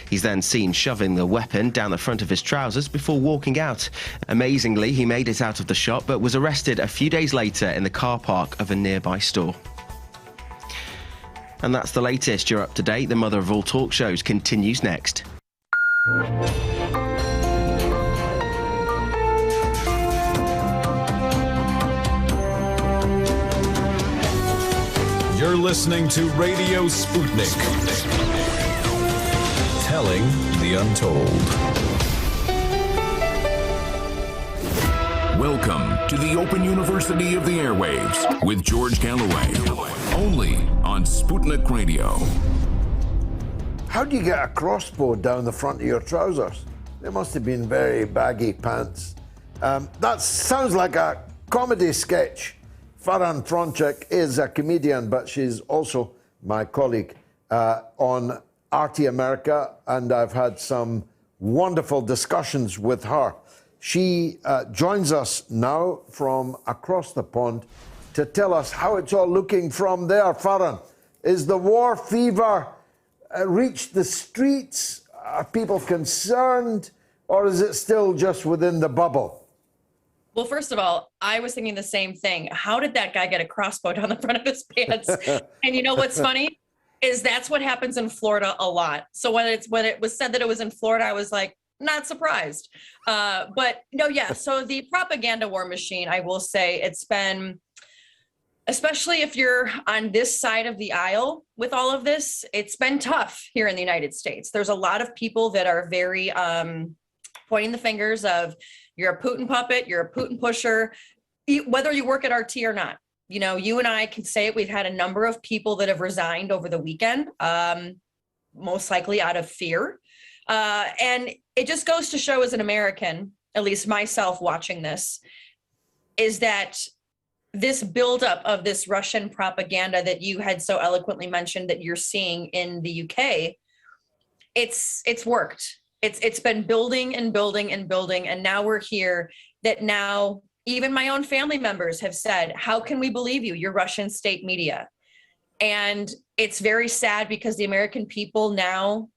He's then seen shoving the weapon down the front of his trousers before walking out. Amazingly, he made it out of the shop but was arrested a few days later in the car park of a nearby store. And that's the latest. You're up to date. The mother of all talk shows continues next. You're listening to Radio Sputnik. Telling the untold. Welcome to the Open University of the Airwaves with George Galloway. Only on Sputnik Radio. How do you get a crossbow down the front of your trousers? They must have been very baggy pants. That sounds like a comedy sketch. Faran Fronzcak is a comedian, but she's also my colleague on RT America, and I've had some wonderful discussions with her. She joins us now from across the pond to tell us how it's all looking from there. Faran, is the war fever reached the streets? Are people concerned, or is it still just within the bubble? Well, first of all, I was thinking the same thing. How did that guy get a crossbow down the front of his pants? And you know what's funny is that's what happens in Florida a lot. So when it was said that it was in Florida, I was like, not surprised. But no, yeah. So the propaganda war machine, I will say, it's been, especially if you're on this side of the aisle with all of this, it's been tough here in the United States. There's a lot of people that are very pointing the fingers of, you're a Putin puppet, you're a Putin pusher, whether you work at RT or not. You know, you and I can say it. We've had a number of people that have resigned over the weekend, most likely out of fear. And it just goes to show as an American, at least myself watching this, is that this buildup of this Russian propaganda that you had so eloquently mentioned that you're seeing in the UK, it's worked. It's been building and building and building. And now we're here that now even my own family members have said, how can we believe you? You're Russian state media. And it's very sad because the American people now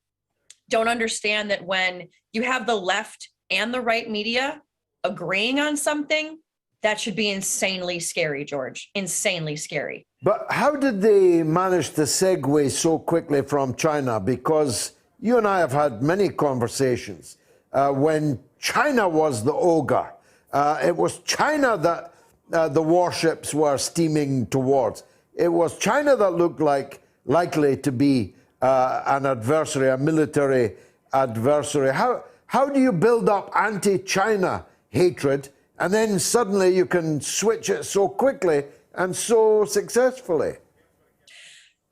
don't understand that when you have the left and the right media agreeing on something, that should be insanely scary, George, insanely scary. But how did they manage to segue so quickly from China? Because you and I have had many conversations when China was the ogre. It was China that the warships were steaming towards. It was China that looked likely to be an adversary, a military adversary. How do you build up anti-China hatred and then suddenly you can switch it so quickly and so successfully?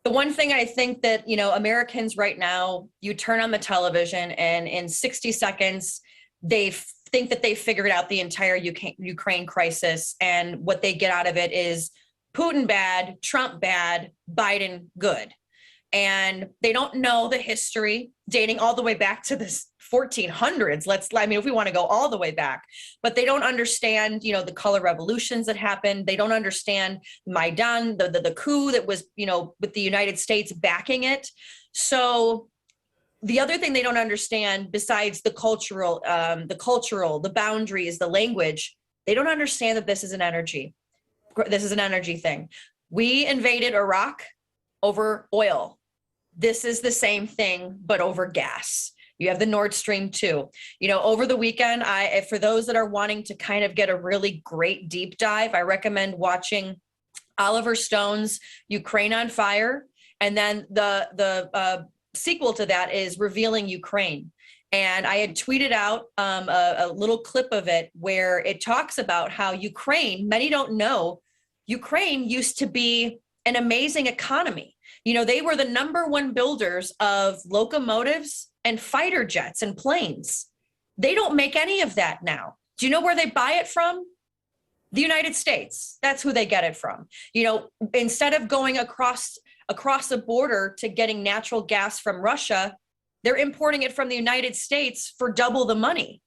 The one thing I think that, you know, Americans right now, you turn on the television and in 60 seconds, they think that they figured out the entire Ukraine crisis. And what they get out of it is Putin bad, Trump bad, Biden good. And they don't know the history dating all the way back to the 1400s. If we want to go all the way back, but they don't understand, you know, the color revolutions that happened. They don't understand Maidan, the coup that was, you know, with the United States backing it. So the other thing they don't understand, besides the cultural, the boundaries, the language, they don't understand that this is an energy. This is an energy thing. We invaded Iraq over oil. This is the same thing, but over gas. You have the Nord Stream 2. You know, over the weekend, for those that are wanting to kind of get a really great deep dive, I recommend watching Oliver Stone's Ukraine on Fire. And then the sequel to that is Revealing Ukraine. And I had tweeted out a little clip of it where it talks about how Ukraine, many don't know, Ukraine used to be an amazing economy. You know, they were the #1 builders of locomotives and fighter jets and planes. They don't make any of that now. Do you know where they buy it from? The United States. That's who they get it from. You know, instead of going across the border to getting natural gas from Russia, they're importing it from the United States for double the money.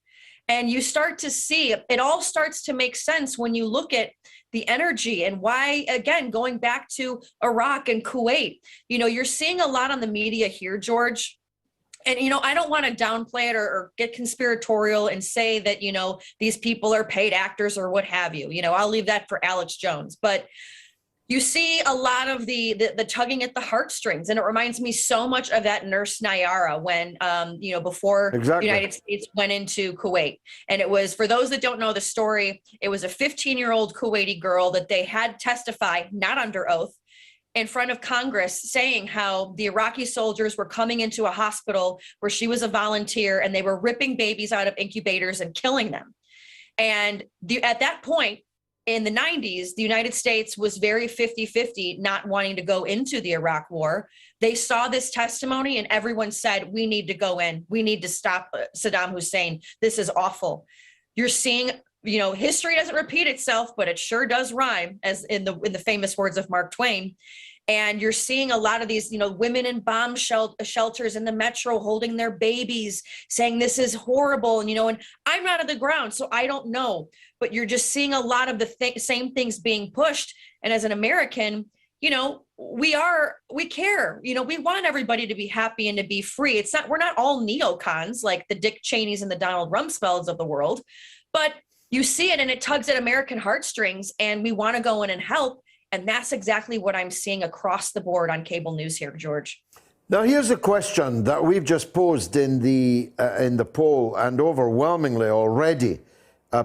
And you start to see, it all starts to make sense when you look at the energy and why, again, going back to Iraq and Kuwait, you know, you're seeing a lot on the media here, George. And, you know, I don't want to downplay it or get conspiratorial and say that, you know, these people are paid actors or what have you. You know, I'll leave that for Alex Jones. But you see a lot of the tugging at the heartstrings. And it reminds me so much of that Nurse Nayara when, you know, before the United States went into Kuwait. And it was, for those that don't know the story, it was a 15-year-old Kuwaiti girl that they had testify, not under oath, in front of Congress saying how the Iraqi soldiers were coming into a hospital where she was a volunteer and they were ripping babies out of incubators and killing them. And at that point, in the 90s, the United States was very 50-50, not wanting to go into the Iraq war. They saw this testimony and everyone said, we need to go in. We need to stop Saddam Hussein. This is awful. You're seeing, you know, history doesn't repeat itself, but it sure does rhyme, as in the famous words of Mark Twain. And you're seeing a lot of these, you know, women in bomb shelters in the metro holding their babies, saying this is horrible. And, you know, and I'm not on the ground, so I don't know. But you're just seeing a lot of the same things being pushed. And as an American, you know, we care. You know, we want everybody to be happy and to be free. It's not, we're not all neocons like the Dick Cheneys and the Donald Rumsfelds of the world. But you see it and it tugs at American heartstrings, and we want to go in and help. And that's exactly what I'm seeing across the board on cable news here, George. Now, here's a question that we've just posed in the poll, and overwhelmingly already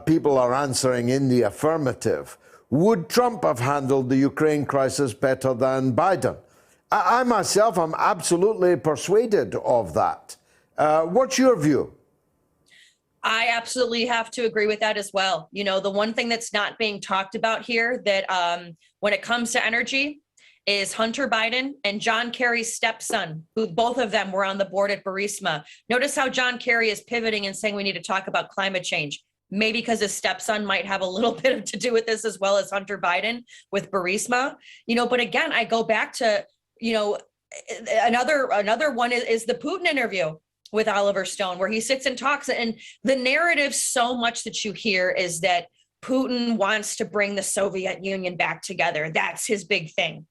people are answering in the affirmative. Would Trump have handled the Ukraine crisis better than Biden? I myself am absolutely persuaded of that. What's your view? I absolutely have to agree with that as well. You know, the one thing that's not being talked about here that when it comes to energy is Hunter Biden and John Kerry's stepson, who both of them were on the board at Burisma. Notice how John Kerry is pivoting and saying we need to talk about climate change. Maybe because his stepson might have a little bit to do with this, as well as Hunter Biden with Burisma. You know, but again, I go back to, you know, another one is the Putin interview with Oliver Stone, where he sits and talks. And the narrative so much that you hear is that Putin wants to bring the Soviet Union back together. That's his big thing.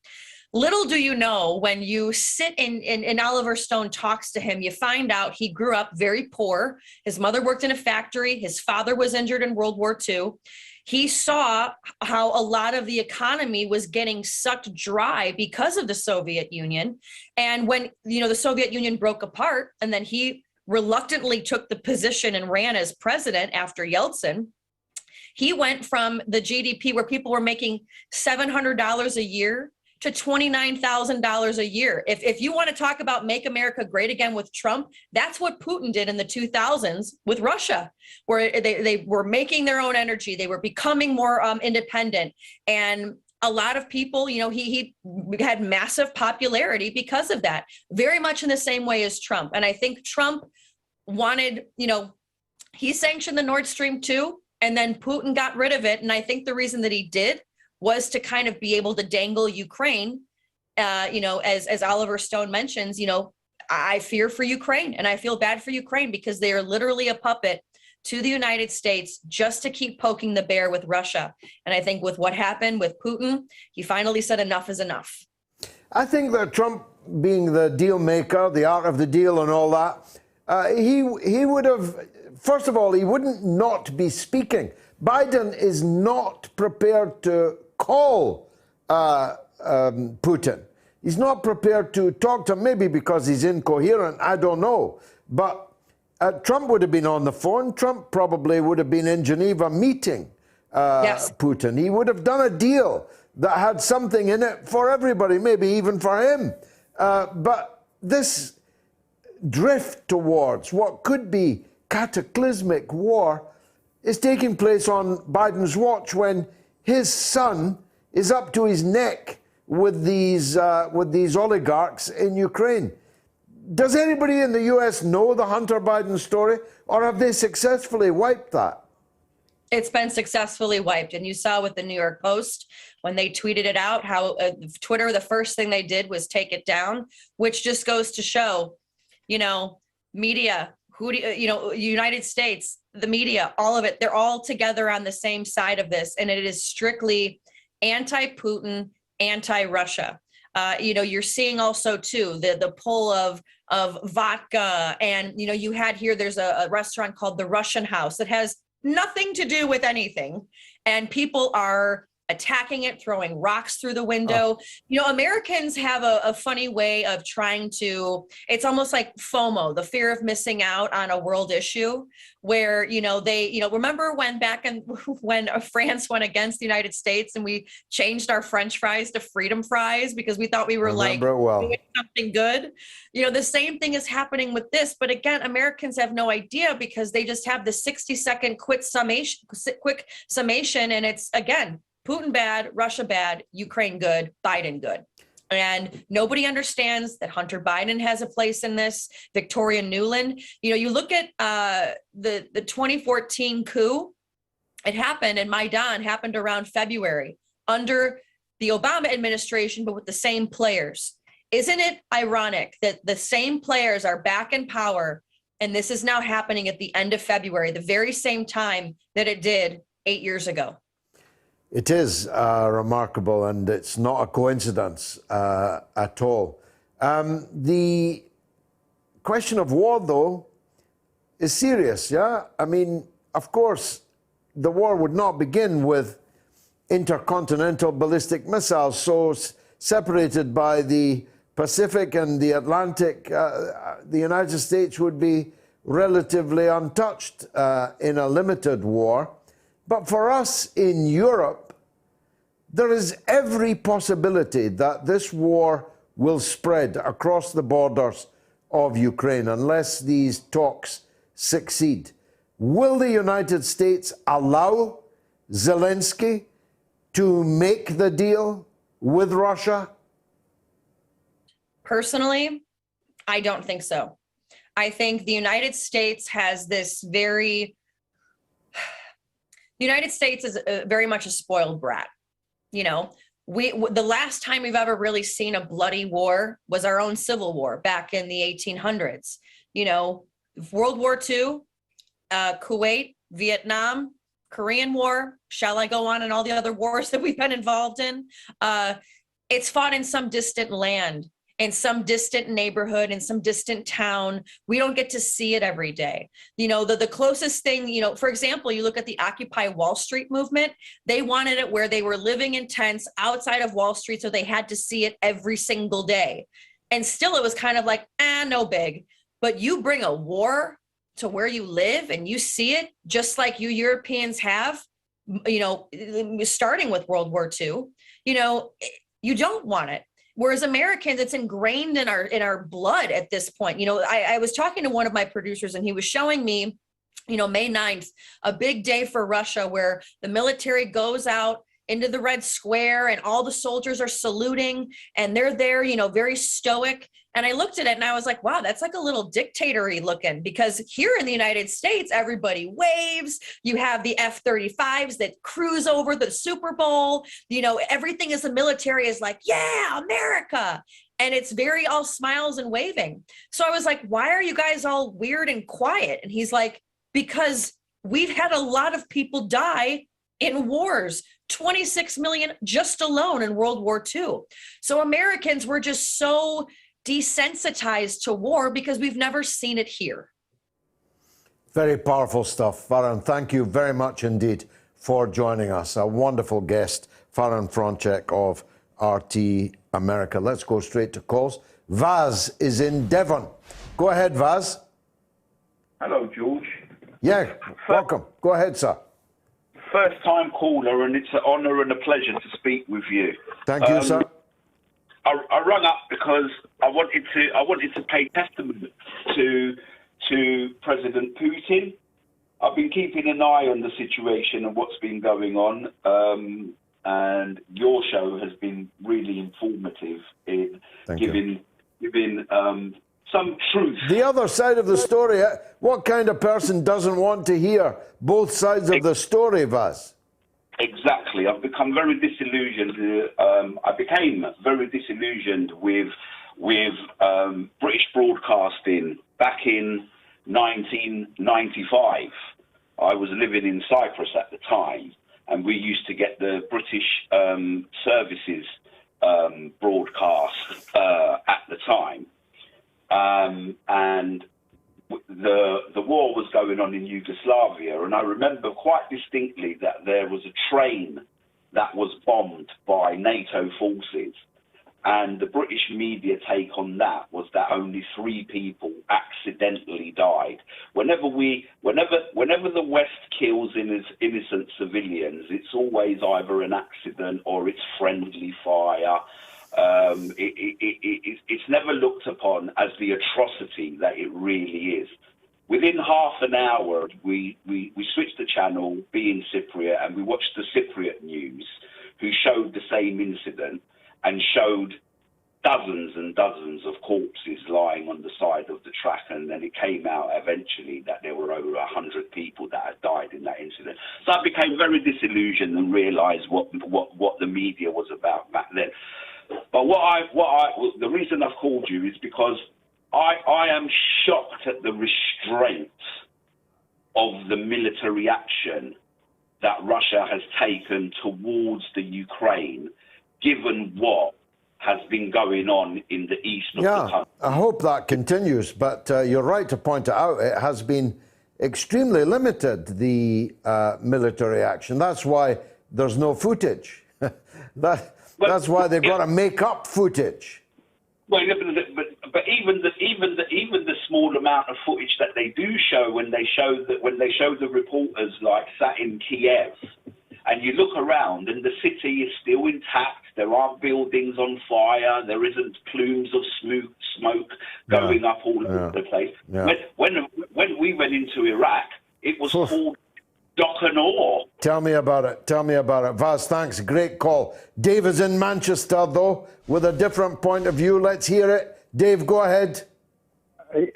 Little do you know, when you sit and Oliver Stone talks to him, you find out he grew up very poor. His mother worked in a factory. His father was injured in World War II. He saw how a lot of the economy was getting sucked dry because of the Soviet Union. And when, you know, the Soviet Union broke apart, and then he reluctantly took the position and ran as president after Yeltsin, he went from the GDP where people were making $700 a year to $29,000 a year. If you want to talk about make America great again with Trump, that's what Putin did in the 2000s with Russia, where they were making their own energy. They were becoming more independent. And a lot of people, you know, he had massive popularity because of that, very much in the same way as Trump. And I think Trump wanted, you know, he sanctioned the Nord Stream 2, and then Putin got rid of it. And I think the reason that he did was to kind of be able to dangle Ukraine, you know, as Oliver Stone mentions, you know, I fear for Ukraine and I feel bad for Ukraine because they are literally a puppet to the United States just to keep poking the bear with Russia. And I think with what happened with Putin, he finally said enough is enough. I think that Trump being the deal maker, the art of the deal and all that, he would have, first of all, he wouldn't not be speaking. Biden is not prepared to call Putin. He's not prepared to talk to him, maybe because he's incoherent, I don't know. But Trump would have been on the phone. Trump probably would have been in Geneva meeting Putin. He would have done a deal that had something in it for everybody, maybe even for him. But this drift towards what could be cataclysmic war is taking place on Biden's watch, when his son is up to his neck with these oligarchs in Ukraine. does anybody in the US know the Hunter Biden story, or have they successfully wiped that? It's been successfully wiped. And you saw with the New York Post, when they tweeted it out, how Twitter, the first thing they did was take it down, which just goes to show, you know, media, United States, the media, all of it, they're all together on the same side of this. And it is strictly anti-Putin, anti-Russia. You're seeing also too the pull of vodka, and you had here, there's a restaurant called the Russian House that has nothing to do with anything, and people are attacking it, throwing rocks through the window. Americans have a funny way of trying to, it's almost like FOMO, the fear of missing out on a world issue, where, remember when France went against the United States and we changed our French fries to freedom fries because we thought we were doing something good? The same thing is happening with this. But again, Americans have no idea because they just have the 60-second quick summation. And it's, again, Putin bad, Russia bad, Ukraine good, Biden good. And nobody understands that Hunter Biden has a place in this. Victoria Nuland, you look at the 2014 coup, it happened, and Maidan happened around February under the Obama administration, but with the same players. Isn't it ironic that the same players are back in power, and this is now happening at the end of February, the very same time that it did 8 years ago? It is remarkable, and it's not a coincidence at all. The question of war, though, is serious, yeah? I mean, of course, the war would not begin with intercontinental ballistic missiles so separated by the Pacific and the Atlantic. The United States would be relatively untouched in a limited war. But for us in Europe, there is every possibility that this war will spread across the borders of Ukraine unless these talks succeed. Will the United States allow Zelensky to make the deal with Russia? Personally, I don't think so. I think the United States has this the United States is very much a spoiled brat. The last time we've ever really seen a bloody war was our own Civil War back in the 1800s. World War II, Kuwait, Vietnam, Korean War, shall I go on, and all the other wars that we've been involved in. It's fought in some distant land, in some distant neighborhood, in some distant town. We don't get to see it every day. The closest thing, for example, you look at the Occupy Wall Street movement, they wanted it where they were living in tents outside of Wall Street, so they had to see it every single day. And still it was kind of like, no big. But you bring a war to where you live and you see it just like you Europeans have, starting with World War II, you don't want it. Whereas Americans, it's ingrained in our blood at this point. I was talking to one of my producers and he was showing me, May 9th, a big day for Russia where the military goes out into the Red Square and all the soldiers are saluting and they're there, very stoic. And I looked at it and I was like, wow, that's like a little dictator-y looking, because here in the United States, everybody waves. You have the F-35s that cruise over the Super Bowl. Everything as the military is like, yeah, America. And it's very all smiles and waving. So I was like, why are you guys all weird and quiet? And he's like, because we've had a lot of people die in wars, 26 million just alone in World War II. So Americans were just so desensitized to war because we've never seen it here. Very powerful stuff. Faran, thank you very much indeed for joining us. A wonderful guest, Faran Fronzcak of RT America. Let's go straight to calls. Vaz is in Devon. Go ahead, Vaz. Hello, George. Yeah, welcome. Go ahead, sir. First-time caller, and it's an honour and a pleasure to speak with you. Thank you, sir. I rung up because I wanted to pay testament to President Putin. I've been keeping an eye on the situation and what's been going on, and your show has been really informative in giving truth. The other side of the story, what kind of person doesn't want to hear both sides of the story, Vaz? Exactly. I've become very disillusioned. I became very disillusioned with British broadcasting back in 1995. I was living in Cyprus at the time, and we used to get the British services broadcast at the time. And the war was going on in Yugoslavia, and I remember quite distinctly that there was a train that was bombed by NATO forces, and the British media take on that was that only 3 people accidentally died. Whenever the West kills innocent civilians, it's always either an accident or it's friendly fire. It's never looked upon as the atrocity that it really is. Within half an hour, we switched the channel, being Cypriot, and we watched the Cypriot news, who showed the same incident and showed dozens and dozens of corpses lying on the side of the track, and then it came out eventually that there were over 100 people that had died in that incident. So I became very disillusioned and realised what the media was about back then. But the reason I've called you is because I am shocked at the restraint of the military action that Russia has taken towards the Ukraine, given what has been going on in the east of the country. I hope that continues, but you're right to point it out. It has been extremely limited, the military action. That's why there's no footage. That's why they've got to make up footage. Well, but even the small amount of footage that they do show, when they show the reporters like sat in Kiev, and you look around and the city is still intact. There aren't buildings on fire. There isn't plumes of smoke going up all over the place. Yeah. When we went into Iraq, it was called Dock and Ore. Tell me about it. Vaz, thanks. Great call. Dave is in Manchester, though, with a different point of view. Let's hear it. Dave, go ahead.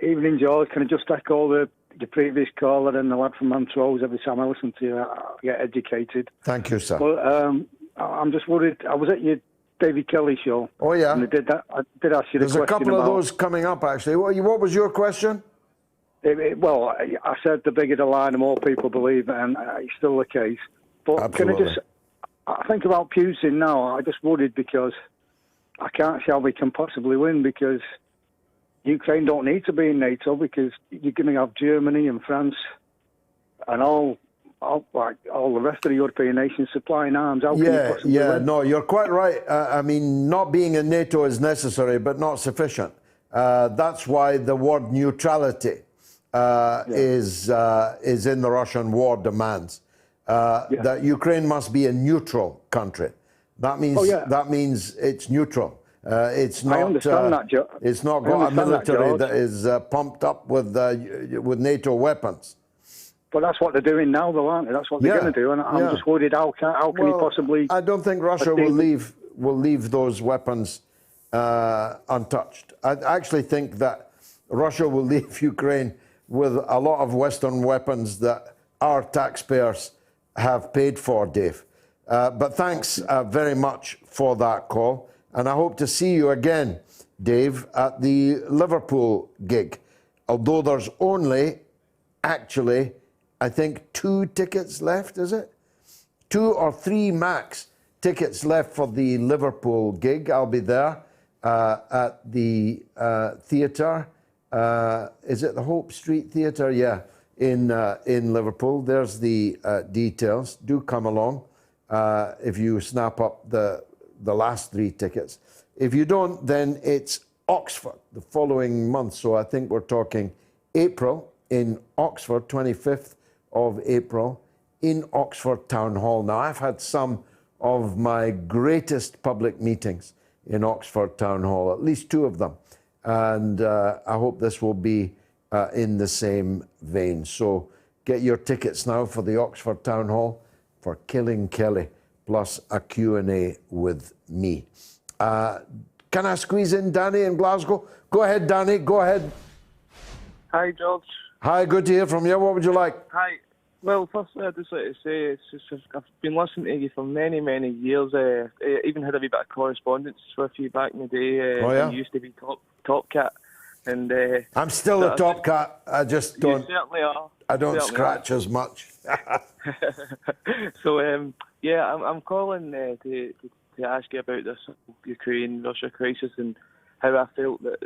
Evening, George. Can I just echo the previous caller and the lad from Montrose? Every time I listen to you, I get educated. Thank you, sir. Well, I'm just worried. I was at your David Kelly show. Oh, yeah. And I did ask you the question. There's a couple of those coming up, actually. What was your question? Well, I said the bigger the lie, the more people believe it, and it's still the case. But Absolutely. I think about Putin now. I just worried because I can't see how we can possibly win, because Ukraine don't need to be in NATO, because you're going to have Germany and France and all the rest of the European nations supplying arms. How can you possibly win? No, you're quite right. I mean, not being in NATO is necessary, but not sufficient. That's why the word neutrality is in the Russian war demands. That Ukraine must be a neutral country. That means it's neutral. It's not. I understand that, Joe. It's not got a military that is pumped up with NATO weapons. But that's what they're doing now, though, aren't they? That's what they're going to do, and I'm just worried. How can you possibly? I don't think Russia will leave those weapons untouched. I actually think that Russia will leave Ukraine with a lot of Western weapons that our taxpayers have paid for, Dave. But thanks very much for that call. And I hope to see you again, Dave, at the Liverpool gig. Although there's only, actually, I think 2 tickets left, is it? 2 or 3 max tickets left for the Liverpool gig. I'll be there at the theatre. Is it the Hope Street Theatre? Yeah, in Liverpool. There's the details. Do come along if you snap up the last 3 tickets. If you don't, then it's Oxford the following month. So I think we're talking April in Oxford, 25th of April in Oxford Town Hall. Now, I've had some of my greatest public meetings in Oxford Town Hall, at least 2 of them. And I hope this will be in the same vein. So get your tickets now for the Oxford Town Hall for Killing Kelly, plus a Q&A with me. Can I squeeze in Danny in Glasgow? Go ahead, Danny. Go ahead. Hi, George. Hi, good to hear from you. What would you like? Hi. Well, firstly, I'd just like to say I've been listening to you for many, many years. I even had a wee bit of correspondence with you back in the day. Oh, yeah? When you used to be top cat. And I'm still a top cat. I just don't. You certainly are. I don't Certainly scratch as much. So, yeah, I'm calling to ask you about this Ukraine-Russia crisis and how I felt that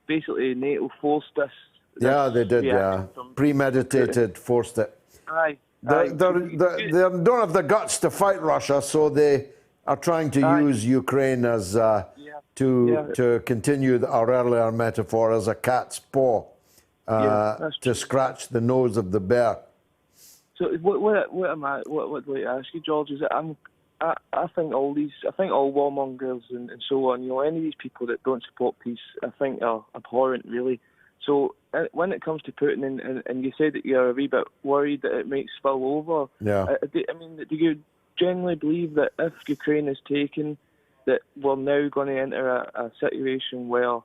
basically NATO forced this. Yeah, they did. Yeah, premeditated, forced it. Aye. They don't have the guts to fight Russia, so they are trying to use Ukraine as to continue our earlier metaphor as a cat's paw to scratch the nose of the bear. So what do I like to ask you, George? Is that I think all warmongers and so on, any of these people that don't support peace, I think are abhorrent, really. So when it comes to Putin, and you said that you're a wee bit worried that it might spill over. Yeah. I mean, do you genuinely believe that if Ukraine is taken, that we're now going to enter a situation where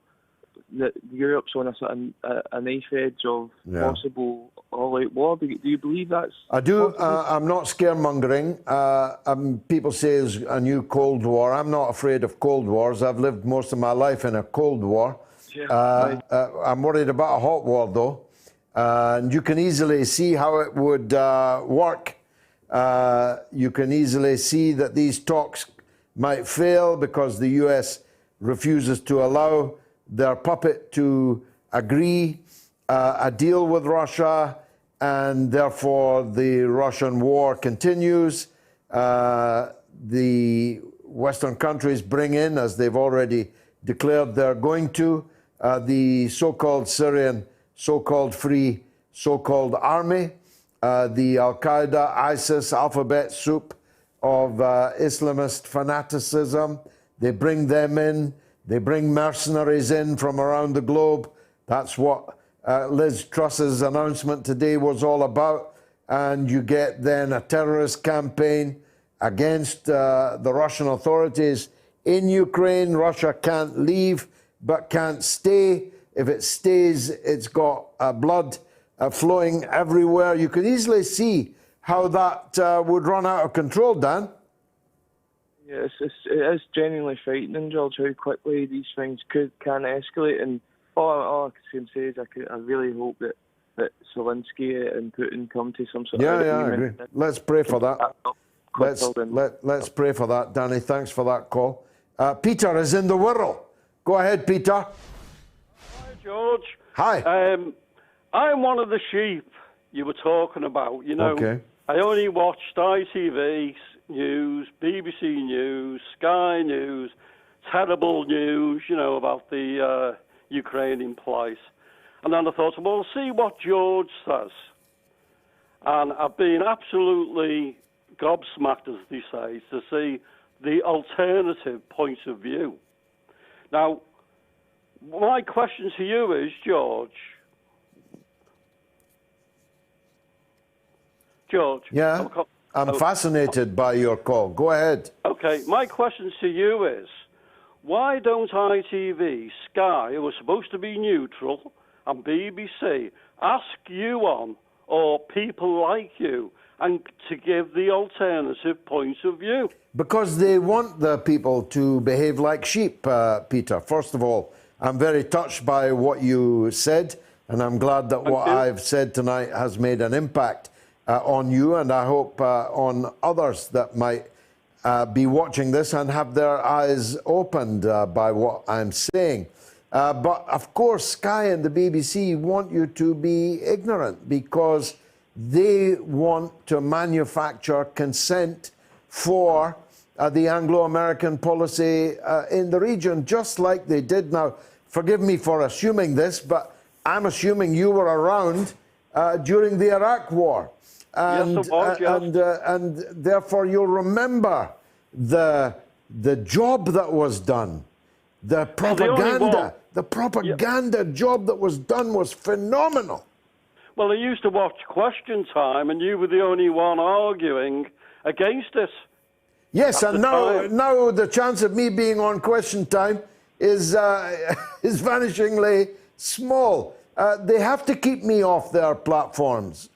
that Europe's on a knife edge of possible all-out war? Do you believe that's I do. possible? I'm not scaremongering. People say it's a new Cold War. I'm not afraid of Cold Wars. I've lived most of my life in a Cold War. I'm worried about a hot war, though. And you can easily see how it would work. You can easily see that these talks might fail because the US refuses to allow their puppet to agree a deal with Russia, and therefore the Russian war continues. The Western countries bring in, as they've already declared they're going to, the so-called Syrian, so-called free, so-called army, the Al-Qaeda, ISIS, alphabet soup of Islamist fanaticism. They bring them in. They bring mercenaries in from around the globe. That's what Liz Truss's announcement today was all about. And you get then a terrorist campaign against the Russian authorities in Ukraine. Russia can't leave, but can't stay. If it stays, it's got blood flowing everywhere. You can easily see how that would run out of control, Dan. Yeah, it is genuinely frightening, George, how quickly these things can escalate. And all I can say is I really hope that Zelensky and Putin come to some sort of agreement. I agree. Let's pray for that. Let's pray for that, Danny. Thanks for that call. Peter is in the Wirral. Go ahead, Peter. Hi, George. Hi. I'm one of the sheep you were talking about. Okay. I only watched ITV News, BBC News, Sky News, terrible news, about the Ukrainian plight. And then I thought, well, see what George says. And I've been absolutely gobsmacked, as they say, to see the alternative point of view. Now, my question to you is, George. Yeah, I'm fascinated by your call. Go ahead. Okay, my question to you is, why don't ITV, Sky, who are supposed to be neutral, and BBC ask you on, or people like you, and to give the alternative point of view? Because they want the people to behave like sheep, Peter. First of all, I'm very touched by what you said, and I'm glad that what I've said tonight has made an impact on you, and I hope on others that might be watching this and have their eyes opened by what I'm saying. But of course, Sky and the BBC want you to be ignorant because they want to manufacture consent for the Anglo-American policy in the region, just like they did. Now, forgive me for assuming this, but I'm assuming you were around during the Iraq War. And, yes, I was, yes. And therefore you'll remember the job that was done, the propaganda, job that was done was phenomenal. Well, I used to watch Question Time, and you were the only one arguing against it. Yes, and now the chance of me being on Question Time is vanishingly small. They have to keep me off their platforms,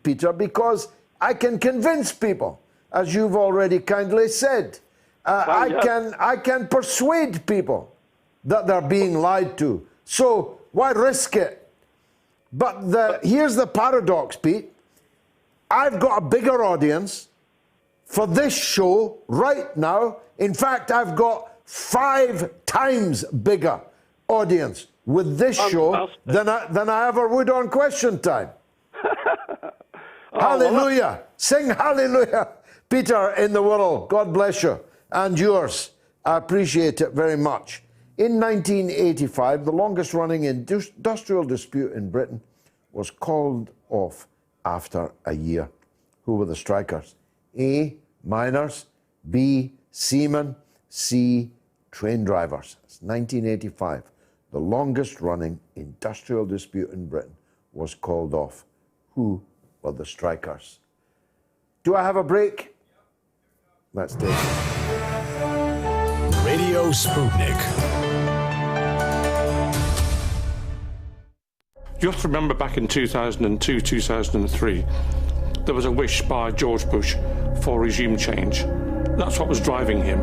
Peter, because I can convince people, as you've already kindly said. I can persuade people that they're being lied to. So why risk it? But here's the paradox, Pete. I've got a bigger audience for this show right now. In fact, I've got 5 times bigger audience with this show than I ever would on Question Time. Hallelujah. Sing hallelujah, Peter in the world. God bless you and yours. I appreciate it very much. In 1985, the longest running industrial dispute in Britain was called off after a year. Who were the strikers? A, miners, B, seamen, C, train drivers. It's 1985. The longest running industrial dispute in Britain was called off. Who were the strikers? Do I have a break? Let's take it. Radio Sputnik. You have to remember back in 2002, 2003, there was a wish by George Bush for regime change. That's what was driving him.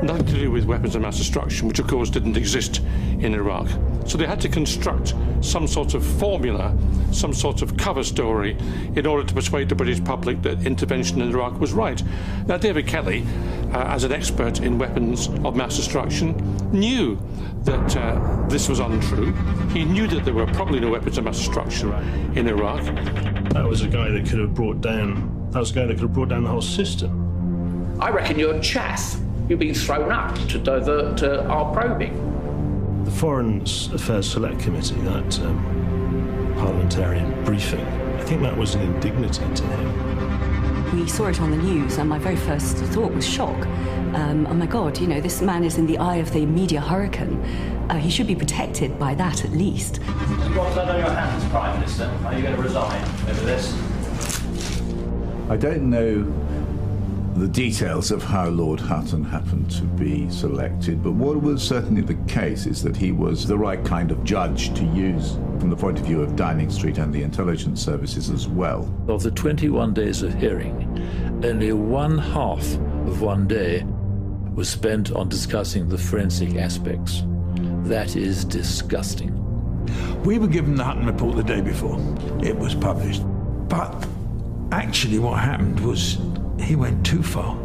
Nothing to do with weapons of mass destruction, which of course didn't exist in Iraq. So they had to construct some sort of formula, some sort of cover story in order to persuade the British public that intervention in Iraq was right. Now, David Kelly, as an expert in weapons of mass destruction, knew that this was untrue. He knew that there were probably no weapons of mass destruction in Iraq. That was a guy that could have brought down, the whole system. I reckon you're chaff. You've been thrown up to divert our probing. The Foreign Affairs Select Committee, that parliamentarian briefing, I think that was an indignity to him. We saw it on the news, and my very first thought was shock. Oh my God, you know, this man is in the eye of the media hurricane. He should be protected by that at least. You've got that on your hands, Prime Minister. Are you going to resign over this? I don't know the details of how Lord Hutton happened to be selected, but what was certainly the case is that he was the right kind of judge to use from the point of view of Downing Street and the intelligence services as well. Of the 21 days of hearing, only one half of one day was spent on discussing the forensic aspects. That is disgusting. We were given the Hutton report the day before it was published, but actually what happened was he went too far.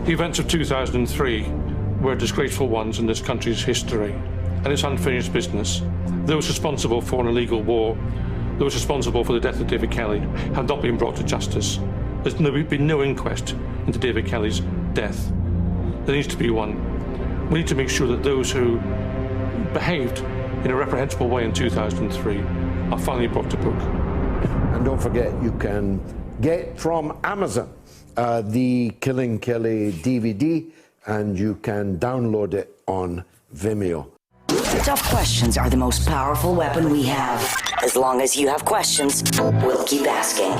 The events of 2003 were disgraceful ones in this country's history, and it's unfinished business. Those responsible for an illegal war, those responsible for the death of David Kelly, have not been brought to justice. There's been no inquest into David Kelly's death. There needs to be one. We need to make sure that those who behaved in a reprehensible way in 2003 are finally brought to book. And don't forget, you can get from Amazon the Killing Kelly DVD, and you can download it on Vimeo. Tough questions are the most powerful weapon we have. As long as you have questions, we'll keep asking.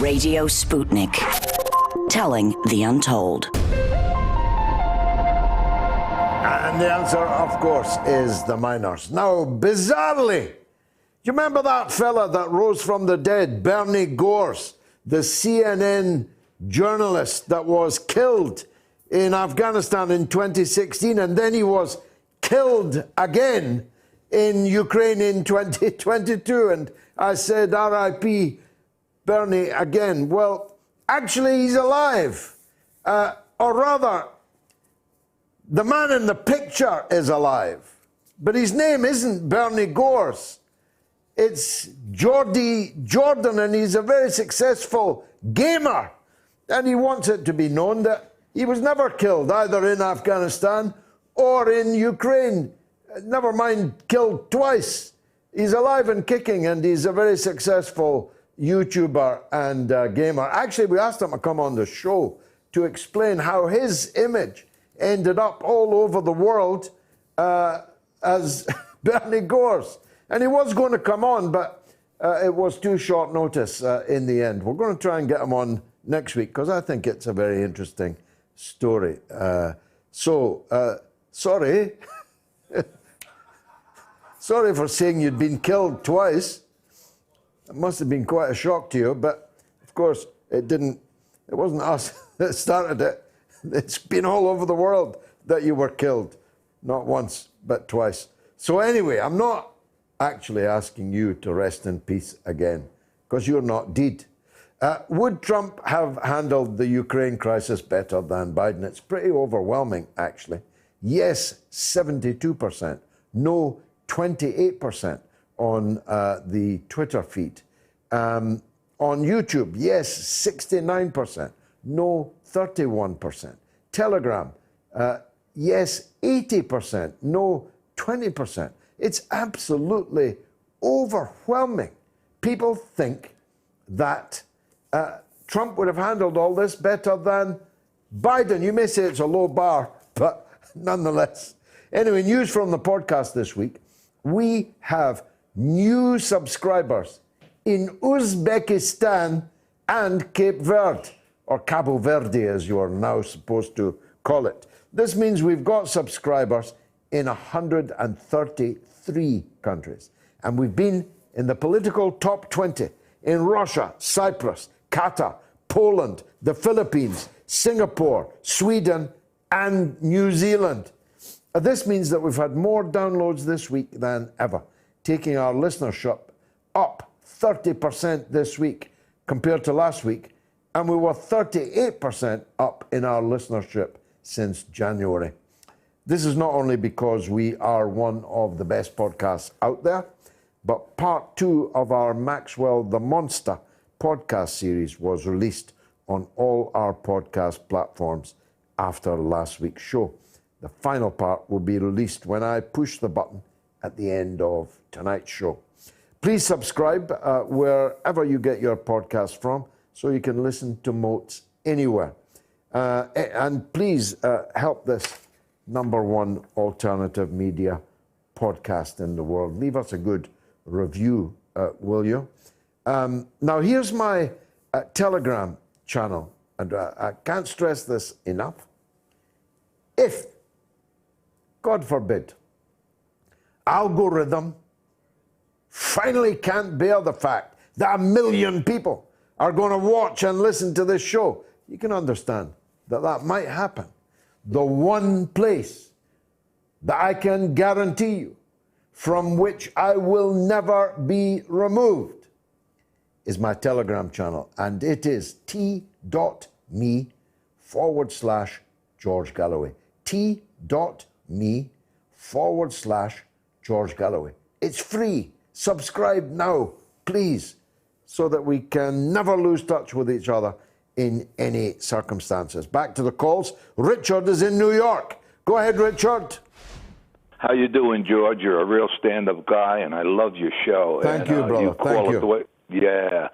Radio Sputnik. Telling the untold. And the answer, of course, is the miners. Now, bizarrely, you remember that fella that rose from the dead, Bernie Gores, the CNN journalist that was killed in Afghanistan in 2016, and then he was killed again in Ukraine in 2022, and I said, R.I.P. Bernie again. Well, actually, he's alive. Or rather, the man in the picture is alive, but his name isn't Bernie Gores. It's Geordie Jordan, and he's a very successful gamer. And he wants it to be known that he was never killed, either in Afghanistan or in Ukraine. Never mind killed twice. He's alive and kicking, and he's a very successful YouTuber and gamer. Actually, we asked him to come on the show to explain how his image ended up all over the world as Bernie Gores. And he was going to come on, but it was too short notice in the end. We're going to try and get him on next week because I think it's a very interesting story. Sorry. Sorry for saying you'd been killed twice. It must have been quite a shock to you, but of course it wasn't us that started it. It's been all over the world that you were killed. Not once, but twice. So anyway, I'm not actually asking you to rest in peace again, because you're not dead. Would Trump have handled the Ukraine crisis better than Biden? It's pretty overwhelming, actually. Yes, 72%. No, 28% on the Twitter feed. On YouTube, yes, 69%. No, 31%. Telegram, yes, 80%. No, 20%. It's absolutely overwhelming. People think that Trump would have handled all this better than Biden. You may say it's a low bar, but nonetheless. Anyway, news from the podcast this week. We have new subscribers in Uzbekistan and Cape Verde, or Cabo Verde as you are now supposed to call it. This means we've got subscribers in 133 countries. And we've been in the political top 20 in Russia, Cyprus, Qatar, Poland, the Philippines, Singapore, Sweden, and New Zealand. This means that we've had more downloads this week than ever, taking our listenership up 30% this week compared to last week, and we were 38% up in our listenership since January. This is not only because we are one of the best podcasts out there, but part 2 of our Maxwell the Monster podcast series was released on all our podcast platforms after last week's show. The final part will be released when I push the button at the end of tonight's show. Please subscribe wherever you get your podcast from so you can listen to Moats anywhere. And please help this #1 alternative media podcast in the world. Leave us a good review, will you? Now, here's my Telegram channel, and I can't stress this enough. If, God forbid, algorithm finally can't bear the fact that 1 million people are going to watch and listen to this show, you can understand that that might happen. The one place that I can guarantee you from which I will never be removed is my Telegram channel, and it is t.me/George Galloway. t.me/George Galloway. It's free. Subscribe now, please, so that we can never lose touch with each other in any circumstances. Back to the calls. Richard is in New York. Go ahead, Richard. How you doing, George? You're a real stand-up guy, and I love your show. Thank you, brother. Thank you. Yeah.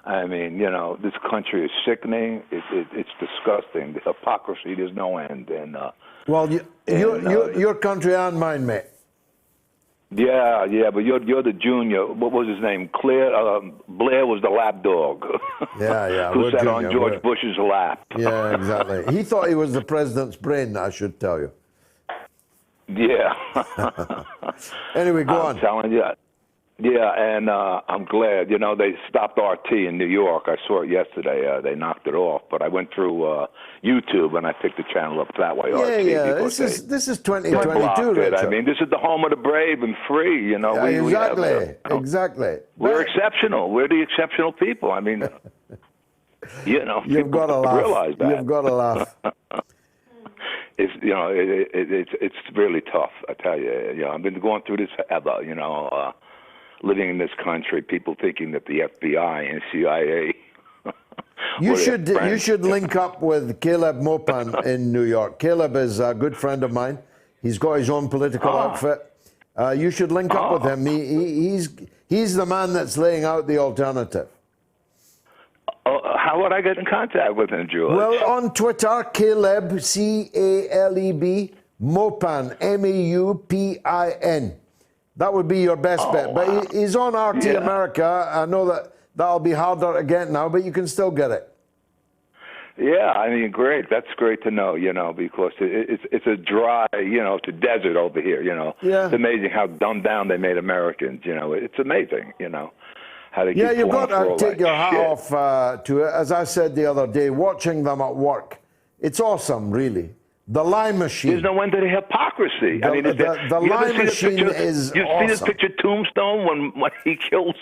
I mean, you know, this country is sickening. It's disgusting. The hypocrisy, there's no end. And well, your country and mine, mate. Yeah, but you're the junior. What was his name? Blair was the lapdog. Yeah. Who sat on George Bush's lap. Yeah, exactly. He thought he was the president's brain, I should tell you. Yeah. Anyway, go on. I'm telling you. Yeah, and I'm glad. You know, they stopped RT in New York. I saw it yesterday. They knocked it off. But I went through YouTube and I picked the channel up that way. Yeah. This is 2022, Richard. I mean, this is the home of the brave and free. You know, exactly. We're exceptional. We're the exceptional people. I mean, you know, you've got to laugh. Realize that. You've got to laugh. It's it's really tough. I tell you. You know, I've been going through this forever. You know. Living in this country, people thinking that the FBI and CIA. You should link up with Caleb Mopan in New York. Caleb is a good friend of mine. He's got his own political outfit. You should link up with him. He's the man that's laying out the alternative. How would I get in contact with him, George? Well, on Twitter, Caleb, Caleb, Mopan, Meupin. That would be your best bet. But he's on RT America. I know that'll be harder to get now, but you can still get it. Yeah, I mean, great. That's great to know, because it's a dry, it's a desert over here, Yeah. It's amazing how dumbed down they made Americans, It's amazing, how they Yeah, keep you've falling got for all to take that your hat shit. off to it. As I said the other day, watching them at work, it's awesome, really. The lie machine. There's no end to the hypocrisy. The, I mean, the you ever lie see machine the picture, is you awesome. see this picture Tombstone when he kills,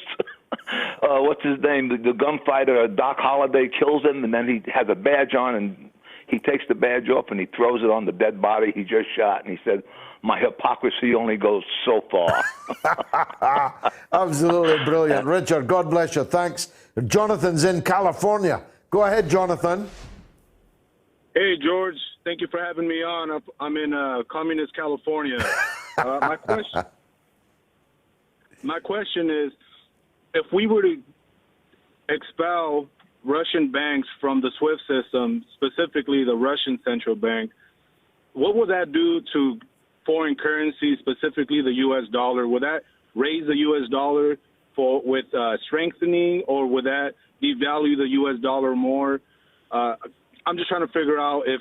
what's his name, the gunfighter, Doc Holliday kills him, and then he has a badge on, and he takes the badge off and he throws it on the dead body he just shot, and he said, "My hypocrisy only goes so far." Absolutely brilliant. Richard, God bless you. Thanks. Jonathan's in California. Go ahead, Jonathan. Hey, George. Thank you for having me on. I'm in communist California. My question is, if we were to expel Russian banks from the SWIFT system, specifically the Russian central bank, what would that do to foreign currency, specifically the U.S. dollar? Would that raise the U.S. dollar with strengthening, or would that devalue the U.S. dollar more? I'm just trying to figure out if,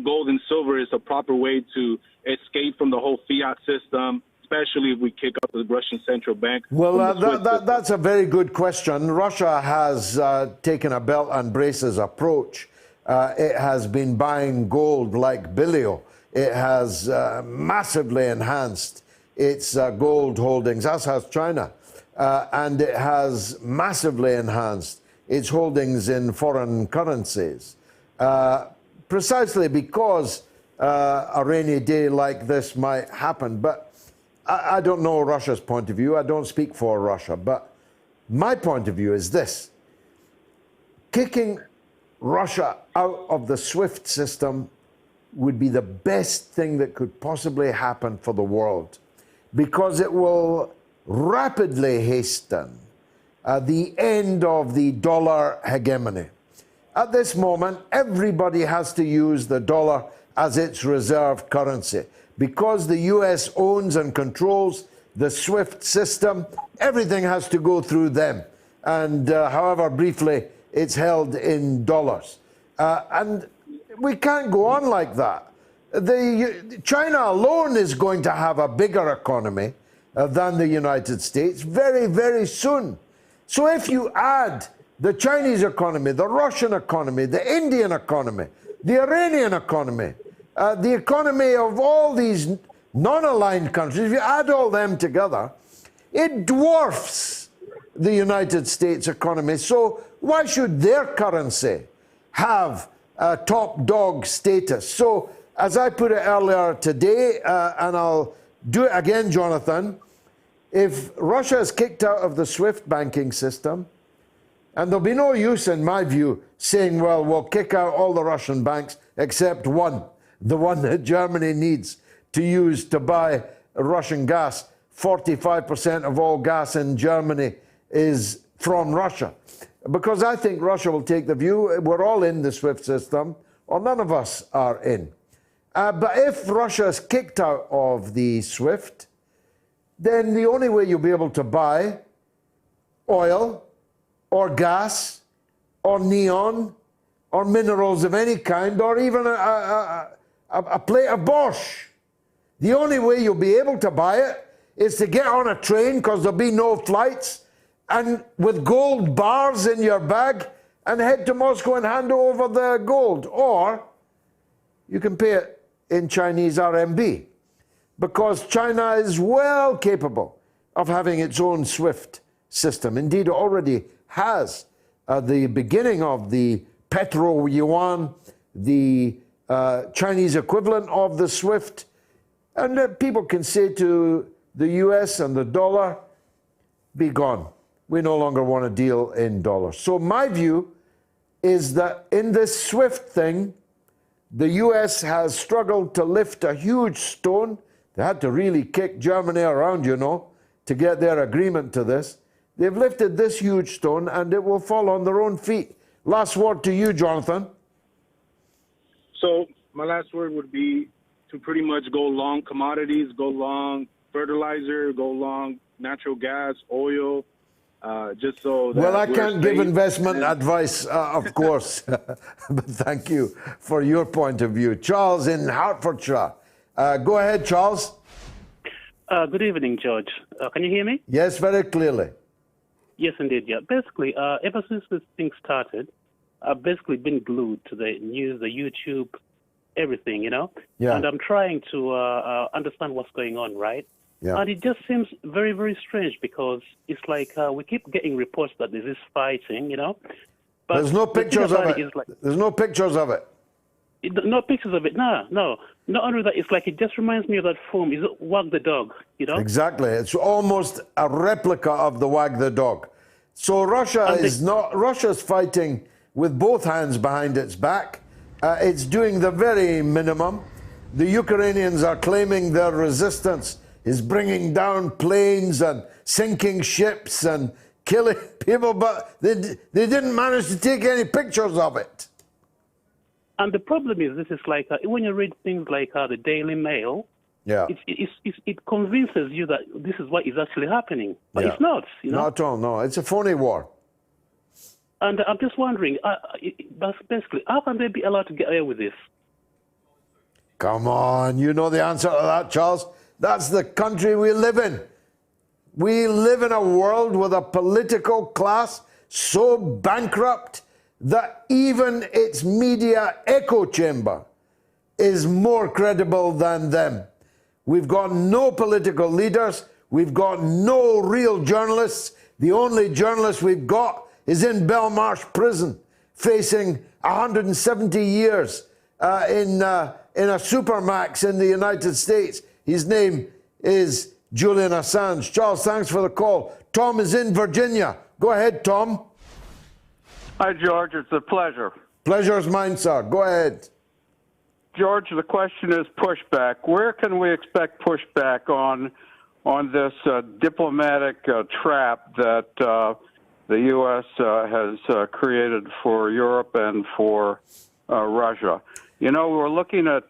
gold and silver is a proper way to escape from the whole fiat system, especially if we kick out the Russian central bank. Well, that's a very good question. Russia has taken a belt and braces approach. It has been buying gold like Billio. It has massively enhanced its gold holdings, as has China. And it has massively enhanced its holdings in foreign currencies. Precisely because a rainy day like this might happen. But I don't know Russia's point of view. I don't speak for Russia. But my point of view is this. Kicking Russia out of the SWIFT system would be the best thing that could possibly happen for the world, because it will rapidly hasten the end of the dollar hegemony. At this moment, everybody has to use the dollar as its reserve currency. Because the US owns and controls the SWIFT system, everything has to go through them. And however briefly, it's held in dollars. And we can't go on like that. China alone is going to have a bigger economy than the United States very, very soon. So if you add the Chinese economy, the Russian economy, the Indian economy, the Iranian economy, the economy of all these non-aligned countries, if you add all them together, it dwarfs the United States economy. So why should their currency have top dog status? So as I put it earlier today, and I'll do it again, Jonathan, if Russia is kicked out of the SWIFT banking system, and there'll be no use, in my view, saying, well, we'll kick out all the Russian banks except one, the one that Germany needs to use to buy Russian gas. 45% of all gas in Germany is from Russia. Because I think Russia will take the view, we're all in the SWIFT system, or none of us are in. But if Russia is kicked out of the SWIFT, then the only way you'll be able to buy oil, or gas, or neon, or minerals of any kind, or even a plate of borscht. The only way you'll be able to buy it is to get on a train, because there'll be no flights, and with gold bars in your bag, and head to Moscow and hand over the gold. Or you can pay it in Chinese RMB, because China is well capable of having its own SWIFT system. Indeed, it already has the beginning of the petro yuan, the Chinese equivalent of the SWIFT. And people can say to the US and the dollar, be gone. We no longer want to deal in dollars. So my view is that in this SWIFT thing, the US has struggled to lift a huge stone. They had to really kick Germany around, to get their agreement to this. They've lifted this huge stone, and it will fall on their own feet. Last word to you, Jonathan. So my last word would be to pretty much go long commodities, go long fertilizer, go long natural gas, oil, just so that Well, I we're can't give safe investment and- advice, of course, but thank you for your point of view. Charles in Hertfordshire. Go ahead, Charles. Good evening, George. Can you hear me? Yes, very clearly. Yes, indeed. Yeah. Basically, ever since this thing started, I've basically been glued to the news, the YouTube, everything, you know? Yeah. And I'm trying to understand what's going on, right? Yeah. And it just seems very, very strange because it's like we keep getting reports that there's this fighting, you know? But There's no the thing pictures of about it. is like, There's no pictures of it. no pictures of it. No. Not only that, it's like it just reminds me of that film. Is it Wag the Dog? You know? Exactly. It's almost a replica of the Wag the Dog. So Russia's fighting with both hands behind its back. It's doing the very minimum. The Ukrainians are claiming their resistance is bringing down planes and sinking ships and killing people, but they didn't manage to take any pictures of it. And the problem is, this is like when you read things like the Daily Mail, Yeah. it convinces you that this is what is actually happening, but Yeah. it's not. You know. Not at all. No, it's a phony war. And I'm just wondering, basically, how can they be allowed to get away with this? Come on, you know the answer to that, Charles. That's the country we live in. We live in a world with a political class so bankrupt that even its media echo chamber is more credible than them. We've got no political leaders. We've got no real journalists. The only journalist we've got is in Belmarsh prison, facing 170 years in a supermax in the United States. His name is Julian Assange. Charles, thanks for the call. Tom is in Virginia. Go ahead, Tom. Hi, George. It's a pleasure. Pleasure's mine, sir. Go ahead. George, the question is pushback. Where can we expect pushback on this diplomatic trap that the U.S. has created for Europe and for Russia? You know, we're looking at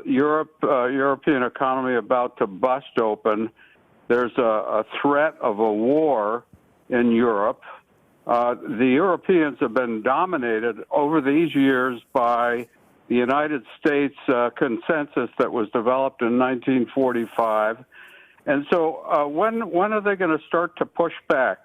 European economy about to bust open. There's a threat of a war in Europe. The Europeans have been dominated over these years by the United States consensus that was developed in 1945. And so when are they going to start to push back?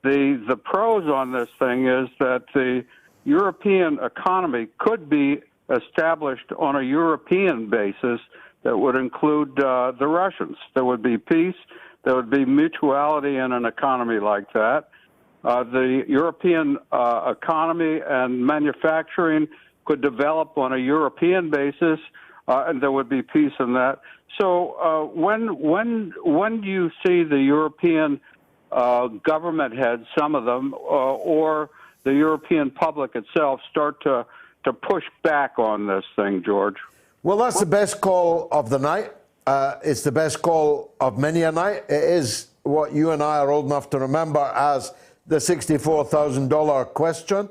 The pros on this thing is that the European economy could be established on a European basis that would include the Russians. There would be peace. There would be mutuality in an economy like that. The European economy and manufacturing could develop on a European basis, and there would be peace in that. So when do you see the European government heads, some of them, or the European public itself start to push back on this thing, George? Well, that's the best call of the night. It's the best call of many a night. It is what you and I are old enough to remember as the $64,000 question.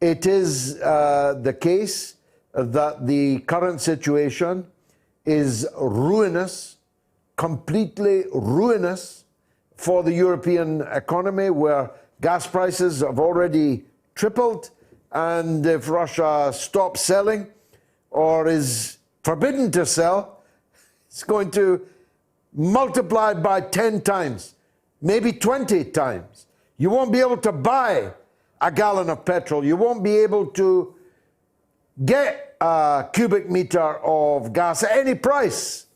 It is the case that the current situation is ruinous, completely ruinous for the European economy, where gas prices have already tripled. And if Russia stops selling or is forbidden to sell, it's going to multiply by 10 times, maybe 20 times. You won't be able to buy a gallon of petrol. You won't be able to get a cubic meter of gas at any price.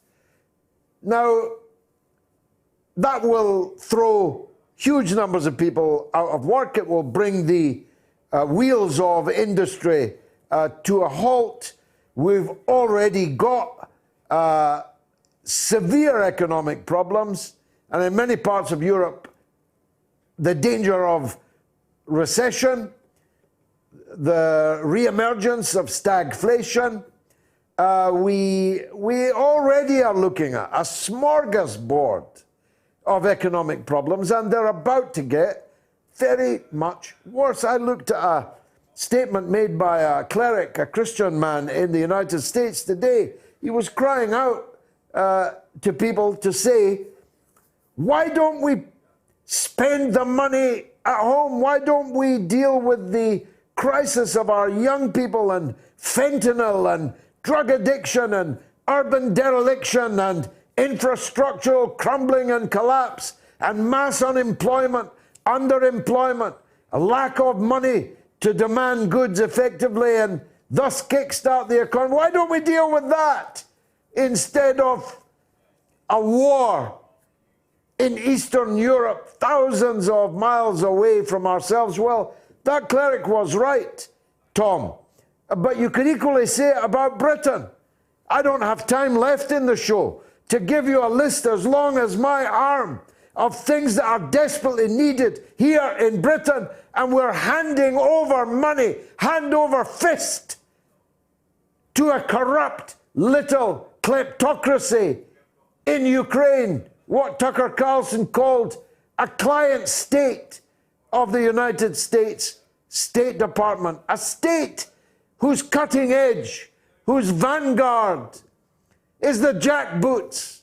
Now, that will throw huge numbers of people out of work. It will bring the wheels of industry to a halt. We've already got severe economic problems, and in many parts of Europe, the danger of recession, the re-emergence of stagflation. We already are looking at a smorgasbord of economic problems, and they're about to get very much worse. I looked at a statement made by a cleric, a Christian man in the United States today. He was crying out to people to say, why don't we spend the money at home? Why don't we deal with the crisis of our young people and fentanyl and drug addiction and urban dereliction and infrastructural crumbling and collapse and mass unemployment, underemployment, a lack of money to demand goods effectively and thus kickstart the economy? Why don't we deal with that instead of a war in Eastern Europe, thousands of miles away from ourselves? Well, that cleric was right, Tom. But you could equally say it about Britain. I don't have time left in the show to give you a list as long as my arm of things that are desperately needed here in Britain, and we're handing over money, hand over fist, to a corrupt little kleptocracy in Ukraine, what Tucker Carlson called a client state of the United States State Department, a state whose cutting edge, whose vanguard is the jackboots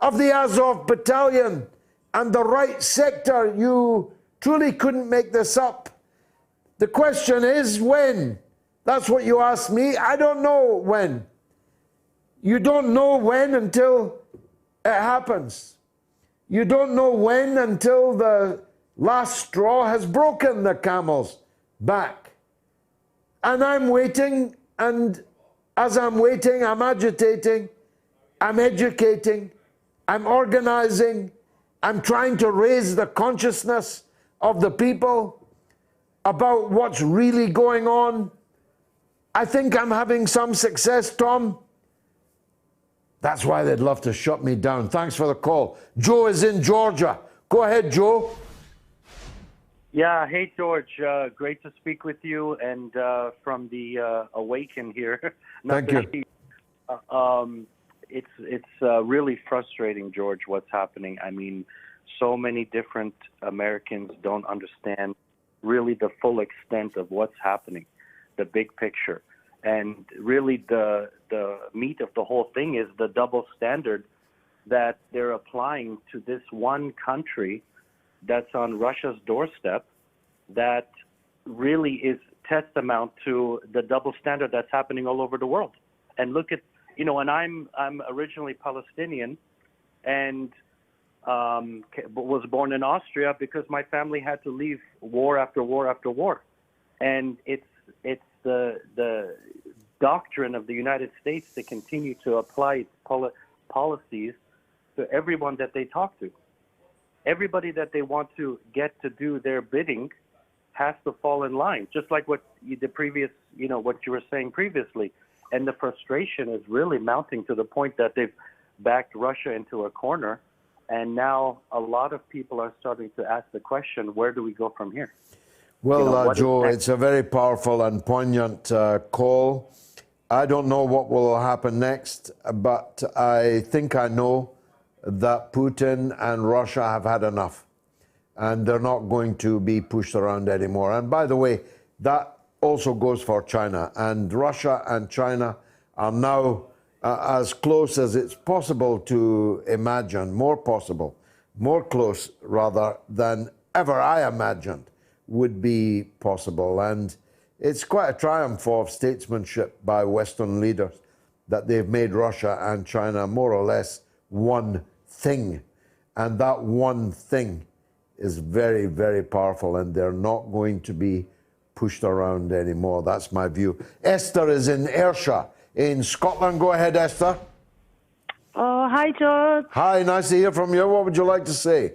of the Azov Battalion and the right sector. You truly couldn't make this up. The question is when? That's what you asked me. I don't know when. You don't know when until it happens. You don't know when until the last straw has broken the camel's back. And I'm waiting, and as I'm waiting, I'm agitating, I'm educating, I'm organizing, I'm trying to raise the consciousness of the people about what's really going on. I think I'm having some success, Tom. That's why they'd love to shut me down. Thanks for the call. Joe is in Georgia. Go ahead, Joe. Yeah, hey, George. Great to speak with you, and from the Awaken here. Thank you. It's really frustrating, George, what's happening. I mean, so many different Americans don't understand really the full extent of what's happening, the big picture. And really the meat of the whole thing is the double standard that they're applying to this one country that's on Russia's doorstep, that really is tantamount to the double standard that's happening all over the world. And look at, you know, and I'm originally Palestinian, and was born in Austria because my family had to leave war after war after war. And it's the doctrine of the United States to continue to apply policies to everyone that they talk to. Everybody that they want to get to do their bidding has to fall in line, just like what you were saying previously. And the frustration is really mounting to the point that they've backed Russia into a corner. And now a lot of people are starting to ask the question, where do we go from here? Well, Joe, it's a very powerful and poignant call. I don't know what will happen next, but I think I know that Putin and Russia have had enough, and they're not going to be pushed around anymore. And by the way, that also goes for China. And Russia and China are now as close as it's possible to imagine, more close rather than ever I imagined would be possible. And it's quite a triumph of statesmanship by Western leaders that they've made Russia and China more or less one thing. And that one thing is very, very powerful, and they're not going to be pushed around anymore. That's my view. Esther is in Ayrshire in Scotland. Go ahead, Esther. Oh, hi, George. Hi, nice to hear from you. What would you like to say?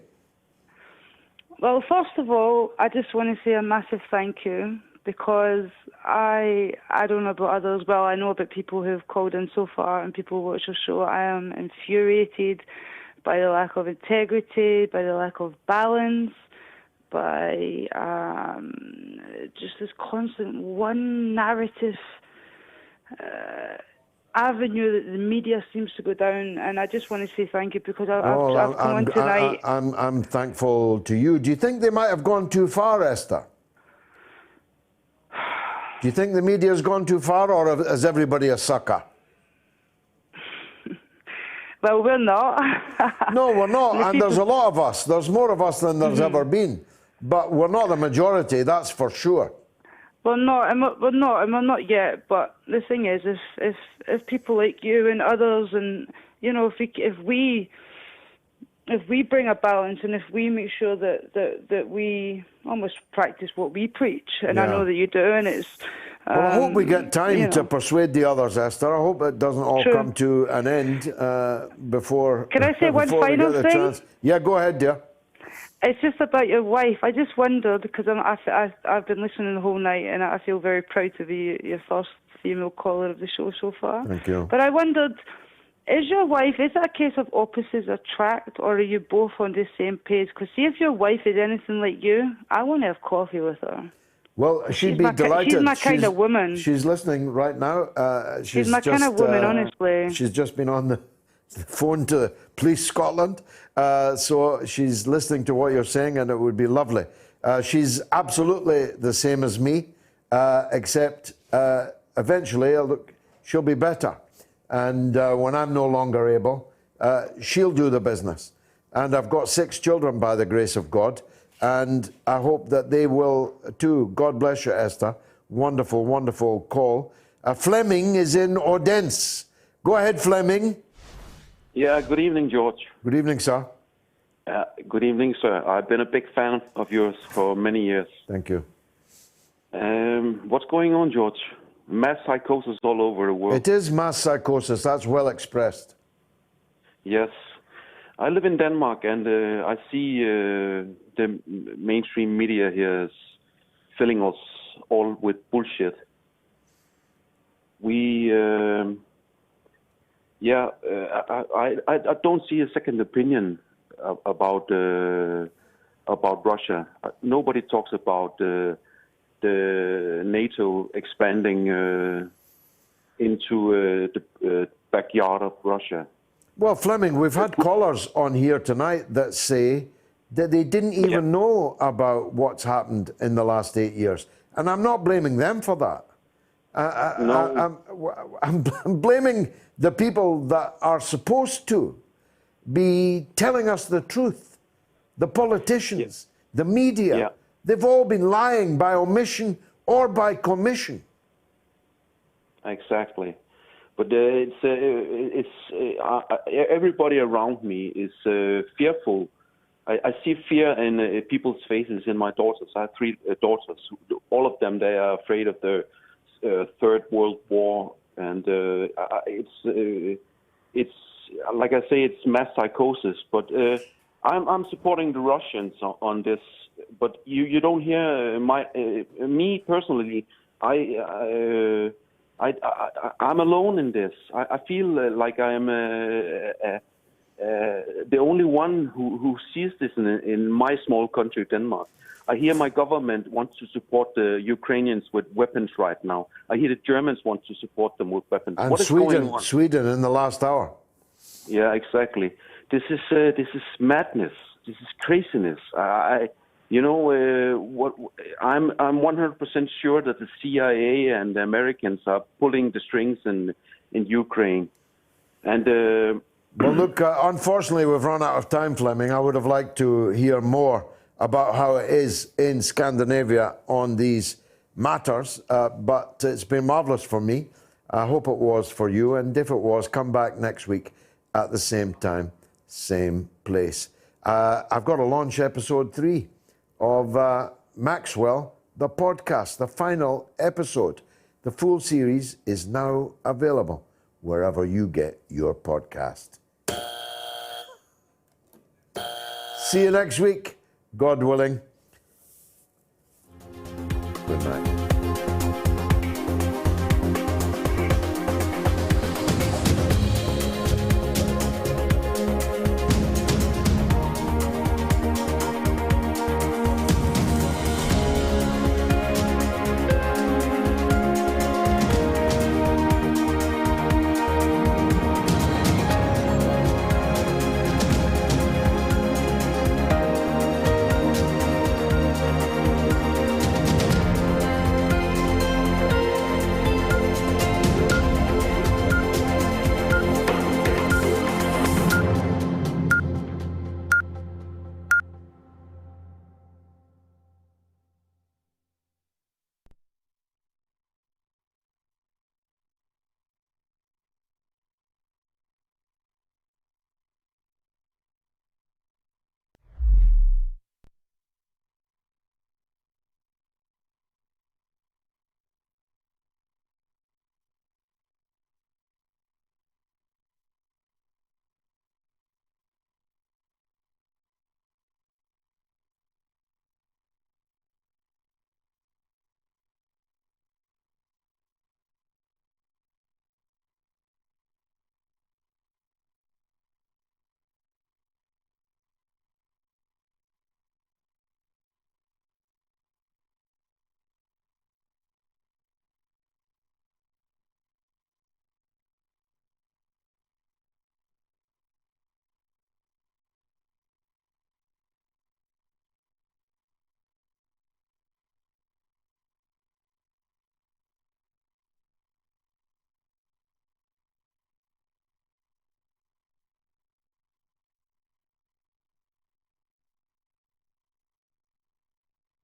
Well, first of all, I just want to say a massive thank you, because I don't know about others. Well, I know about people who've called in so far and people who watch your show. I am infuriated by the lack of integrity, by the lack of balance, by just this constant one narrative avenue that the media seems to go down. And I just want to say thank you, because I've come on tonight. I'm thankful to you. Do you think they might have gone too far, Esther? Do you think the media has gone too far, or is everybody a sucker? Well, we're not. No, we're not. The And there's a people- lot of us. There's more of us than there's ever been. But we're not the majority, that's for sure. We're not, and we're not yet. But the thing is, if people like you and others, and you know, if we bring a balance, and if we make sure that we almost practice what we preach, and I Yeah. know that you do, and it's. Well, I hope we get time you to know. persuade the others, Esther. I hope it doesn't all True. come to an end before. Can I say one before we final get the thing? chance. Yeah, go ahead, dear. It's just about your wife. I just wondered, because I've been listening the whole night, and I feel very proud to be your first female caller of the show so far. Thank you. But I wondered, is it a case of opposites attract, or are you both on the same page? Because see, if your wife is anything like you, I want to have coffee with her. Well, she'd be my delighted. she's my kind of woman. She's listening right now. She's my kind of woman, honestly. She's just been on the phone to Police Scotland, so she's listening to what you're saying, and it would be lovely. She's absolutely the same as me, except eventually she'll be better. And when I'm no longer able, she'll do the business. And I've got 6 children by the grace of God. And I hope that they will too. God bless you, Esther. Wonderful, wonderful call. Fleming is in Odense. Go ahead, Fleming. Yeah, good evening, George. Good evening, sir. Good evening, sir. I've been a big fan of yours for many years. Thank you. What's going on, George? Mass psychosis all over the world. It is mass psychosis. That's well expressed. Yes. I live in Denmark, and I see the mainstream media here is filling us all with bullshit. I don't see a second opinion about Russia. Nobody talks about the NATO expanding into the backyard of Russia. Well, Fleming, we've had callers on here tonight that say that they didn't even know about what's happened in the last 8 years. And I'm not blaming them for that. I'm blaming the people that are supposed to be telling us the truth. The politicians, the media, they've all been lying by omission or by commission. Exactly. But everybody around me is fearful. I see fear in people's faces. In my daughters, I have 3 daughters. All of them, they are afraid of the Third World War, and it's like I say, it's mass psychosis. But I'm supporting the Russians on this. But you don't hear me personally. I'm alone in this. I feel like I am the only one who sees this in my small country, Denmark. I hear my government wants to support the Ukrainians with weapons right now. I hear the Germans want to support them with weapons. And what is going on? Sweden in the last hour. Yeah, exactly. This is madness. This is craziness. I'm 100% sure that the CIA and the Americans are pulling the strings in Ukraine. And well, look, unfortunately, we've run out of time, Fleming. I would have liked to hear more about how it is in Scandinavia on these matters, but it's been marvellous for me. I hope it was for you, and if it was, come back next week at the same time, same place. I've got to launch episode 3 of Maxwell, the podcast, the final episode. The full series is now available wherever you get your podcast. See you next week, God willing.